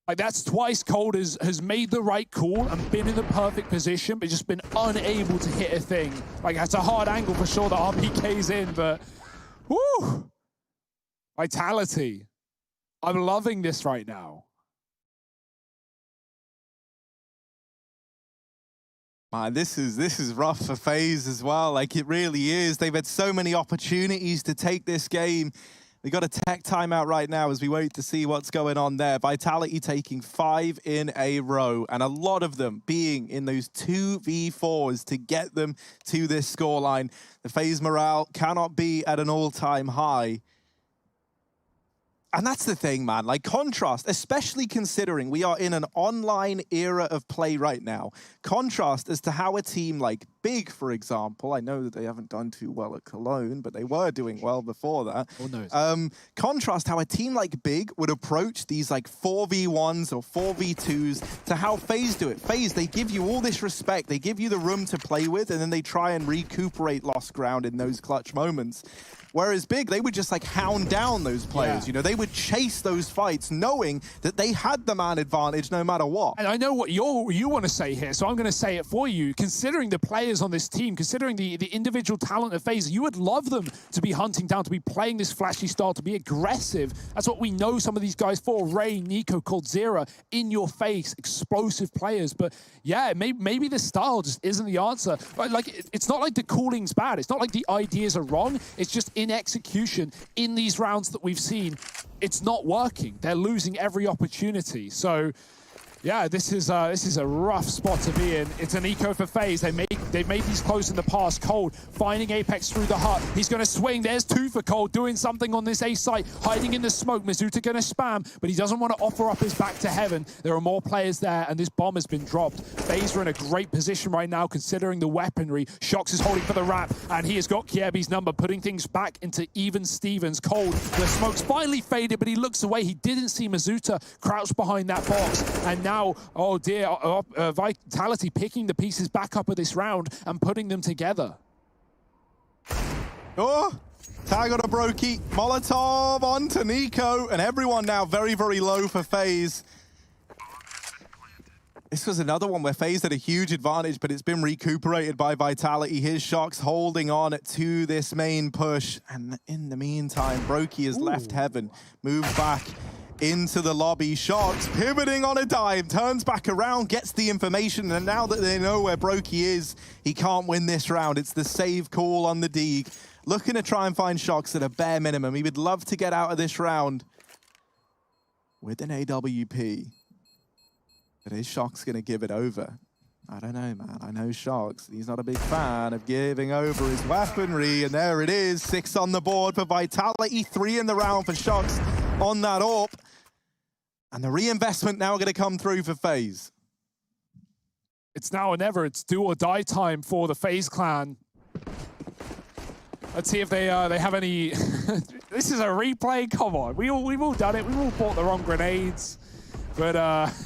Like, that's twice Cold has made the right call and been in the perfect position, but just been unable to hit a thing. Like, that's a hard angle for sure that RPK's in, but woo! Vitality. I'm loving this right now. Man, this is rough for Faze as well. Like, it really is. They've had so many opportunities to take this game. We got a tech timeout right now as we wait to see what's going on there. Vitality taking 5 in a row, and a lot of them being in those 2v4s to get them to this scoreline. The Faze morale cannot be at an all-time high. And that's the thing, man. Like, contrast, especially considering we are in an online era of play right now. Contrast as to how a team like Big, for example, I know that they haven't done too well at Cologne, but they were doing well before that. Oh, no. Contrast how a team like Big would approach these like 4v1s or 4v2s to how Faze do it. Faze, they give you all this respect, they give you the room to play with, and then they try and recuperate lost ground in those clutch moments. Whereas Big, they would just like hound down those players, you know, they would chase those fights knowing that they had the man advantage no matter what. And I know what you want to say here, so I'm going to say it for you. Considering the players on this team, considering the individual talent of FaZe, you would love them to be hunting down, to be playing this flashy style, to be aggressive. That's what we know some of these guys for. Ray, NiKo, coldzera, in your face, explosive players. But yeah, maybe the style just isn't the answer. Like, it's not like the calling's bad. It's not like the ideas are wrong. It's just in execution in these rounds that we've seen, it's not working. They're losing every opportunity. So yeah, this is a rough spot to be in. It's an eco for FaZe. They've made these close in the past. Cold finding Apex through the hut. He's going to swing. There's two for Cold doing something on this A site, hiding in the smoke. Mizuta going to spam, but he doesn't want to offer up his back to heaven. There are more players there, and this bomb has been dropped. FaZe are in a great position right now, considering the weaponry. Shox is holding for the wrap, and he has got Kiebe's number, putting things back into even Stevens. Cold, the smoke's finally faded, but he looks away. He didn't see Mizuta crouched behind that box, and now, oh dear, Vitality picking the pieces back up of this round and putting them together. Oh, tag on a Brokey. Molotov onto NiKo, and everyone now very, very low for FaZe. This was another one where FaZe had a huge advantage, but it's been recuperated by Vitality. His Shox holding on to this main push. And in the meantime, Brokey has left heaven, moved back into the lobby. Shox pivoting on a dime, turns back around, gets the information, and now that they know where Brokey is, he can't win this round. It's the save call on the Deeg. Looking to try and find Shox at a bare minimum. He would love to get out of this round with an AWP. But is Shox going to give it over? I don't know, man. I know Shox. He's not a big fan of giving over his weaponry. And there it is. 6 on the board for Vitality. 3 in the round for Shox on that AWP. And the reinvestment now going to come through for FaZe. It's now or never. It's do or die time for the FaZe clan. Let's see if they have any... This is a replay? Come on. We've all done it. We've all bought the wrong grenades. But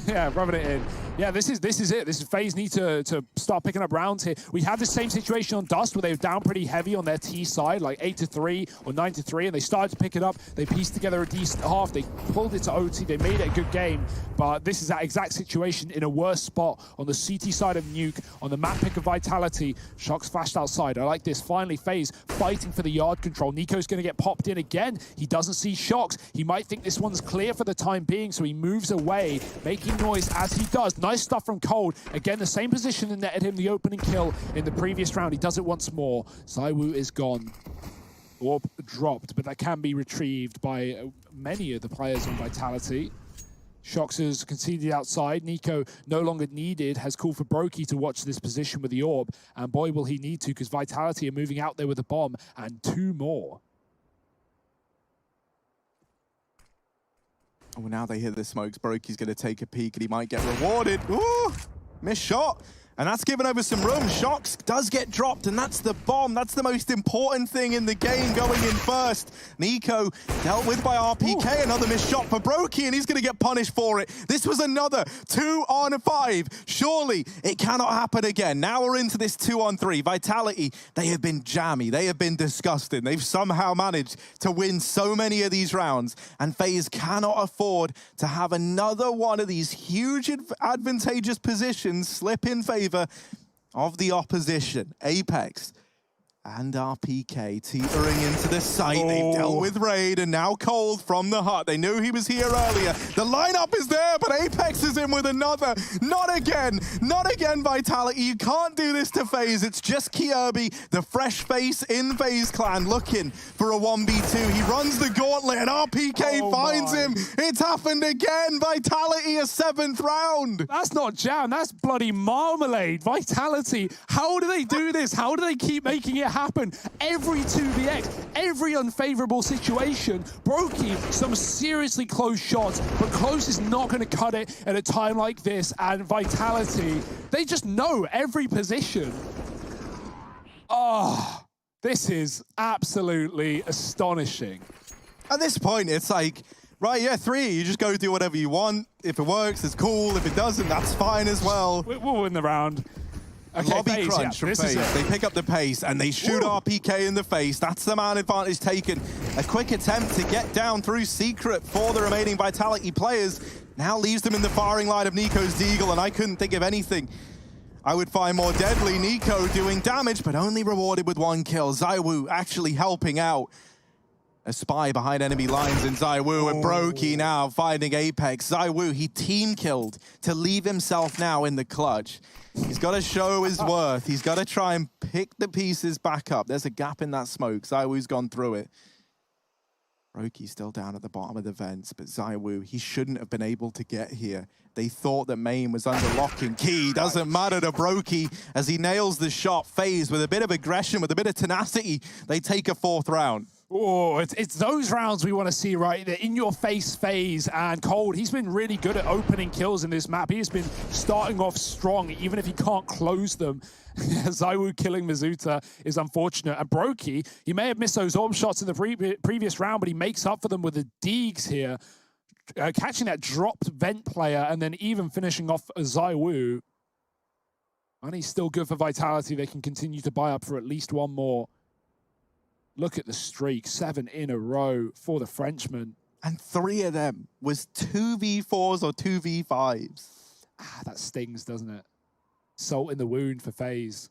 yeah, rubbing it in. Yeah, this is it. This is FaZe need to start picking up rounds here. We had the same situation on Dust where they were down pretty heavy on their T side, like 8-3 or 9-3, and they started to pick it up. They pieced together a decent half. They pulled it to OT. They made it a good game. But this is that exact situation in a worse spot on the CT side of Nuke, on the map pick of Vitality. Shox flashed outside. I like this. Finally, FaZe fighting for the yard control. NiKo's going to get popped in again. He doesn't see Shox. He might think this one's clear for the time being, so he moves away, making noise as he does. Nice stuff from Cold. Again, the same position that netted him the opening kill in the previous round. He does it once more. ZywOo is gone. Orb dropped, but that can be retrieved by many of the players on Vitality. Shox has conceded outside. NiKo no longer needed, has called for Brokey to watch this position with the orb. And boy, will he need to, because Vitality are moving out there with a bomb and 2 more. Oh, now they hear the smokes. Brokey's going to take a peek and he might get rewarded. Ooh, missed shot. And that's given over some room. Shox does get dropped, and that's the bomb. That's the most important thing in the game going in first. NiKo dealt with by RPK. Ooh. Another missed shot for Brokey, and he's going to get punished for it. This was another 2-on-5. Surely it cannot happen again. Now we're into this 2-on-3. Vitality, they have been jammy. They have been disgusting. They've somehow managed to win so many of these rounds, and FaZe cannot afford to have another one of these huge advantageous positions slip in favor of the opposition. Apex and RPK teetering into the site. Oh. They've dealt with Raid, and now Cold from the hut. They knew he was here earlier. The lineup is there, but Apex is in with another. Not again. Not again, Vitality. You can't do this to FaZe. It's just Kiebe, the fresh face in FaZe Clan, looking for a 1v2. He runs the gauntlet, and RPK finds him. It's happened again. Vitality, a 7th round. That's not jam. That's bloody marmalade. Vitality. How do they do this? How do they keep making it happen. Every 2vx, every unfavorable situation. Brokey, some seriously close shots, but close is not going to cut it at a time like this. And Vitality, they just know every position. Oh, this is absolutely astonishing. At this point, it's like, right, yeah, 3, you just go do whatever you want. If it works, it's cool. If it doesn't, that's fine as well. We'll win the round. Okay, Lobby Faze, crunch from Faze. They pick up the pace and they shoot RPK in the face. That's the man advantage taken. A quick attempt to get down through Secret for the remaining Vitality players. Now leaves them in the firing line of Nico's Deagle, and I couldn't think of anything I would find more deadly. Nico doing damage, but only rewarded with 1 kill. ZywOo actually helping out. A spy behind enemy lines in ZywOo, and Brokey now finding Apex. ZywOo, he team killed to leave himself now in the clutch. He's got to show his worth. He's got to try and pick the pieces back up. There's a gap in that smoke. ZywOo's gone through it. Brokey's still down at the bottom of the vents, but ZywOo, he shouldn't have been able to get here. They thought that Main was under lock and key. Doesn't matter to Brokey as he nails the shot. Faze with a bit of aggression, with a bit of tenacity. They take a 4th round. Oh, it's those rounds we want to see, right? The in-your-face Faze and Cold. He's been really good at opening kills in this map. He has been starting off strong, even if he can't close them. ZywOo killing Mizuta is unfortunate. And Brokey, he may have missed those orb shots in the previous round, but he makes up for them with the Deegs here. Catching that dropped vent player and then even finishing off ZywOo. And he's still good for Vitality. They can continue to buy up for at least 1 more. Look at the streak, 7 in a row for the Frenchman. And 3 of them was 2v4s or 2v5s. Ah, that stings, doesn't it? Salt in the wound for Faze.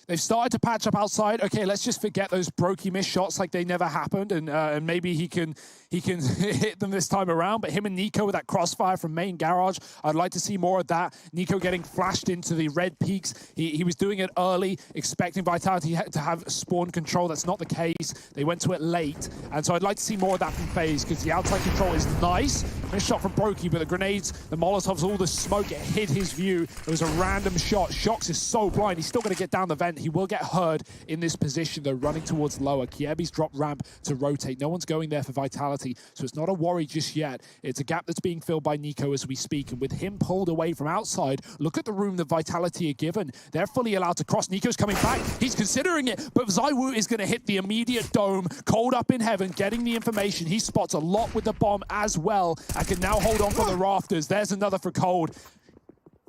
They've started to patch up outside. Okay, let's just forget those Brokey missed shots like they never happened, and maybe he can hit them this time around. But him and Nico with that crossfire from main garage, I'd like to see more of that. Nico getting flashed into the red peaks. He was doing it early, expecting Vitality to have spawn control. That's not the case. They went to it late, and so I'd like to see more of that from Faze because the outside control is nice. Missed shot from Brokey, but the grenades, the Molotovs, all the smoke, it hid his view. It was a random shot. Shox is so blind. He's still going to get down the vent. He will get heard in this position. They're running towards lower. Kiebi's dropped ramp to rotate. No one's going there for Vitality, so it's not a worry just yet. It's a gap that's being filled by Nico as we speak, and with him pulled away from outside, look at the room that Vitality are given. They're fully allowed to cross. Nico's coming back. He's considering it, but ZywOo is going to hit the immediate dome. Cold up in heaven, getting the information. He spots a lot with the bomb as well, and can now hold on for the rafters. There's another for Cold.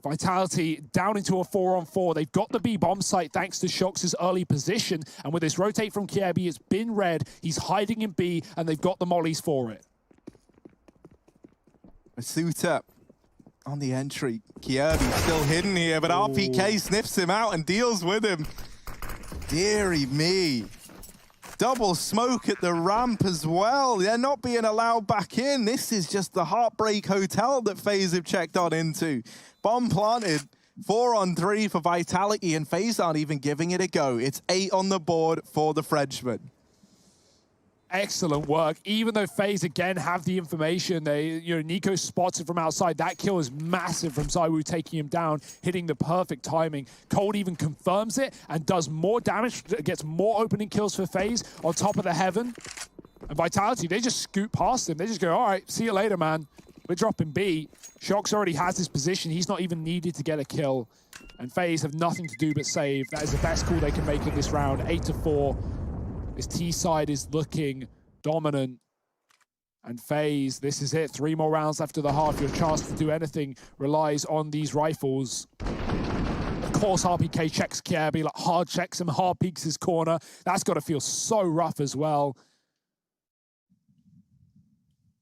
Vitality down into a 4-on-4. They've got the B bomb site thanks to Shox's early position. And with this rotate from Kiebi, it's been red. He's hiding in B, and they've got the mollies for it. Mizuta on the entry. Kiebi still hidden here, but RPK sniffs him out and deals with him. Deary me. Double smoke at the ramp as well. They're not being allowed back in. This is just the Heartbreak Hotel that FaZe have checked on into. Bomb planted, 4-on-3 for Vitality, and FaZe aren't even giving it a go. It's 8 on the board for the Frenchman. Excellent work. Even though FaZe again have the information, Nico spots it from outside. That kill is massive from ZywOo taking him down, hitting the perfect timing. Cold even confirms it and does more damage, gets more opening kills for FaZe on top of the heaven. And Vitality, they just scoot past him. They just go, all right, see you later, man. We're dropping B. Shox already has his position. He's not even needed to get a kill. And FaZe have nothing to do but save. That is the best call they can make in this round. 8-4. This T side is looking dominant. And FaZe, this is it. 3 more rounds after the half. Your chance to do anything relies on these rifles. Of course, RPK checks Kiebi, like hard checks him, hard peeks his corner. That's got to feel so rough as well.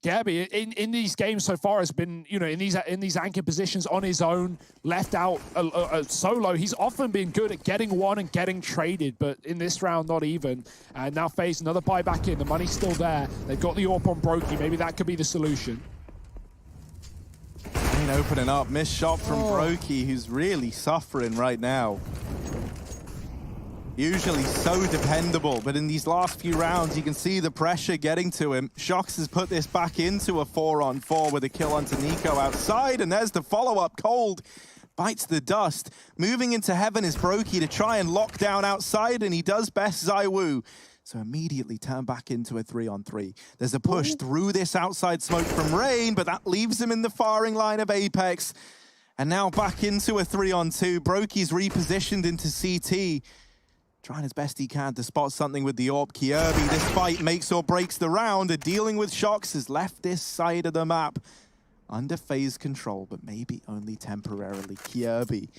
Kiebi, in these games so far, has been, in these anchor positions on his own, left out solo. He's often been good at getting one and getting traded, but in this round, not even. And now FaZe, another buy back in. The money's still there. They've got the AWP on Brokey. Maybe that could be the solution. Opening up, missed shot from Brokey, who's really suffering right now. Usually so dependable, but in these last few rounds, you can see the pressure getting to him. Shox has put this back into a 4-on-4 with a kill onto Nico outside, and there's the follow-up. Cold bites the dust. Moving into heaven is Brokey to try and lock down outside, and he does best ZywOo. So immediately turn back into a 3-on-3. There's a push through this outside smoke from Rain, but that leaves him in the firing line of Apex. And now back into a 3-on-2. Brokey's repositioned into CT. Trying his best he can to spot something with the AWP. Kjaerbye, this fight makes or breaks the round. And dealing with shocks has left this side of the map under Faze control, but maybe only temporarily. Kjaerbye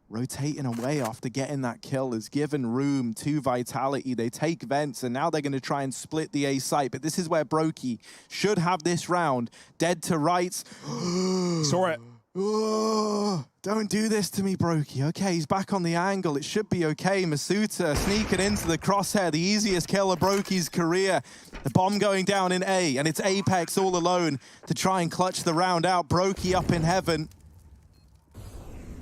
rotating away after getting that kill has given room to Vitality. They take vents, and now they're going to try and split the A site. But this is where Brokey should have this round. Dead to rights. Saw it. Oh, don't do this to me, Brokey. Okay, he's back on the angle. It should be okay. Masuta sneaking into the crosshair. The easiest kill of Brokey's career. The bomb going down in A, and it's Apex all alone to try and clutch the round out. Brokey up in heaven.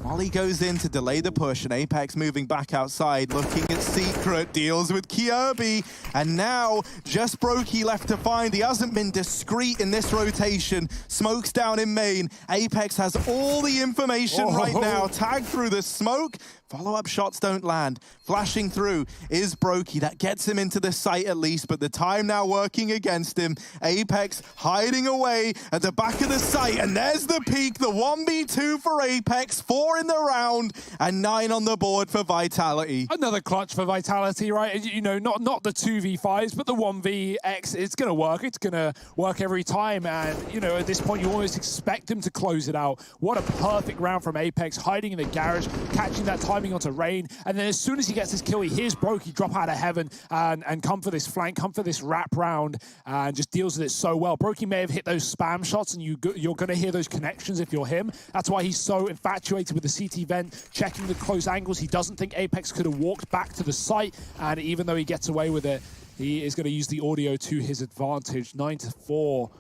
Molly goes in to delay the push, and Apex moving back outside, looking at Secret, deals with Kjaerbye, and now just Brokey left to find. He hasn't been discreet in this rotation. Smokes down in main. Apex has all the information right now. Tagged through the smoke. Follow-up shots don't land. Flashing through is Brokey. That gets him into the site at least, but the time now working against him. Apex hiding away at the back of the site, and there's the peak. The 1v2 for Apex, 4 in the round, and 9 on the board for Vitality. Another clutch for Vitality, right? You know, not the 2v5s, but the 1vx. It's going to work. It's going to work every time, and, you know, at this point, you almost expect him to close it out. What a perfect round from Apex, hiding in the garage, catching that time onto Rain, and then as soon as he gets his kill, he hears Brokey drop out of heaven and come for this flank, come for this wrap round, and just deals with it so well. Brokey may have hit those spam shots, and you're going to hear those connections if you're him. That's why he's so infatuated with the CT vent, checking the close angles. He doesn't think Apex could have walked back to the site, and even though he gets away with it, he is going to use the audio to his advantage. 9-4.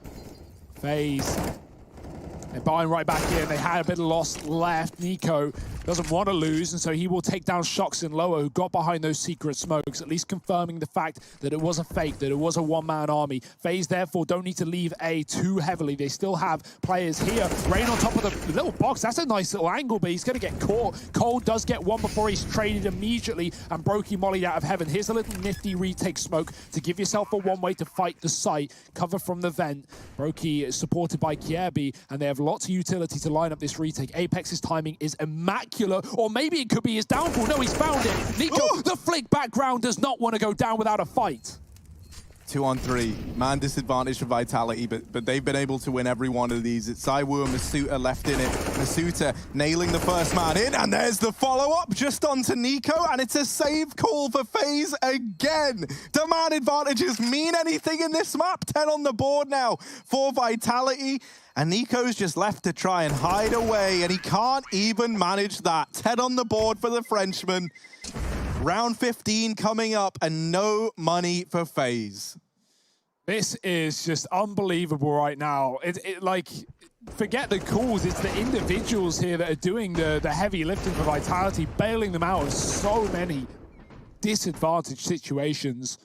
Faze. They're buying right back in. They had a bit of loss left. Nico doesn't want to lose, and so he will take down Shox and Loa, who got behind those secret smokes, at least confirming the fact that it was a fake, that it was a one-man army. Faze, therefore, don't need to leave A too heavily. They still have players here. Rain on top of the little box. That's a nice little angle, but he's going to get caught. Cole does get one before he's traded immediately, and Brokey mollied out of heaven. Here's a little nifty retake smoke to give yourself a one-way to fight the site. Cover from the vent. Brokey is supported by Kjaerbye, and they have lots of utility to line up this retake. Apex's timing is immaculate, or maybe it could be his downfall. No, he's found it. Nico, the flick background, does not want to go down without a fight. 2-on-3, man disadvantage for Vitality, but they've been able to win every one of these. It's ZywOo and Masuta left in it. Masuta nailing the first man in, and there's the follow-up just onto Nico, and it's a save call for Faze again. Do man advantages mean anything in this map? 10 on the board now for Vitality, and Nico's just left to try and hide away, and he can't even manage that. 10 on the board for the Frenchman. Round 15 coming up, and no money for Faze. This is just unbelievable right now. Like, forget the calls, it's the individuals here that are doing the heavy lifting for Vitality, bailing them out of so many disadvantaged situations.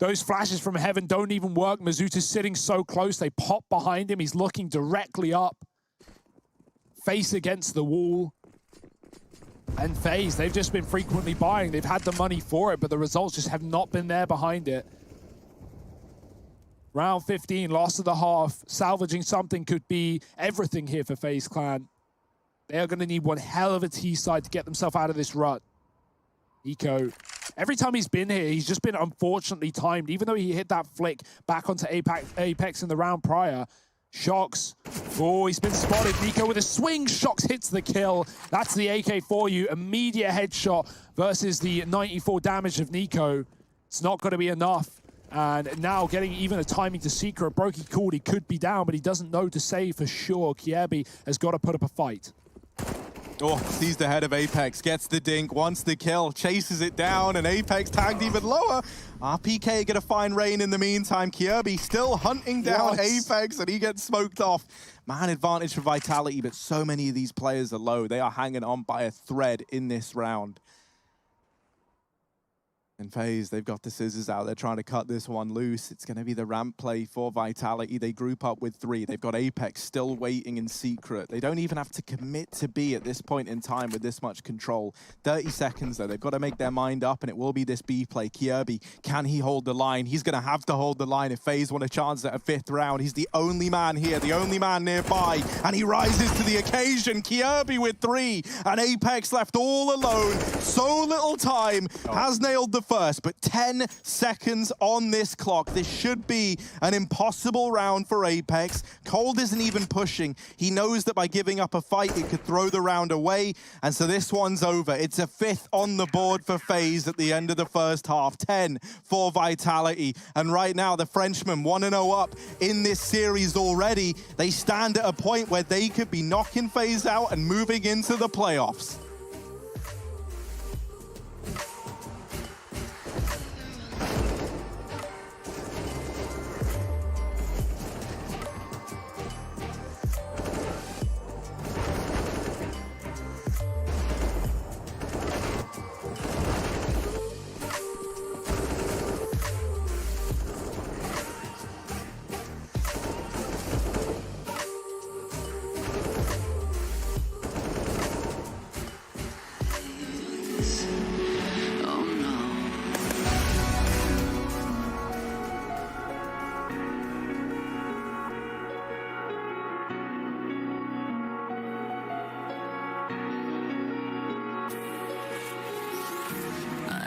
Those flashes from heaven don't even work. Mazuta's sitting so close, they pop behind him. He's looking directly up, face against the wall. And Faze, they've just been frequently buying. They've had the money for it, but the results just have not been there behind it. Round 15, loss of the half. Salvaging something could be everything here for Faze Clan. They are going to need one hell of a T-side to get themselves out of this rut. Nico, every time he's been here, he's just been unfortunately timed. Even though he hit that flick back onto Apex in the round prior, Shox, oh, he's been spotted. Nico with a swing, Shox hits the kill. That's the AK for you. Immediate headshot versus the 94 damage of Nico. It's not going to be enough. And now getting even a timing to Secret. Brokey called, he could be down, but he doesn't know to say for sure. Kjaerbye has got to put up a fight. Oh, sees the head of Apex, gets the dink, wants the kill, chases it down, and Apex tagged even lower. RPK gonna find Rain in the meantime. Kjaerbye still hunting down Apex, and he gets smoked off. Man advantage for Vitality, but so many of these players are low. They are hanging on by a thread in this round. And Faze, they've got the scissors out. They're trying to cut this one loose. It's going to be the ramp play for Vitality. They group up with 3. They've got Apex still waiting in secret. They don't even have to commit to B at this point in time with this much control. 30 seconds, though. They've got to make their mind up, and it will be this B play. Kirby, can he hold the line? He's going to have to hold the line if Faze want a chance at a 5th round. He's the only man here, the only man nearby, and he rises to the occasion. Kirby with 3, and Apex left all alone. So little time. Has nailed the first, but 10 seconds on this clock. This should be an impossible round for Apex. Cold isn't even pushing. He knows that by giving up a fight, it could throw the round away, and so this one's over. It's a 5th on the board for Faze at the end of the first half. 10 for Vitality, and right now the Frenchmen 1-0 up in this series already. They stand at a point where they could be knocking Faze out and moving into the playoffs.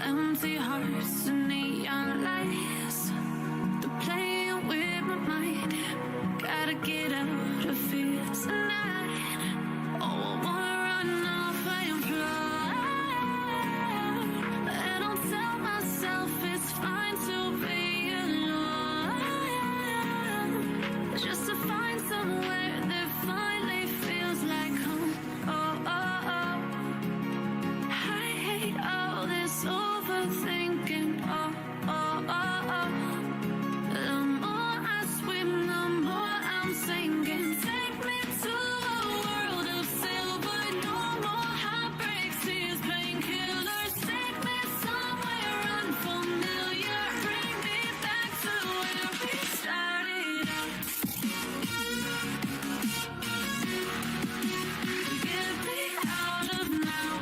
Empty hearts and neon lights. They're playing with my mind. Gotta get out of here tonight. Oh, I wanna run off and fly. And I'll tell myself it's fine to be alone. Just to find somewhere that finally feels like home. Oh, oh, oh. I hate all this overthinking, oh, oh, oh, oh. The more I swim, the more I'm sinking. Take me to a world of silver, no more heartbreaks, tears, painkillers. Take me somewhere unfamiliar, bring me back to where we started out. Get me out of now.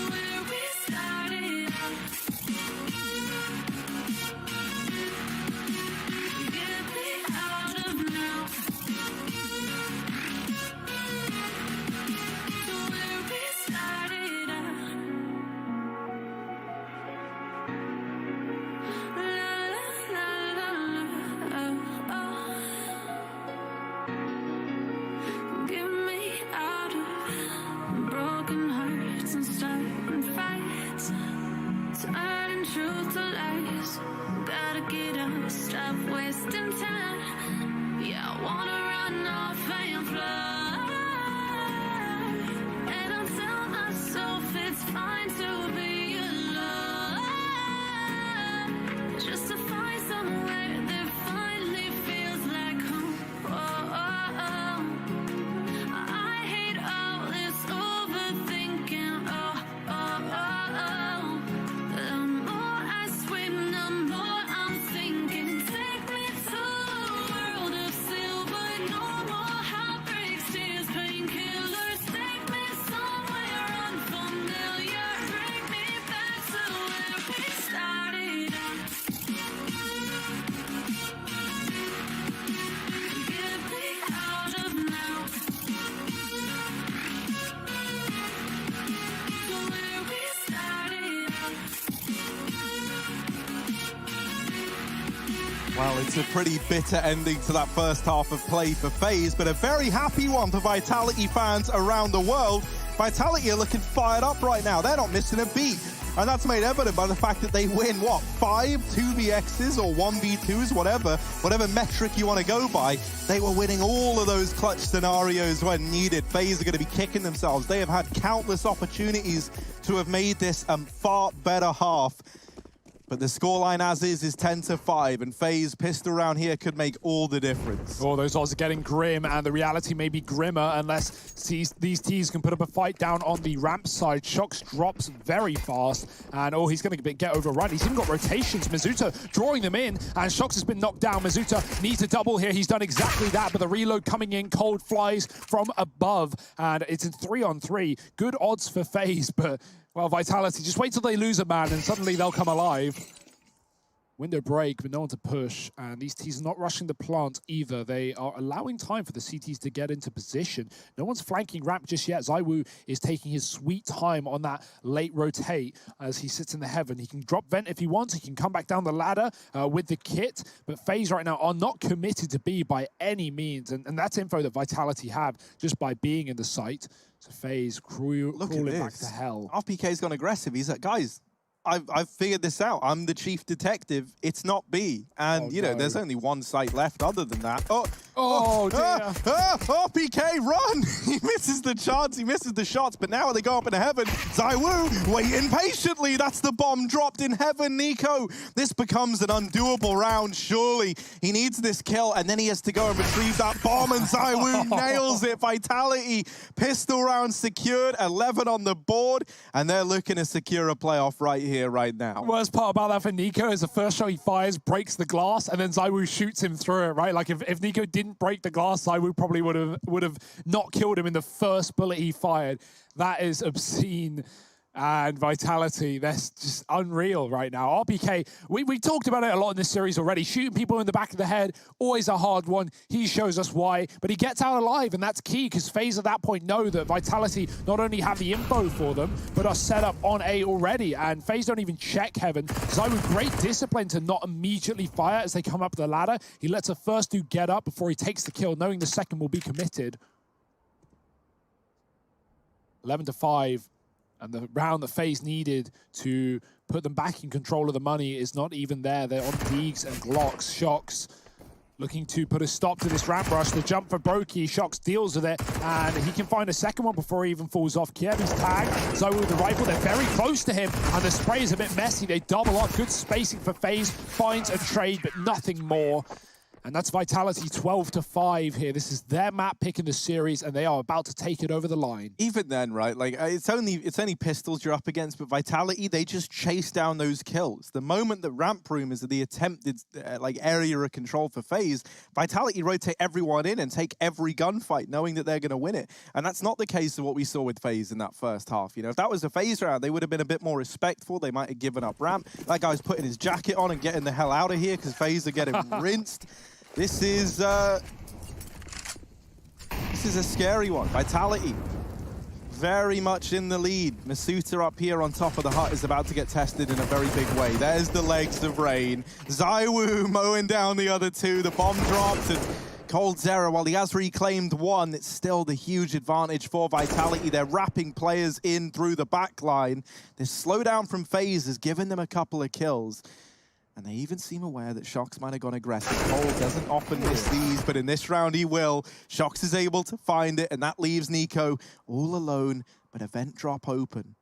Where we started out. Get me out of now. Where we started out. La la la la, oh. Get me out of broken hearts and starting fights, turning truth to lies. Gotta get up, stop wasting time. Yeah, I wanna run off and fly. And I'll tell myself it's fine to be alone. Just to find somewhere that finally feels like home. Oh, oh, oh. I hate all this overthinking, oh, oh, oh, oh. The more I swim, the more I'm sinking. Take me to a world of silver, no more heartbreaks, tears, painkillers. Take me somewhere unfamiliar, bring me back to where we started out. Get me out of now. Where we started out. Well, it's a pretty bitter ending to that first half of play for Faze, but a very happy one for Vitality fans around the world. Vitality are looking fired up right now. They're not missing a beat. And that's made evident by the fact that they win, what, 5 2vx's or 1v2s, whatever metric you want to go by. They were winning all of those clutch scenarios when needed. Faze are going to be kicking themselves. They have had countless opportunities to have made this a far better half. But the scoreline as is 10-5, and Faze pistol round here could make all the difference. Oh, those odds are getting grim, and the reality may be grimmer unless these teams can put up a fight down on the ramp side. Shox drops very fast, and oh, he's going to get overrun. He's even got rotations. Mizuta drawing them in, and Shox has been knocked down. Mizuta needs a double here. He's done exactly that, but the reload coming in cold flies from above, and it's in 3-on-3. Good odds for Faze, but well, Vitality, just wait till they lose a man and suddenly they'll come alive. Window break, but no one to push. And these T's are not rushing the plant either. They are allowing time for the CTs to get into position. No one's flanking ramp just yet. ZywOo is taking his sweet time on that late rotate as he sits in the heaven. He can drop vent if he wants. He can come back down the ladder with the kit. But Faze right now are not committed to B by any means. And that's info that Vitality have just by being in the site. So Faze crawling back to hell. RPK's gone aggressive. He's like, guys, I've figured this out. I'm the chief detective. It's not B. And, you know, there's only one site left other than that. Oh, dear. RPK, run! He misses the chance. He misses the shots. But now they go up in heaven. ZywOo waiting patiently. That's the bomb dropped in heaven. NiKo, this becomes an undoable round, surely. He needs this kill, and then he has to go and retrieve that bomb, and ZywOo nails it. Vitality, pistol round secured, 11 on the board, and they're looking to secure a playoff right here, right now. Worst part about that for NiKo is the first shot he fires breaks the glass, and then ZywOo shoots him through it, right? Like if NiKo didn't break the glass, ZywOo probably would have not killed him in the first bullet he fired. That is obscene. And Vitality, that's just unreal right now. RPK, we talked about it a lot in this series already. Shooting people in the back of the head, always a hard one. He shows us why, but he gets out alive, and that's key, because Faze at that point know that Vitality not only have the info for them, but are set up on A already, and Faze don't even check heaven. ZywOo, great discipline to not immediately fire as they come up the ladder. He lets the first dude get up before he takes the kill, knowing the second will be committed. 11-5. And the round that Faze needed to put them back in control of the money is not even there. They're on Deegs and Glocks. Shox looking to put a stop to this ramp rush. The jump for Brokey. Shox deals with it, and he can find a second one before he even falls off. Kievi's tagged. ZywOo with the rifle. They're very close to him, and the spray is a bit messy. They double up. Good spacing for Faze. Finds a trade, but nothing more. And that's Vitality 12-5 here. This is their map pick in the series, and they are about to take it over the line. Even then, right, like it's only pistols you're up against, but Vitality, they just chase down those kills. The moment that ramp room is the attempted like area of control for Faze, Vitality rotate everyone in and take every gunfight, knowing that they're going to win it. And that's not the case of what we saw with Faze in that first half. You know, if that was a Faze round, they would have been a bit more respectful. They might have given up ramp. That guy's putting his jacket on and getting the hell out of here because Faze are getting rinsed. This is a scary one. Vitality very much in the lead. Masuta up here on top of the hut is about to get tested in a very big way. There's the legs of rain. ZywOo mowing down the other two. The bomb dropped, and coldzera, while he has reclaimed one, it's still the huge advantage for Vitality. They're wrapping players in through the back line. This slowdown from Faze has given them a couple of kills. And they even seem aware that Shox might have gone aggressive. Cole doesn't often miss these, but in this round he will. Shox is able to find it, and that leaves NiKo all alone, but a vent drop open.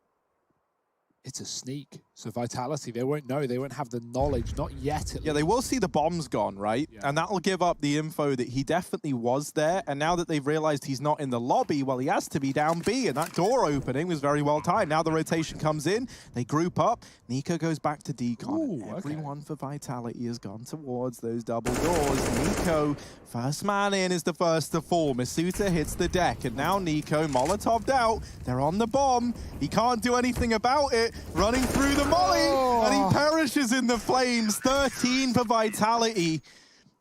It's a sneak. So Vitality, they won't know. They won't have the knowledge. Not yet, at least. They will see the bombs gone, right? Yeah. And that'll give up the info that he definitely was there. And now that they've realized he's not in the lobby, well, he has to be down B. And that door opening was very well timed. Now the rotation comes in. They group up. NiKo goes back to decon. Ooh, everyone for Vitality has gone towards those double doors. NiKo, first man in, is the first to fall. Masuta hits the deck. And now NiKo, Molotov'd out. They're on the bomb. He can't do anything about it. Running through the molly, and he perishes in the flames. 13 for Vitality.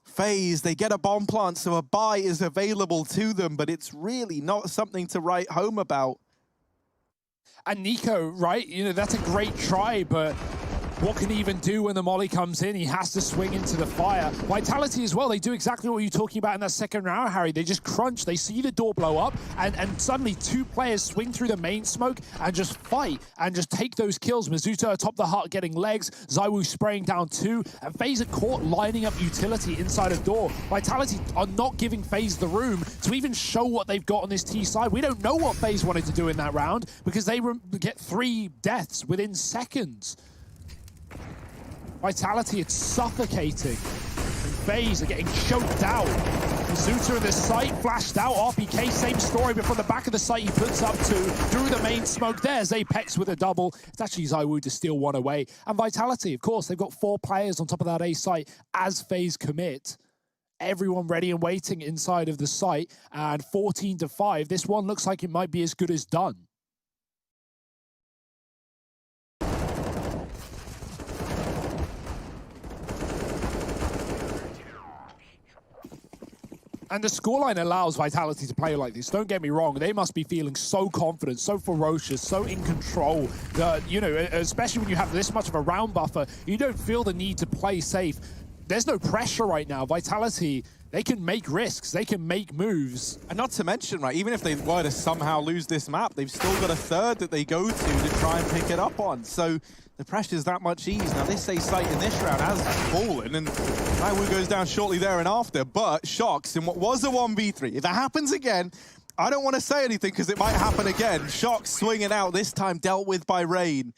Faze, they get a bomb plant, so a buy is available to them, but it's really not something to write home about. And NiKo, right, you know, that's a great try, but what can he even do when the molly comes in? He has to swing into the fire. Vitality as well, they do exactly what you're talking about in that second round, Harry. They just crunch, they see the door blow up, and suddenly two players swing through the main smoke and just fight and just take those kills. Mizuta atop the hut getting legs, ZywOo spraying down two, and Faze at court lining up utility inside a door. Vitality are not giving Faze the room to even show what they've got on this T side. We don't know what Faze wanted to do in that round because they get 3 deaths within seconds. Vitality, it's suffocating. And Faze are getting choked out. Mizuta in the site, flashed out. RPK, same story, but from the back of the site, he puts up 2 through the main smoke. There's Apex with a double. It's actually ZywOo to steal 1 away. And Vitality, of course, they've got 4 players on top of that A site as Faze commit. Everyone ready and waiting inside of the site. And 14-5, this one looks like it might be as good as done. And the scoreline allows Vitality to play like this. Don't get me wrong, they must be feeling so confident, so ferocious, so in control that, you know, especially when you have this much of a round buffer, you don't feel the need to play safe. There's no pressure right now. Vitality, they can make risks, they can make moves. And not to mention, right, even if they were to somehow lose this map, they've still got a third that they go to try and pick it up on. So the pressure's that much ease. Now, this A site in this round has fallen, and ZywOo goes down shortly there and after, but Shox in what was a 1v3. If that happens again, I don't want to say anything because it might happen again. Shox swinging out, this time dealt with by Rain.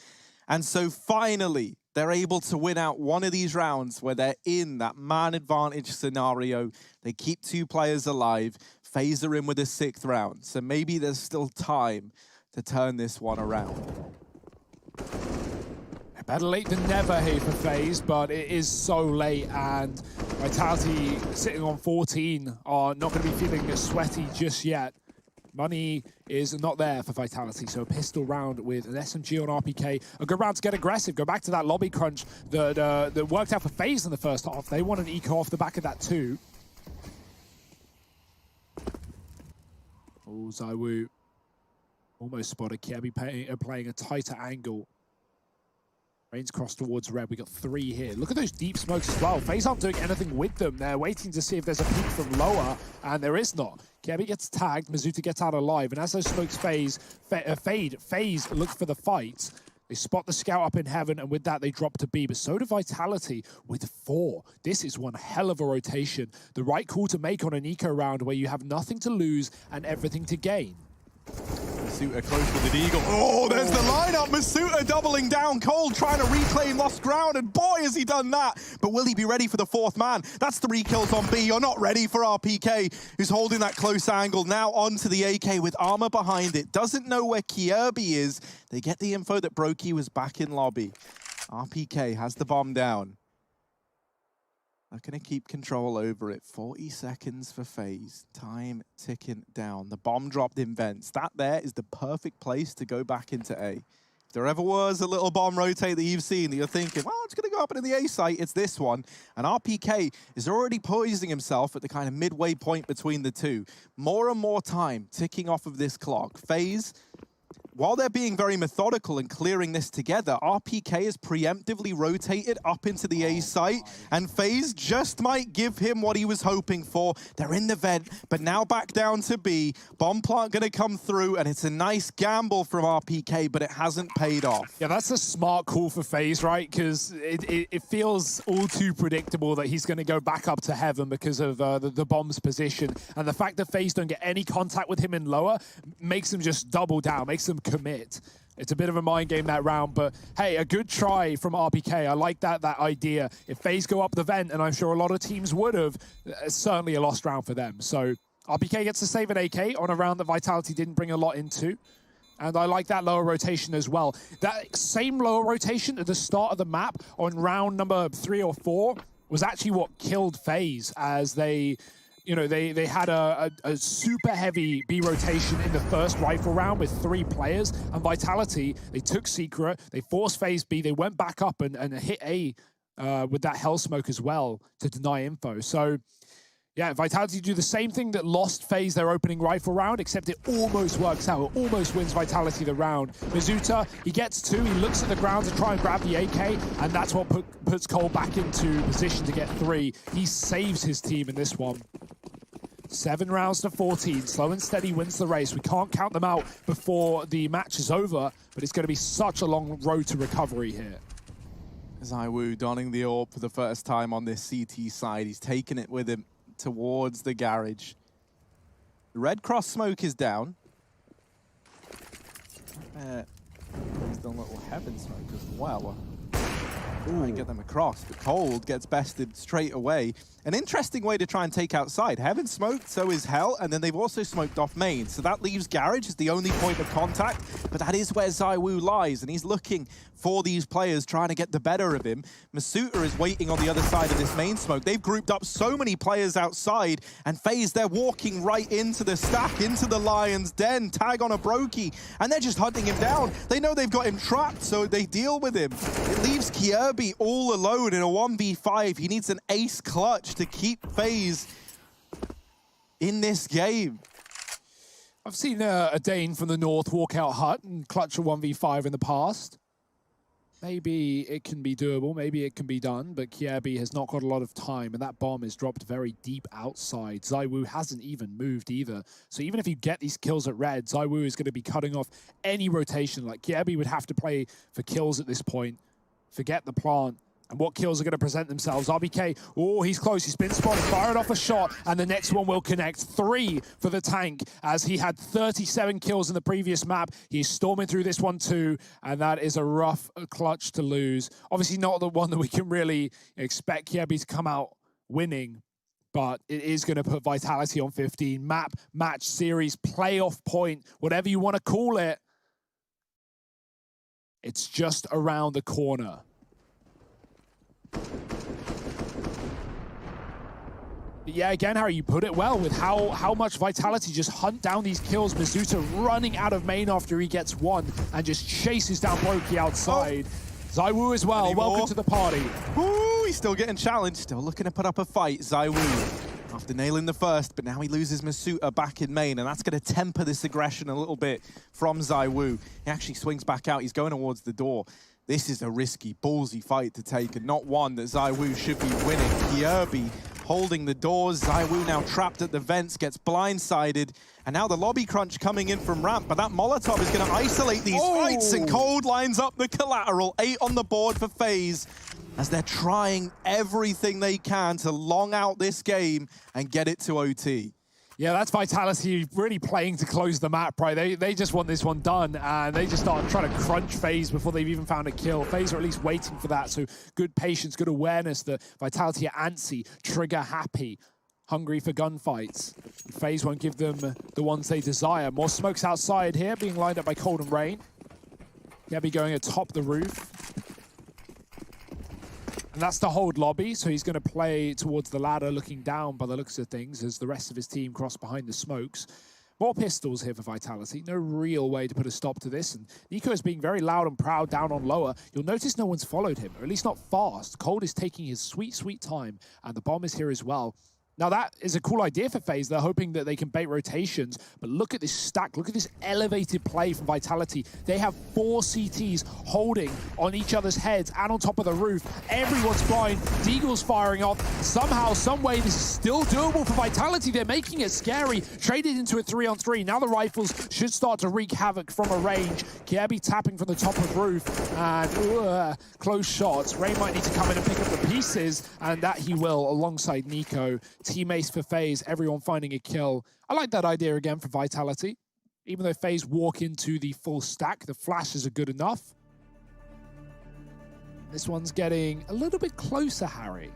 And so finally, they're able to win out one of these rounds where they're in that man advantage scenario. They keep 2 players alive. Faze are in with a 6th round. So maybe there's still time to turn this one around. Better late than never here for Faze, but it is so late, and Vitality sitting on 14 are not going to be feeling sweaty just yet. Money is not there for Vitality, so a pistol round with an SMG on RPK. A good round to get aggressive, go back to that lobby crunch that worked out for Faze in the first half. They want an eco off the back of that too. Oh, ZywOo almost spotted Kirby playing a tighter angle. Rain's crossed towards red. We got 3 here. Look at those deep smokes as well. Faze aren't doing anything with them. They're waiting to see if there's a peek from lower, and there is not. Kirby gets tagged. Mizuta gets out alive, and as those smokes fade, Faze look for the fight. They spot the scout up in heaven, and with that, they drop to B. But so do Vitality with 4. This is one hell of a rotation. The right call to make on an eco round where you have nothing to lose and everything to gain. Mizuta close with an eagle. Oh, there's the lineup. Mizuta doubling down. Cole trying to reclaim lost ground, and boy, has he done that. But will he be ready for the 4th man? That's 3 kills on B. You're not ready for RPK, who's holding that close angle. Now onto the AK with armor behind it. Doesn't know where Kirby is. They get the info that Brokey was back in lobby. RPK has the bomb down. They're going to keep control over it. 40 seconds for Faze. Time ticking down. The bomb dropped in vents. That there is the perfect place to go back into A. If there ever was a little bomb rotate that you've seen that you're thinking, well, it's going to go up into the A site, it's this one. And RPK is already poising himself at the kind of midway point between the 2. More and more time ticking off of this clock. Faze, while they're being very methodical and clearing this together, RPK is preemptively rotated up into the A site, and Faze just might give him what he was hoping for. They're in the vent, but now back down to B. Bomb plant gonna come through, and it's a nice gamble from RPK, but it hasn't paid off. Yeah, that's a smart call for Faze, right? Because it feels all too predictable that he's gonna go back up to heaven because of the bomb's position. And the fact that Faze don't get any contact with him in lower makes them just double down, makes them commit. It's a bit of a mind game that round, but hey, a good try from RPK. I like that idea. If Faze go up the vent, and I'm sure a lot of teams would have, it's certainly a lost round for them. So RPK gets to save an AK on a round that Vitality didn't bring a lot into. And I like that lower rotation as well. That same lower rotation at the start of the map on round number 3 or 4 was actually what killed Faze, as they had a super heavy B rotation in the first rifle round with 3 players, and Vitality, they took Secret, they forced Faze B, they went back up and hit A with that Hell Smoke as well to deny info. So yeah, Vitality do the same thing that lost Faze their opening rifle round, except it almost works out. It almost wins Vitality the round. Mizuta, he gets 2, he looks at the ground to try and grab the AK, and that's what puts Cole back into position to get 3. He saves his team in this one. 7 rounds to 14. Slow and steady wins the race. We can't count them out before the match is over, but it's going to be such a long road to recovery here. ZywOo donning the AWP for the first time on this CT side. He's taken it with him towards the garage. The red cross smoke is down. There's the little heaven smoke as well. try and get them across. But Cold gets bested straight away. An interesting way to try and take outside. Heaven smoked, so is Hell, and then they've also smoked off main. So that leaves Garage as the only point of contact, but that is where ZywOo lies, and he's looking for these players, trying to get the better of him. Masuta is waiting on the other side of this main smoke. They've grouped up so many players outside, and Faze, they're walking right into the stack, into the Lion's Den, tag on a Brokey, and they're just hunting him down. They know they've got him trapped, so they deal with him. It leaves Kirby all alone in a 1v5. He needs an ace clutch to keep Faze in this game. I've seen a Dane from the north walk out hut and clutch a 1v5 in the past. Maybe it can be doable, maybe it can be done, but Kirby has not got a lot of time, and that bomb is dropped very deep outside. ZywOo hasn't even moved either. So even if you get these kills at red, ZywOo is going to be cutting off any rotation. Like, Kirby would have to play for kills at this point. Forget the plant. And what kills are going to present themselves? RBK, oh, he's close. He's been spotted, fired off a shot, and the next one will connect. 3 for the tank, as he had 37 kills in the previous map. He's storming through this one too, and that is a rough clutch to lose. Obviously not the one that we can really expect Kirby to come out winning, but it is going to put Vitality on 15. Map, match, series, playoff point, whatever you want to call it. It's just around the corner. Yeah, again, Harry, you put it well with how much Vitality just hunt down these kills. Mizuta running out of main after he gets one and just chases down Brokey outside. ZywOo as well, welcome to the party. Ooh, he's still getting challenged, still looking to put up a fight. ZywOo, after nailing the first, but now he loses Masuta back in main, and that's going to temper this aggression a little bit from ZywOo. He actually swings back out, he's going towards the door. This is a risky, ballsy fight to take, and not one that ZywOo should be winning. Kirby holding the doors. ZywOo now trapped at the vents, gets blindsided, and now the lobby crunch coming in from ramp, but that Molotov is going to isolate these fights, and Cold lines up the collateral. 8 on the board for FaZe, as they're trying everything they can to long out this game and get it to OT. Yeah, that's Vitality really playing to close the map, right? They just want this one done, and they just start trying to crunch Faze before they've even found a kill. Faze are at least waiting for that, so good patience, good awareness that Vitality are antsy, trigger happy, hungry for gunfights. Faze won't give them the ones they desire. More smokes outside here, being lined up by Cold and Rain. Gabby going atop the roof. And that's the hold lobby, so he's going to play towards the ladder, looking down by the looks of things as the rest of his team cross behind the smokes. More pistols here for Vitality. No real way to put a stop to this. And Nico is being very loud and proud down on lower. You'll notice no one's followed him, or at least not fast. Cold is taking his sweet, sweet time, and the bomb is here as well. Now that is a cool idea for FaZe. They're hoping that they can bait rotations, but look at this stack. Look at this elevated play from Vitality. They have 4 CTs holding on each other's heads and on top of the roof. Everyone's blind. Deagle's firing off. Somehow, some way, this is still doable for Vitality. They're making it scary. Traded into a 3-on-3. Now the rifles should start to wreak havoc from a range. Kirby tapping from the top of the roof, and close shots. Rain might need to come in and pick up the pieces, and that he will alongside Nico. Teammates for FaZe, everyone finding a kill. I like that idea again for Vitality. Even though FaZe walk into the full stack, the flashes are good enough. This one's getting a little bit closer, Harry.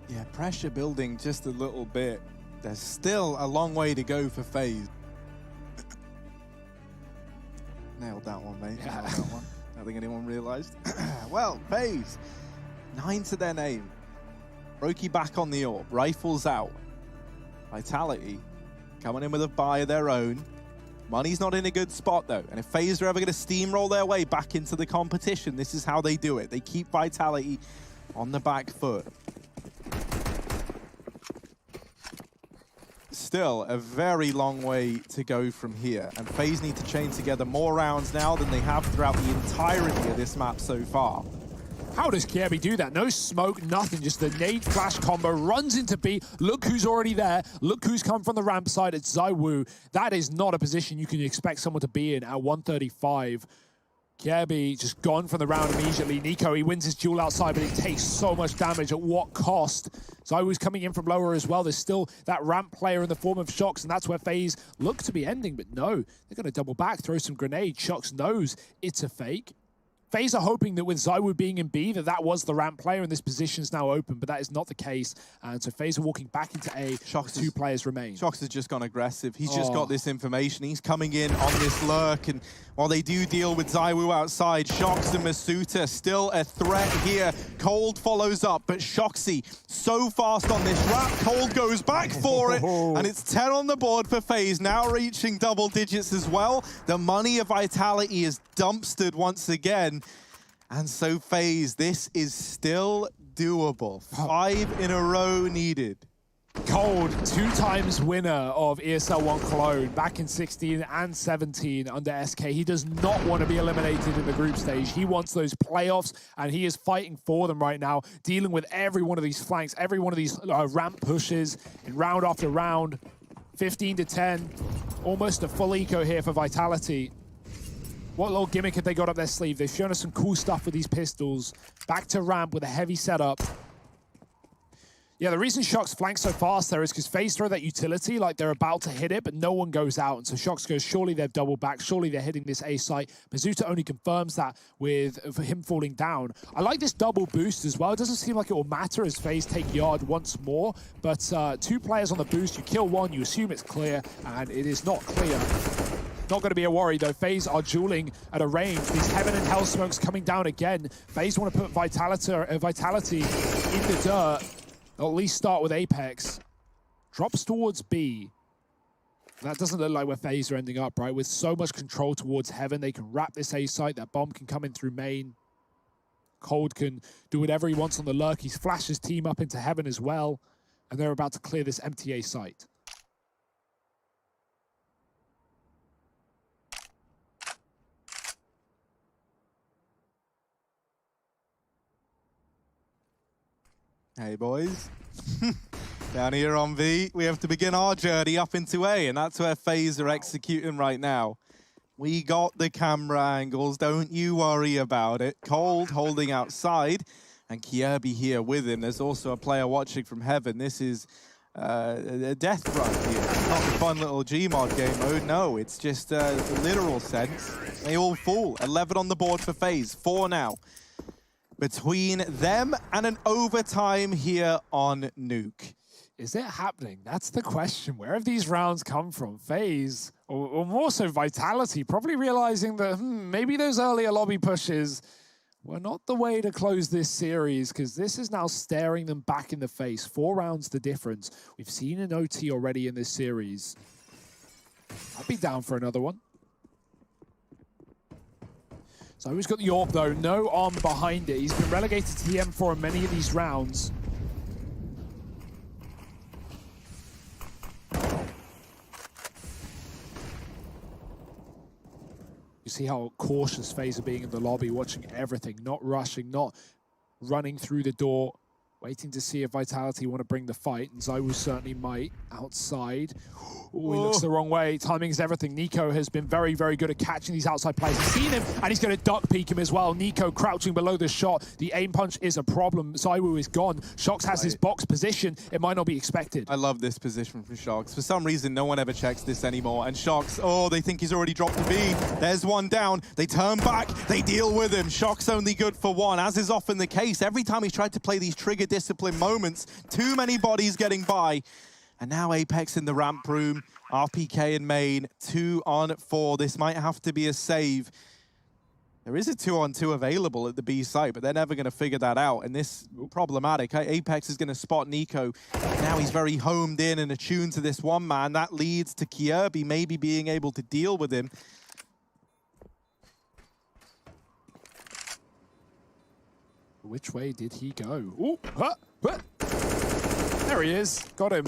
Yeah, pressure building just a little bit. There's still a long way to go for FaZe. Nailed that one, mate. Yeah. Nailed that one. I don't think anyone realized. Well, FaZe, 9 to their name. Brokey back on the AWP, rifles out. Vitality coming in with a buy of their own. Money's not in a good spot though, and if FaZe are ever going to steamroll their way back into the competition, this is how they do it. They keep Vitality on the back foot. Still a very long way to go from here, and FaZe need to chain together more rounds now than they have throughout the entirety of this map so far. How does Kirby do that? No smoke, nothing, just the nade flash combo, runs into B. Look who's already there. Look who's come from the ramp side. It's ZywOo. That is not a position you can expect someone to be in at 135. Kirby just gone from the round immediately. Nico, he wins his duel outside, but it takes so much damage. At what cost? Zywoo's coming in from lower as well. There's still that ramp player in the form of Shox, and that's where Faze looked to be ending, but no. They're going to double back, throw some grenades. Shox knows it's a fake. Faze are hoping that with Zywoo being in B, that was the ramp player, and this position is now open, but that is not the case. And so Faze are walking back into A. Shox, 2 players remain. Shox has just gone aggressive. He's just got this information. He's coming in on this lurk, and while they do deal with Zywoo outside, Shox and Masuta still a threat here. Cold follows up, but Shoxy so fast on this wrap. Cold goes back for it, and it's 10 on the board for Faze, now reaching double digits as well. The money of Vitality is dumpstered once again. And so Faze, this is still doable. 5 in a row needed. Cold, 2 times winner of ESL 1 Cologne back in 16 and 17 under SK. He does not want to be eliminated in the group stage. He wants those playoffs, and he is fighting for them right now, dealing with every one of these flanks, every one of these ramp pushes in round after round. 15 to 10, almost a full eco here for Vitality. What little gimmick have they got up their sleeve? They've shown us some cool stuff with these pistols. Back to ramp with a heavy setup. Yeah, the reason Shox flanks so fast there is because Faze throw that utility like they're about to hit it, but no one goes out. And so Shox goes, surely they've doubled back, surely they're hitting this A site. Masuta only confirms that with him falling down. I like this double boost as well. It doesn't seem like it will matter as Faze take yard once more, but 2 players on the boost, you kill one, you assume it's clear, and it is not clear. Not going to be a worry, though. Faze are dueling at a range. These Heaven and Hell smokes coming down again. Faze want to put Vitality in the dirt. They'll at least start with Apex. Drops towards B. That doesn't look like where Faze are ending up, right? With so much control towards Heaven, they can wrap this A site. That bomb can come in through main. Cold can do whatever he wants on the lurk. He's flashed his team up into Heaven as well. And they're about to clear this empty A site. Hey boys, down here on V, we have to begin our journey up into A, and that's where Faze are executing right now. We got the camera angles, don't you worry about it. Cold holding outside, and Kirby here with him. There's also a player watching from Heaven. This is a death run here. Not a fun little Gmod game mode, no, it's just a literal sense. They all fall. 11 on the board for Faze, 4 now. Between them and an overtime here on Nuke. Is it happening? That's the question. Where have these rounds come from? Faze, or more so Vitality, probably realizing that maybe those earlier lobby pushes were not the way to close this series, because this is now staring them back in the face. 4 rounds the difference. We've seen an OT already in this series. I'd be down for another one. So he's got the AWP though, no arm behind it. He's been relegated to the M4 in many of these rounds. You see how cautious Faze are being in the lobby, watching everything, not rushing, not running through the door, waiting to see if Vitality want to bring the fight, and Zywoo certainly might. Outside. Ooh, he looks the wrong way. Timing is everything. Nico has been very, very good at catching these outside players. He's seen him, and he's going to duck peek him as well. Nico crouching below the shot. The aim punch is a problem. Zywoo is gone. Shox has his box position. It might not be expected. I love this position from Shox. For some reason, no one ever checks this anymore. And Shox, oh, they think he's already dropped the B. There's one down. They turn back. They deal with him. Shox only good for 1, as is often the case. Every time he's tried to play these trigger discipline moments, too many bodies getting by. And now Apex in the ramp room, RPK in main, 2 on 4. This might have to be a save. There is a 2-on-2 available at the B site, but they're never going to figure that out. And this problematic. Apex is going to spot Nico. Now he's very homed in and attuned to this one man. That leads to Kirby maybe being able to deal with him. Which way did he go? Ooh, there he is. Got him.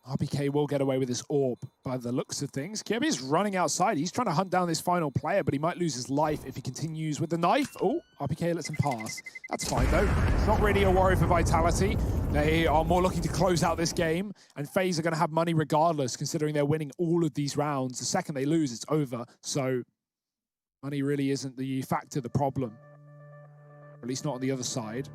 RPK will get away with this AWP by the looks of things. Kiebi is running outside. He's trying to hunt down this final player, but he might lose his life if he continues with the knife. Oh, RPK lets him pass. That's fine, though. It's not really a worry for Vitality. They are more looking to close out this game, and FaZe are going to have money regardless, considering they're winning all of these rounds. The second they lose, it's over. So money really isn't the factor, the problem. Or at least not on the other side.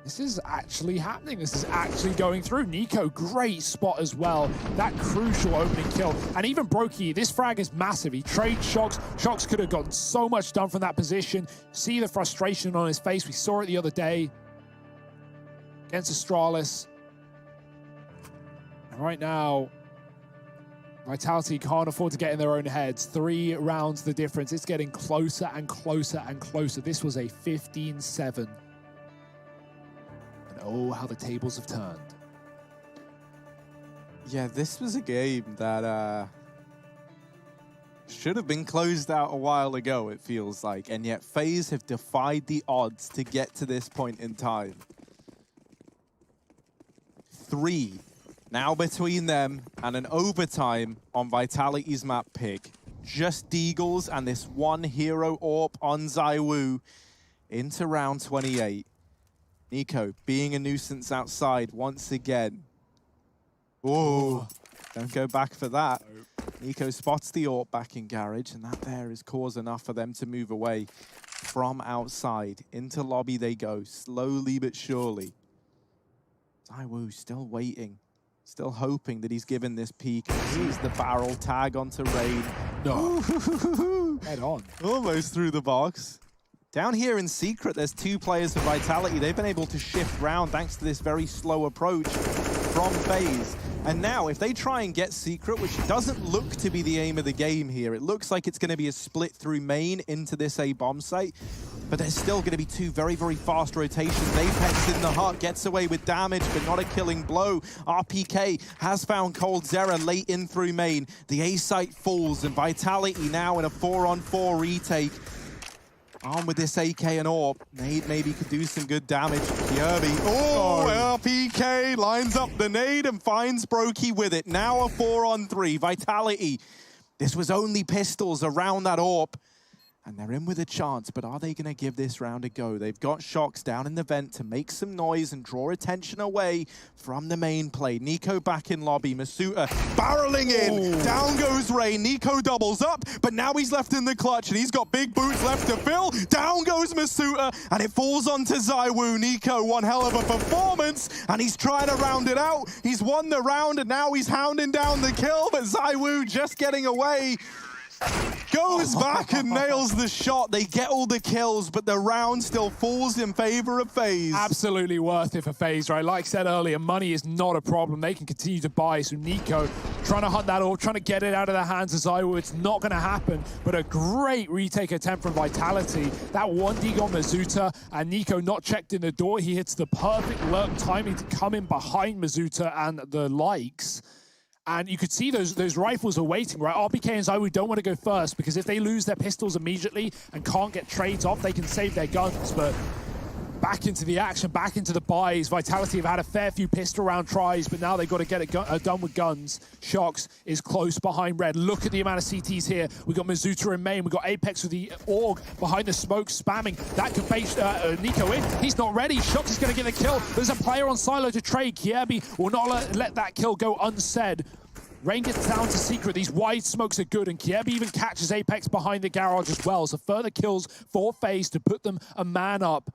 This is actually happening. This is actually going through. Nico, great spot as well. That crucial opening kill. And even Brokey, this frag is massive. He trades Shox. Shox could have gotten so much done from that position. See the frustration on his face. We saw it the other day against Astralis. And right now, Vitality can't afford to get in their own heads. 3 rounds the difference. It's getting closer and closer and closer. This was a 15-7. Oh, how the tables have turned. Yeah, this was a game that should have been closed out a while ago, it feels like. And yet FaZe have defied the odds to get to this point in time. 3 now between them and an overtime on Vitality's map pick. Just Deagles and this one hero AWP on ZywOo into round 28. Nico being a nuisance outside once again. Oh, don't go back for that. Nico spots the AWP back in garage, and that there is cause enough for them to move away from outside. Into lobby they go, slowly but surely. ZywOo still waiting, still hoping that he's given this peek. Sees the barrel tag onto Raid. No. Head on. Almost through the box. Down here in Secret, there's 2 players of Vitality. They've been able to shift round thanks to this very slow approach from FaZe. And now, if they try and get Secret, which doesn't look to be the aim of the game here, it looks like it's going to be a split through main into this A bomb site. But there's still going to be 2 very, very fast rotations. Apex in the heart gets away with damage, but not a killing blow. RPK has found Cold Zera late in through main. The A site falls, and Vitality now in a 4-on-4 retake. Armed with this AK and AWP, nade maybe could do some good damage. Kirby, RPK lines up the nade and finds Brokey with it. Now a 4-on-3, Vitality. This was only pistols around that AWP. And they're in with a chance, but are they going to give this round a go? They've got Shox down in the vent to make some noise and draw attention away from the main play. Nico back in lobby. Masuta barreling in. Ooh. Down goes Ray. Nico doubles up, but now he's left in the clutch, and he's got big boots left to fill. Down goes Masuta, and it falls onto ZywOo. Nico, one hell of a performance, and he's trying to round it out. He's won the round, and now he's hounding down the kill, but ZywOo just getting away. Goes back and nails the shot. They get all the kills, but the round still falls in favor of FaZe. Absolutely worth it for FaZe, right? Like I said earlier, money is not a problem. They can continue to buy. So Nico trying to hunt that AWP, trying to get it out of the hands of ZywOo. It's not going to happen, but a great retake attempt from Vitality. That 1D on Masuta, and Nico not checked in the door. He hits the perfect lurk timing to come in behind Masuta and the likes. And you could see those rifles are waiting, right? RPK and ZywOo don't want to go first, because if they lose their pistols immediately and can't get trades off, they can save their guns. But back into the action, back into the buys. Vitality have had a fair few pistol round tries, but now they've got to get it done with guns. Shox is close behind Red. Look at the amount of CTs here. We've got Masuta in main. We've got Apex with the AUG behind the smoke spamming. That could bait Nico in. He's not ready. Shox is going to get the kill. There's a player on silo to trade. Kiebi will not let that kill go unsaid. Rain gets down to Secret. These wide smokes are good, and Kiebi even catches Apex behind the garage as well. So further kills for FaZe to put them a man up.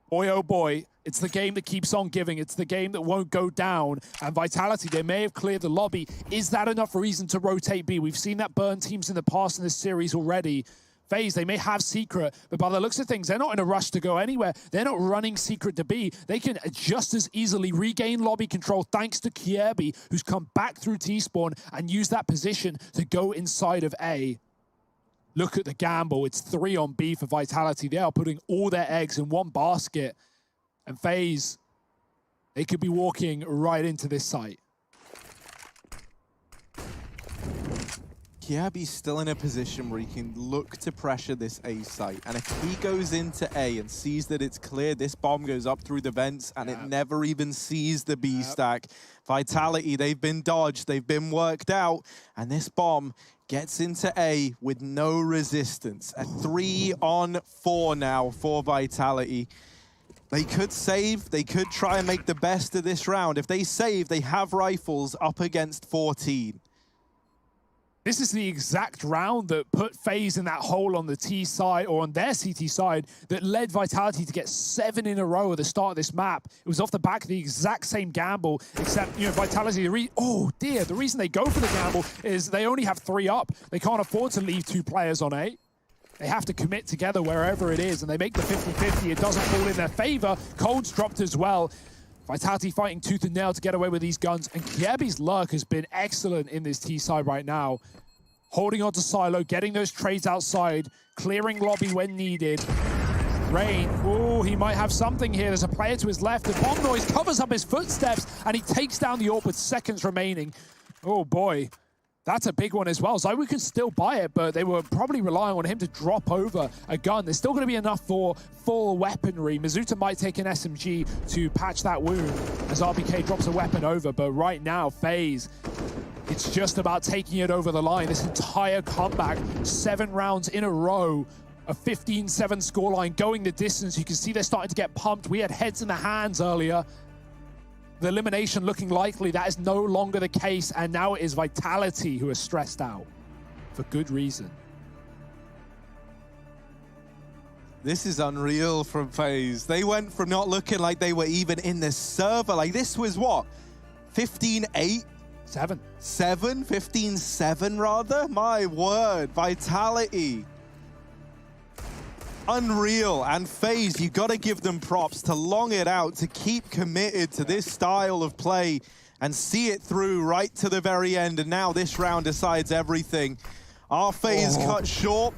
Boy, oh boy, it's the game that keeps on giving. It's the game that won't go down. And Vitality, they may have cleared the lobby. Is that enough reason to rotate B? We've seen that burn teams in the past in this series already. FaZe, they may have Secret, but by the looks of things, they're not in a rush to go anywhere. They're not running Secret to B. They can just as easily regain lobby control thanks to Kiebi, who's come back through T-spawn and use that position to go inside of A. Look at the gamble. It's 3 on B for Vitality. They are putting all their eggs in one basket. And FaZe, they could be walking right into this site. Kjaerbye's still in a position where he can look to pressure this A site. And if he goes into A and sees that it's clear, this bomb goes up through the vents and it never even sees the B stack. Vitality, they've been dodged, they've been worked out, and this bomb gets into A with no resistance. A 3-on-4 now for Vitality. They could save, they could try and make the best of this round. If they save, they have rifles up against 14. This is the exact round that put Faze in that hole on the T side, or on their CT side, that led Vitality to get 7 in a row at the start of this map. It was off the back of the exact same gamble, except, you know, Vitality, the reason they go for the gamble is they only have 3 up. They can't afford to leave 2 players on A. They have to commit together wherever it is, and they make the 50-50. It doesn't fall in their favor. Cold's dropped as well. Vitality fighting tooth and nail to get away with these guns, and Kjaerbye's luck has been excellent in this T side right now. Holding on to Silo, getting those trades outside, clearing lobby when needed. Rain, he might have something here. There's a player to his left. The bomb noise covers up his footsteps, and he takes down the AWP with seconds remaining. Oh boy, that's a big one as well. ZywOo can still buy it, but they were probably relying on him to drop over a gun. There's still going to be enough for full weaponry. Mizuta might take an SMG to patch that wound as RBK drops a weapon over, but right now, Faze, it's just about taking it over the line. This entire comeback, 7 rounds in a row, a 15-7 scoreline going the distance. You can see they're starting to get pumped. We had heads in the hands earlier. The elimination looking likely. That is no longer the case, and now it is Vitality who are stressed out for good reason. This is unreal from Faze. They went from not looking like they were even in the server. Like, this was what? 15-8? 7. 15-7 rather? My word, Vitality. Unreal. And Faze, you got to give them props to long it out, to keep committed to this style of play and see it through right to the very end. And now this round decides everything. Are Faze cut short?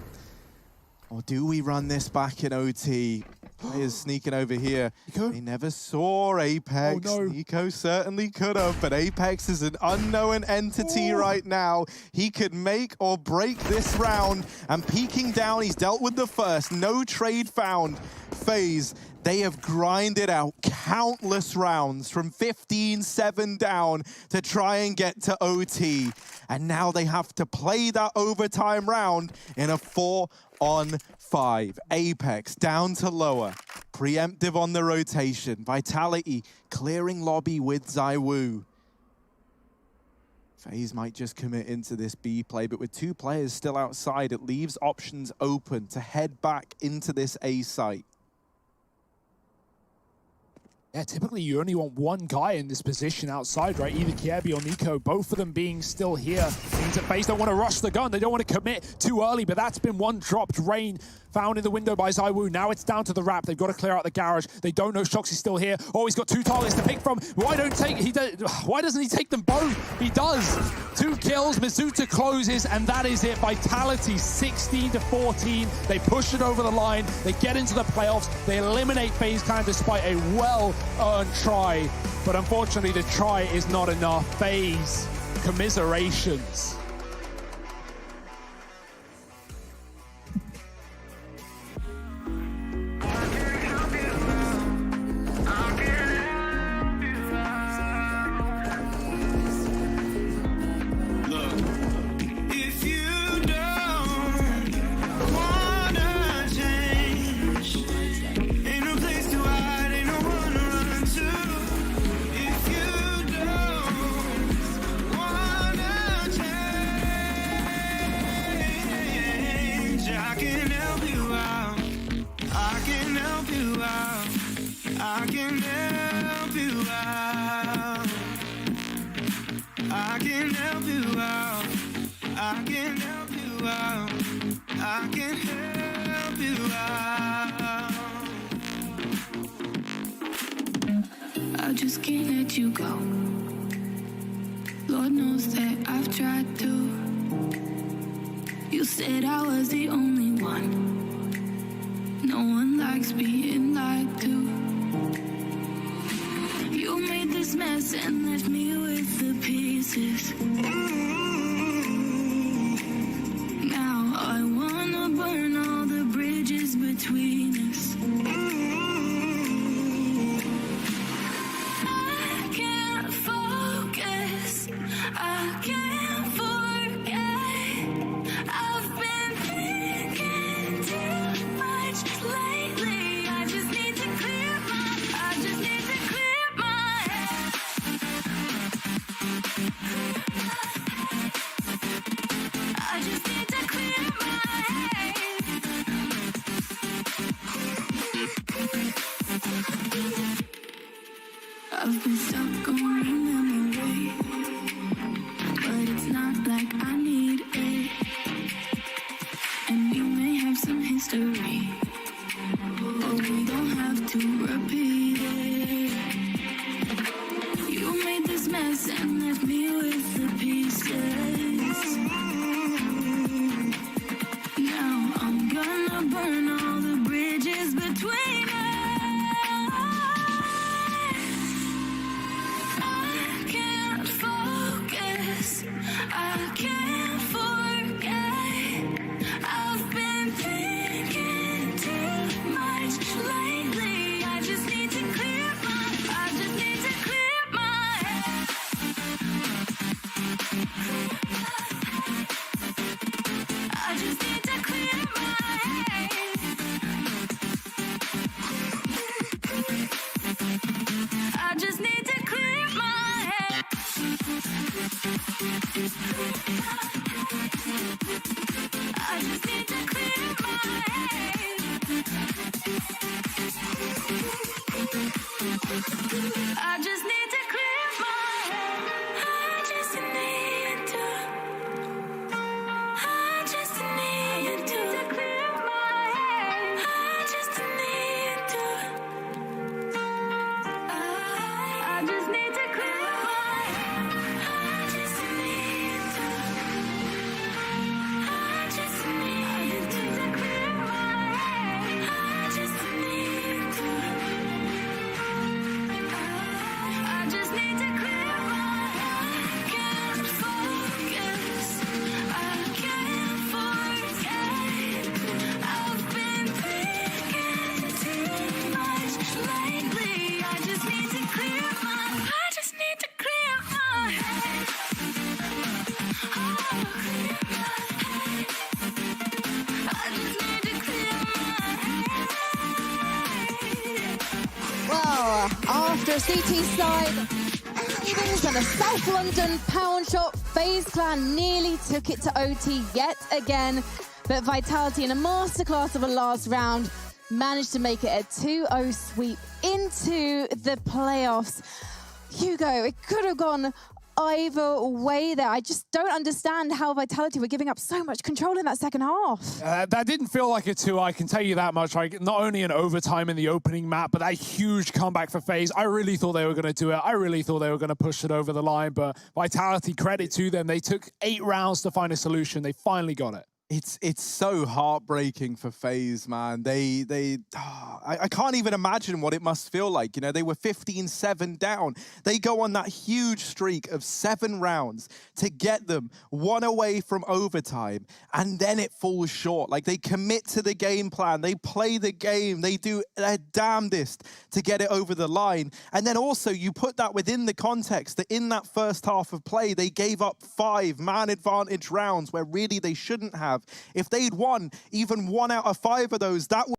Or do we run this back in OT? Players sneaking over here. Nico? They never saw Apex. Oh, no. Nico certainly could have, but Apex is an unknown entity right now. He could make or break this round. And peeking down, he's dealt with the first. No trade found. Faze, they have grinded out countless rounds from 15-7 down to try and get to OT. And now they have to play that overtime round in a 4-on-5. Apex down to lower. Preemptive on the rotation. Vitality clearing lobby with ZywOo. Faze might just commit into this B play, but with 2 players still outside, it leaves options open to head back into this A site. Yeah, typically you only want 1 guy in this position outside, right? Either Kjaerbye or Nico, both of them being still here. Means that Faze don't want to rush the gun. They don't want to commit too early, but that's been 1 dropped. Rain found in the window by ZywOo. Now it's down to the wrap. They've got to clear out the garage. They don't know Shoxy's still here. Oh, he's got 2 targets to pick from. Why doesn't he take them both? He does. 2 kills. Mizuta closes, and that is it. Vitality 16-14. They push it over the line. They get into the playoffs. They eliminate FaZe Clan despite a well-earned try. But unfortunately, the try is not enough. FaZe, commiserations. I just can't let you go. Lord knows that I've tried to. You said I was the only one. No one likes being lied to. You made this mess and left me with the pieces. I just need to clear my head. I just need to clear my head. I just need to. I just need to clear my head. I just need to. I just need to clear my head. I just need to. I just need to clear my head. I just need to. I just need to clear my head. I can't focus. I can't forget. I've been thinking too much lately. I just need to clear my. I just need to clear my head. Oh, clear my head. I just need to clear my head. Well, after a CT side, savings and a South London pound shot, FaZe Clan nearly took it to OT yet again, but Vitality in a masterclass of a last round managed to make it a 2-0 sweep into the playoffs. Hugo, it could have gone either way there. I just don't understand how Vitality were giving up so much control in that second half. That didn't feel like a 2, I can tell you that much. Like, not only an overtime in the opening map, but that huge comeback for FaZe. I really thought they were going to do it. I really thought they were going to push it over the line, but Vitality, credit to them. They took 8 rounds to find a solution. They finally got it. It's so heartbreaking for FaZe, man. I can't even imagine what it must feel like. You know, they were 15-7 down. They go on that huge streak of 7 rounds to get them 1 away from overtime, and then it falls short. Like, they commit to the game plan. They play the game. They do their damnedest to get it over the line. And then also you put that within the context that in that first half of play, they gave up 5 man advantage rounds where really they shouldn't have. If they'd won even 1 out of 5 of those, that would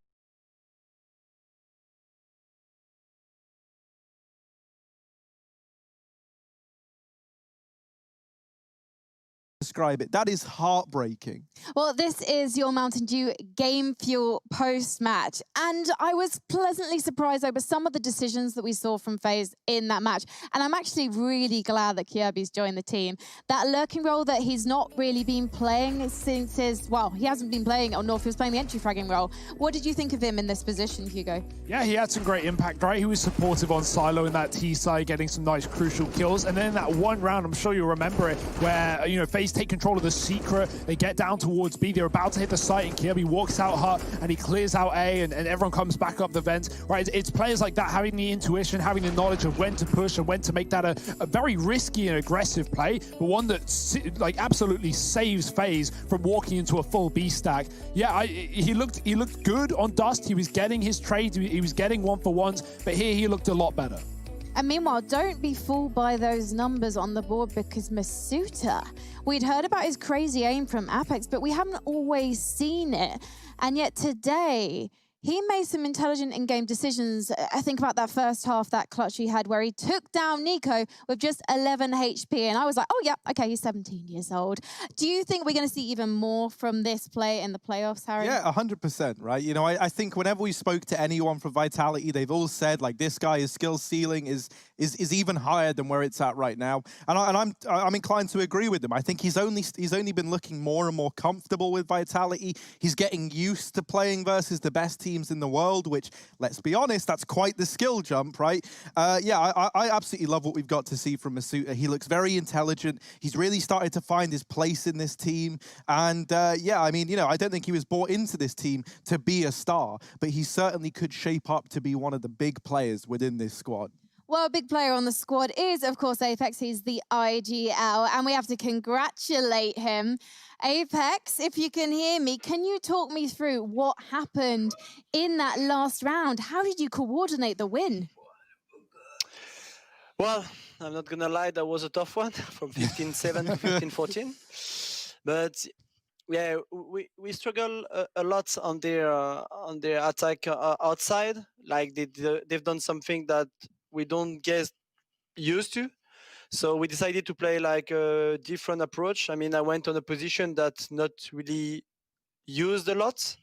describe it. That is heartbreaking. Well, this is your Mountain Dew Game Fuel post-match, and I was pleasantly surprised over some of the decisions that we saw from FaZe in that match, and I'm actually really glad that Kjaerbye's joined the team. That lurking role that he's not really been playing since his, well, he hasn't been playing it, or nor if he was playing the entry fragging role. What did you think of him in this position, Hugo? Yeah, he had some great impact, right? He was supportive on Silo in that T side, getting some nice crucial kills, and then in that one round, I'm sure you'll remember it, where, you know, FaZe take control of the secret, they get down towards B, they're about to hit the site, and Kjaerbye walks out hut, and he clears out A, and everyone comes back up the vent, right? It's players like that having the intuition, having the knowledge of when to push and when to make that a very risky and aggressive play, but one that like absolutely saves FaZe from walking into a full B stack. Yeah, he looked good on Dust, he was getting his trades, he was getting 1-for-1s, but here he looked a lot better. And meanwhile, don't be fooled by those numbers on the board, because Masuta, we'd heard about his crazy aim from Apex, but we haven't always seen it. And yet today, he made some intelligent in-game decisions. I think about that first half, that clutch he had where he took down Nico with just 11 HP. And I was like, oh yeah, okay, he's 17 years old. Do you think we're going to see even more from this play in the playoffs, Harry? Yeah, 100%, right? You know, I think whenever we spoke to anyone from Vitality, they've all said, like, this guy's skill ceiling is even higher than where it's at right now. And I'm inclined to agree with them. I think he's only been looking more and more comfortable with Vitality. He's getting used to playing versus the best teams in the world, which, let's be honest, that's quite the skill jump, right? Yeah, I absolutely love what we've got to see from Masuta. He looks very intelligent. He's really started to find his place in this team. And yeah, I mean, you know, I don't think he was brought into this team to be a star, but he certainly could shape up to be one of the big players within this squad. Well, a big player on the squad is, of course, Apex. He's the IGL, and we have to congratulate him. Apex, if you can hear me, can you talk me through what happened in that last round? How did you coordinate the win? Well, I'm not going to lie, that was a tough one from 15-7 to 15-14. But yeah, we struggle a lot on their attack outside. Like they've done something that we don't get used to. So we decided to play like a different approach. I mean, I went on a position that's not really used a lot,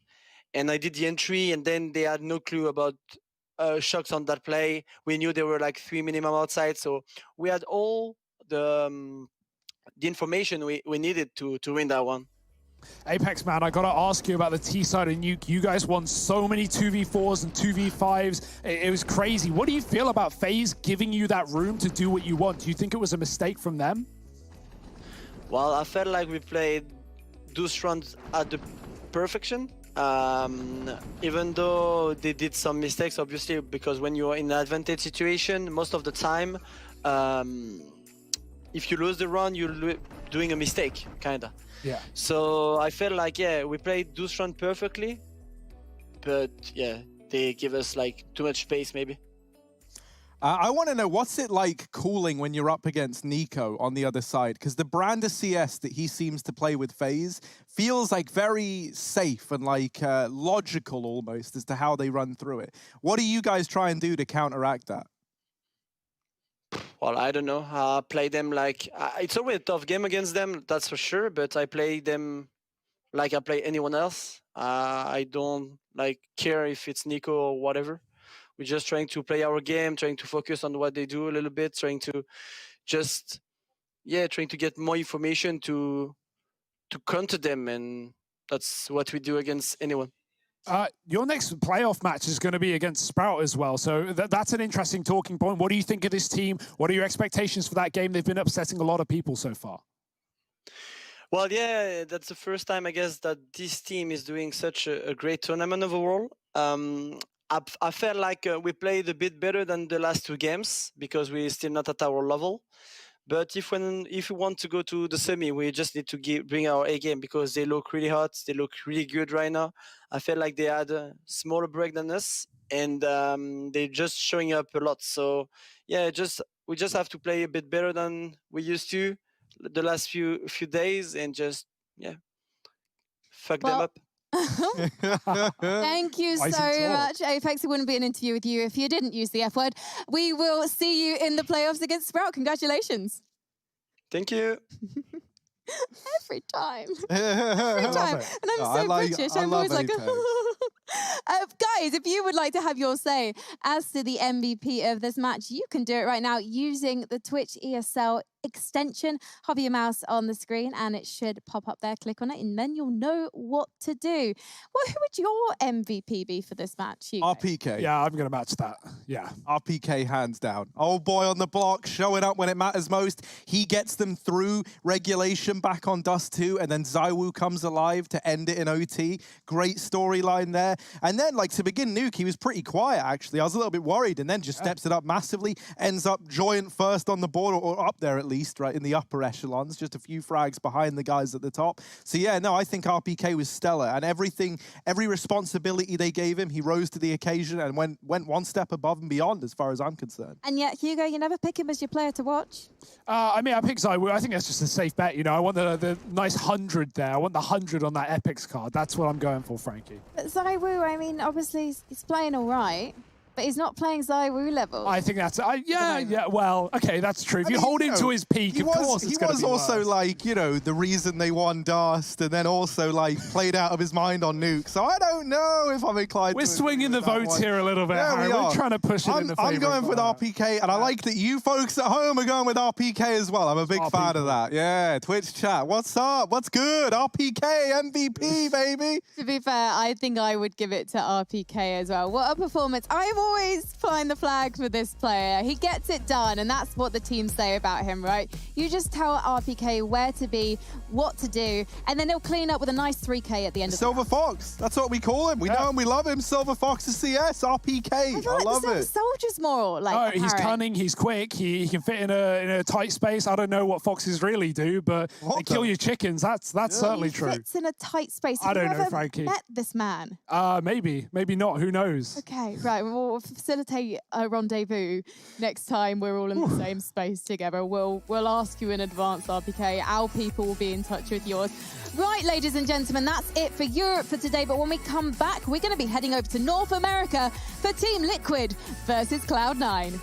and I did the entry, and then they had no clue about shocks on that play. We knew there were like 3 minimum outside, so we had all the information we needed to win that one. Apex, man, I gotta ask you about the T side of Nuke. You guys won so many 2v4s and 2v5s. It was crazy. What do you feel about FaZe giving you that room to do what you want? Do you think it was a mistake from them? Well, I felt like we played those rounds at the perfection. Even though they did some mistakes, obviously, because when you're in an advantage situation, most of the time, if you lose the round, you're doing a mistake, kinda. Yeah. So I felt like, yeah, we played those rounds perfectly, but yeah, they give us like too much space, maybe. I want to know, what's it like cooling when you're up against Nico on the other side? Because the brand of CS that he seems to play with FaZe feels like very safe and like logical almost as to how they run through it. What do you guys try and do to counteract that? Well, I don't know. I play them like... it's always a tough game against them, that's for sure, but I play them like I play anyone else. I don't like care if it's Nico or whatever. We're just trying to play our game, trying to focus on what they do a little bit, trying to just, yeah, trying to get more information to counter them, and that's what we do against anyone. Your next playoff match is going to be against Sprout as well, so that's an interesting talking point. What do you think of this team? What are your expectations for that game? They've been upsetting a lot of people so far. Well, yeah, that's the first time, I guess, that this team is doing such a great tournament overall. I felt like we played a bit better than the last 2 games because we're still not at our level. But if we want to go to the semi, we just need to bring our A game because they look really hot. They look really good right now. I felt like they had a smaller break than us, and they're just showing up a lot. So yeah, we just have to play a bit better than we used to the last few days, and just fuck them up. Thank you so much, Apex. It wouldn't be an interview with you if you didn't use the F word. We will see you in the playoffs against Sprout. Congratulations. Thank you. Every time. Every time. And I'm so British. I'm always like, guys, if you would like to have your say as to the MVP of this match, you can do it right now using the Twitch ESL extension. Hover your mouse on the screen and it should pop up there. Click on it and then you'll know what to do. Well, who would your MVP be for this match? Hugo? RPK. Yeah, I'm going to match that. Yeah. RPK hands down. Old boy on the block, showing up when it matters most. He gets them through regulation back on Dust 2, and then ZywOo comes alive to end it in OT. Great storyline there. And then, like, to begin Nuke, he was pretty quiet, actually. I was a little bit worried, and then just steps it up massively, ends up joint first on the board, or up there at least, right, in the upper echelons, just a few frags behind the guys at the top. So yeah, no, I think RPK was stellar, and every responsibility they gave him, he rose to the occasion and went one step above and beyond as far as I'm concerned. And yet, Hugo, you never pick him as your player to watch? I mean, I pick ZywOo. I think that's just a safe bet, you know. I want the nice 100 there. I want the 100 on that Epics card. That's what I'm going for, Frankie. But ZywOo, I mean, obviously he's playing all right, but he's not playing ZywOo level. I think that's... yeah, well, okay, that's true. If you hold him to his peak, of course it's going to be He was also, worse. like, you know, the reason they won Dust, and then also, like, played out of his mind on Nuke. So I don't know if I'm inclined We're swinging the votes here a little bit, Harry. We're trying to push it in the favor. I'm going with RPK, and I like that you folks at home are going with RPK as well. I'm a big fan of that. Yeah, Twitch chat. What's up? What's good? RPK, MVP, baby. To be fair, I think I would give it to RPK as well. What a performance. I've always flying the flag for this player. He gets it done, and that's what the team say about him, right? You just tell RPK where to be, what to do, and then he'll clean up with a nice 3K at the end of the Silver Fox. That's what we call him. We know him, we love him. Silver Fox is CS, RPK. I love it. Soldier's more like he's cunning, he's quick, he can fit in a tight space. I don't know what foxes really do, but they kill your chickens. That's certainly true. He fits in a tight space. I don't know, Frankie. Met this man? Maybe not. Who knows? Okay, right. We'll facilitate a rendezvous next time we're all in the same space together. We'll ask you in advance, RPK. Our people will be in touch with yours. Right, ladies and gentlemen, that's it for Europe for today. But when we come back, we're going to be heading over to North America for Team Liquid versus Cloud9.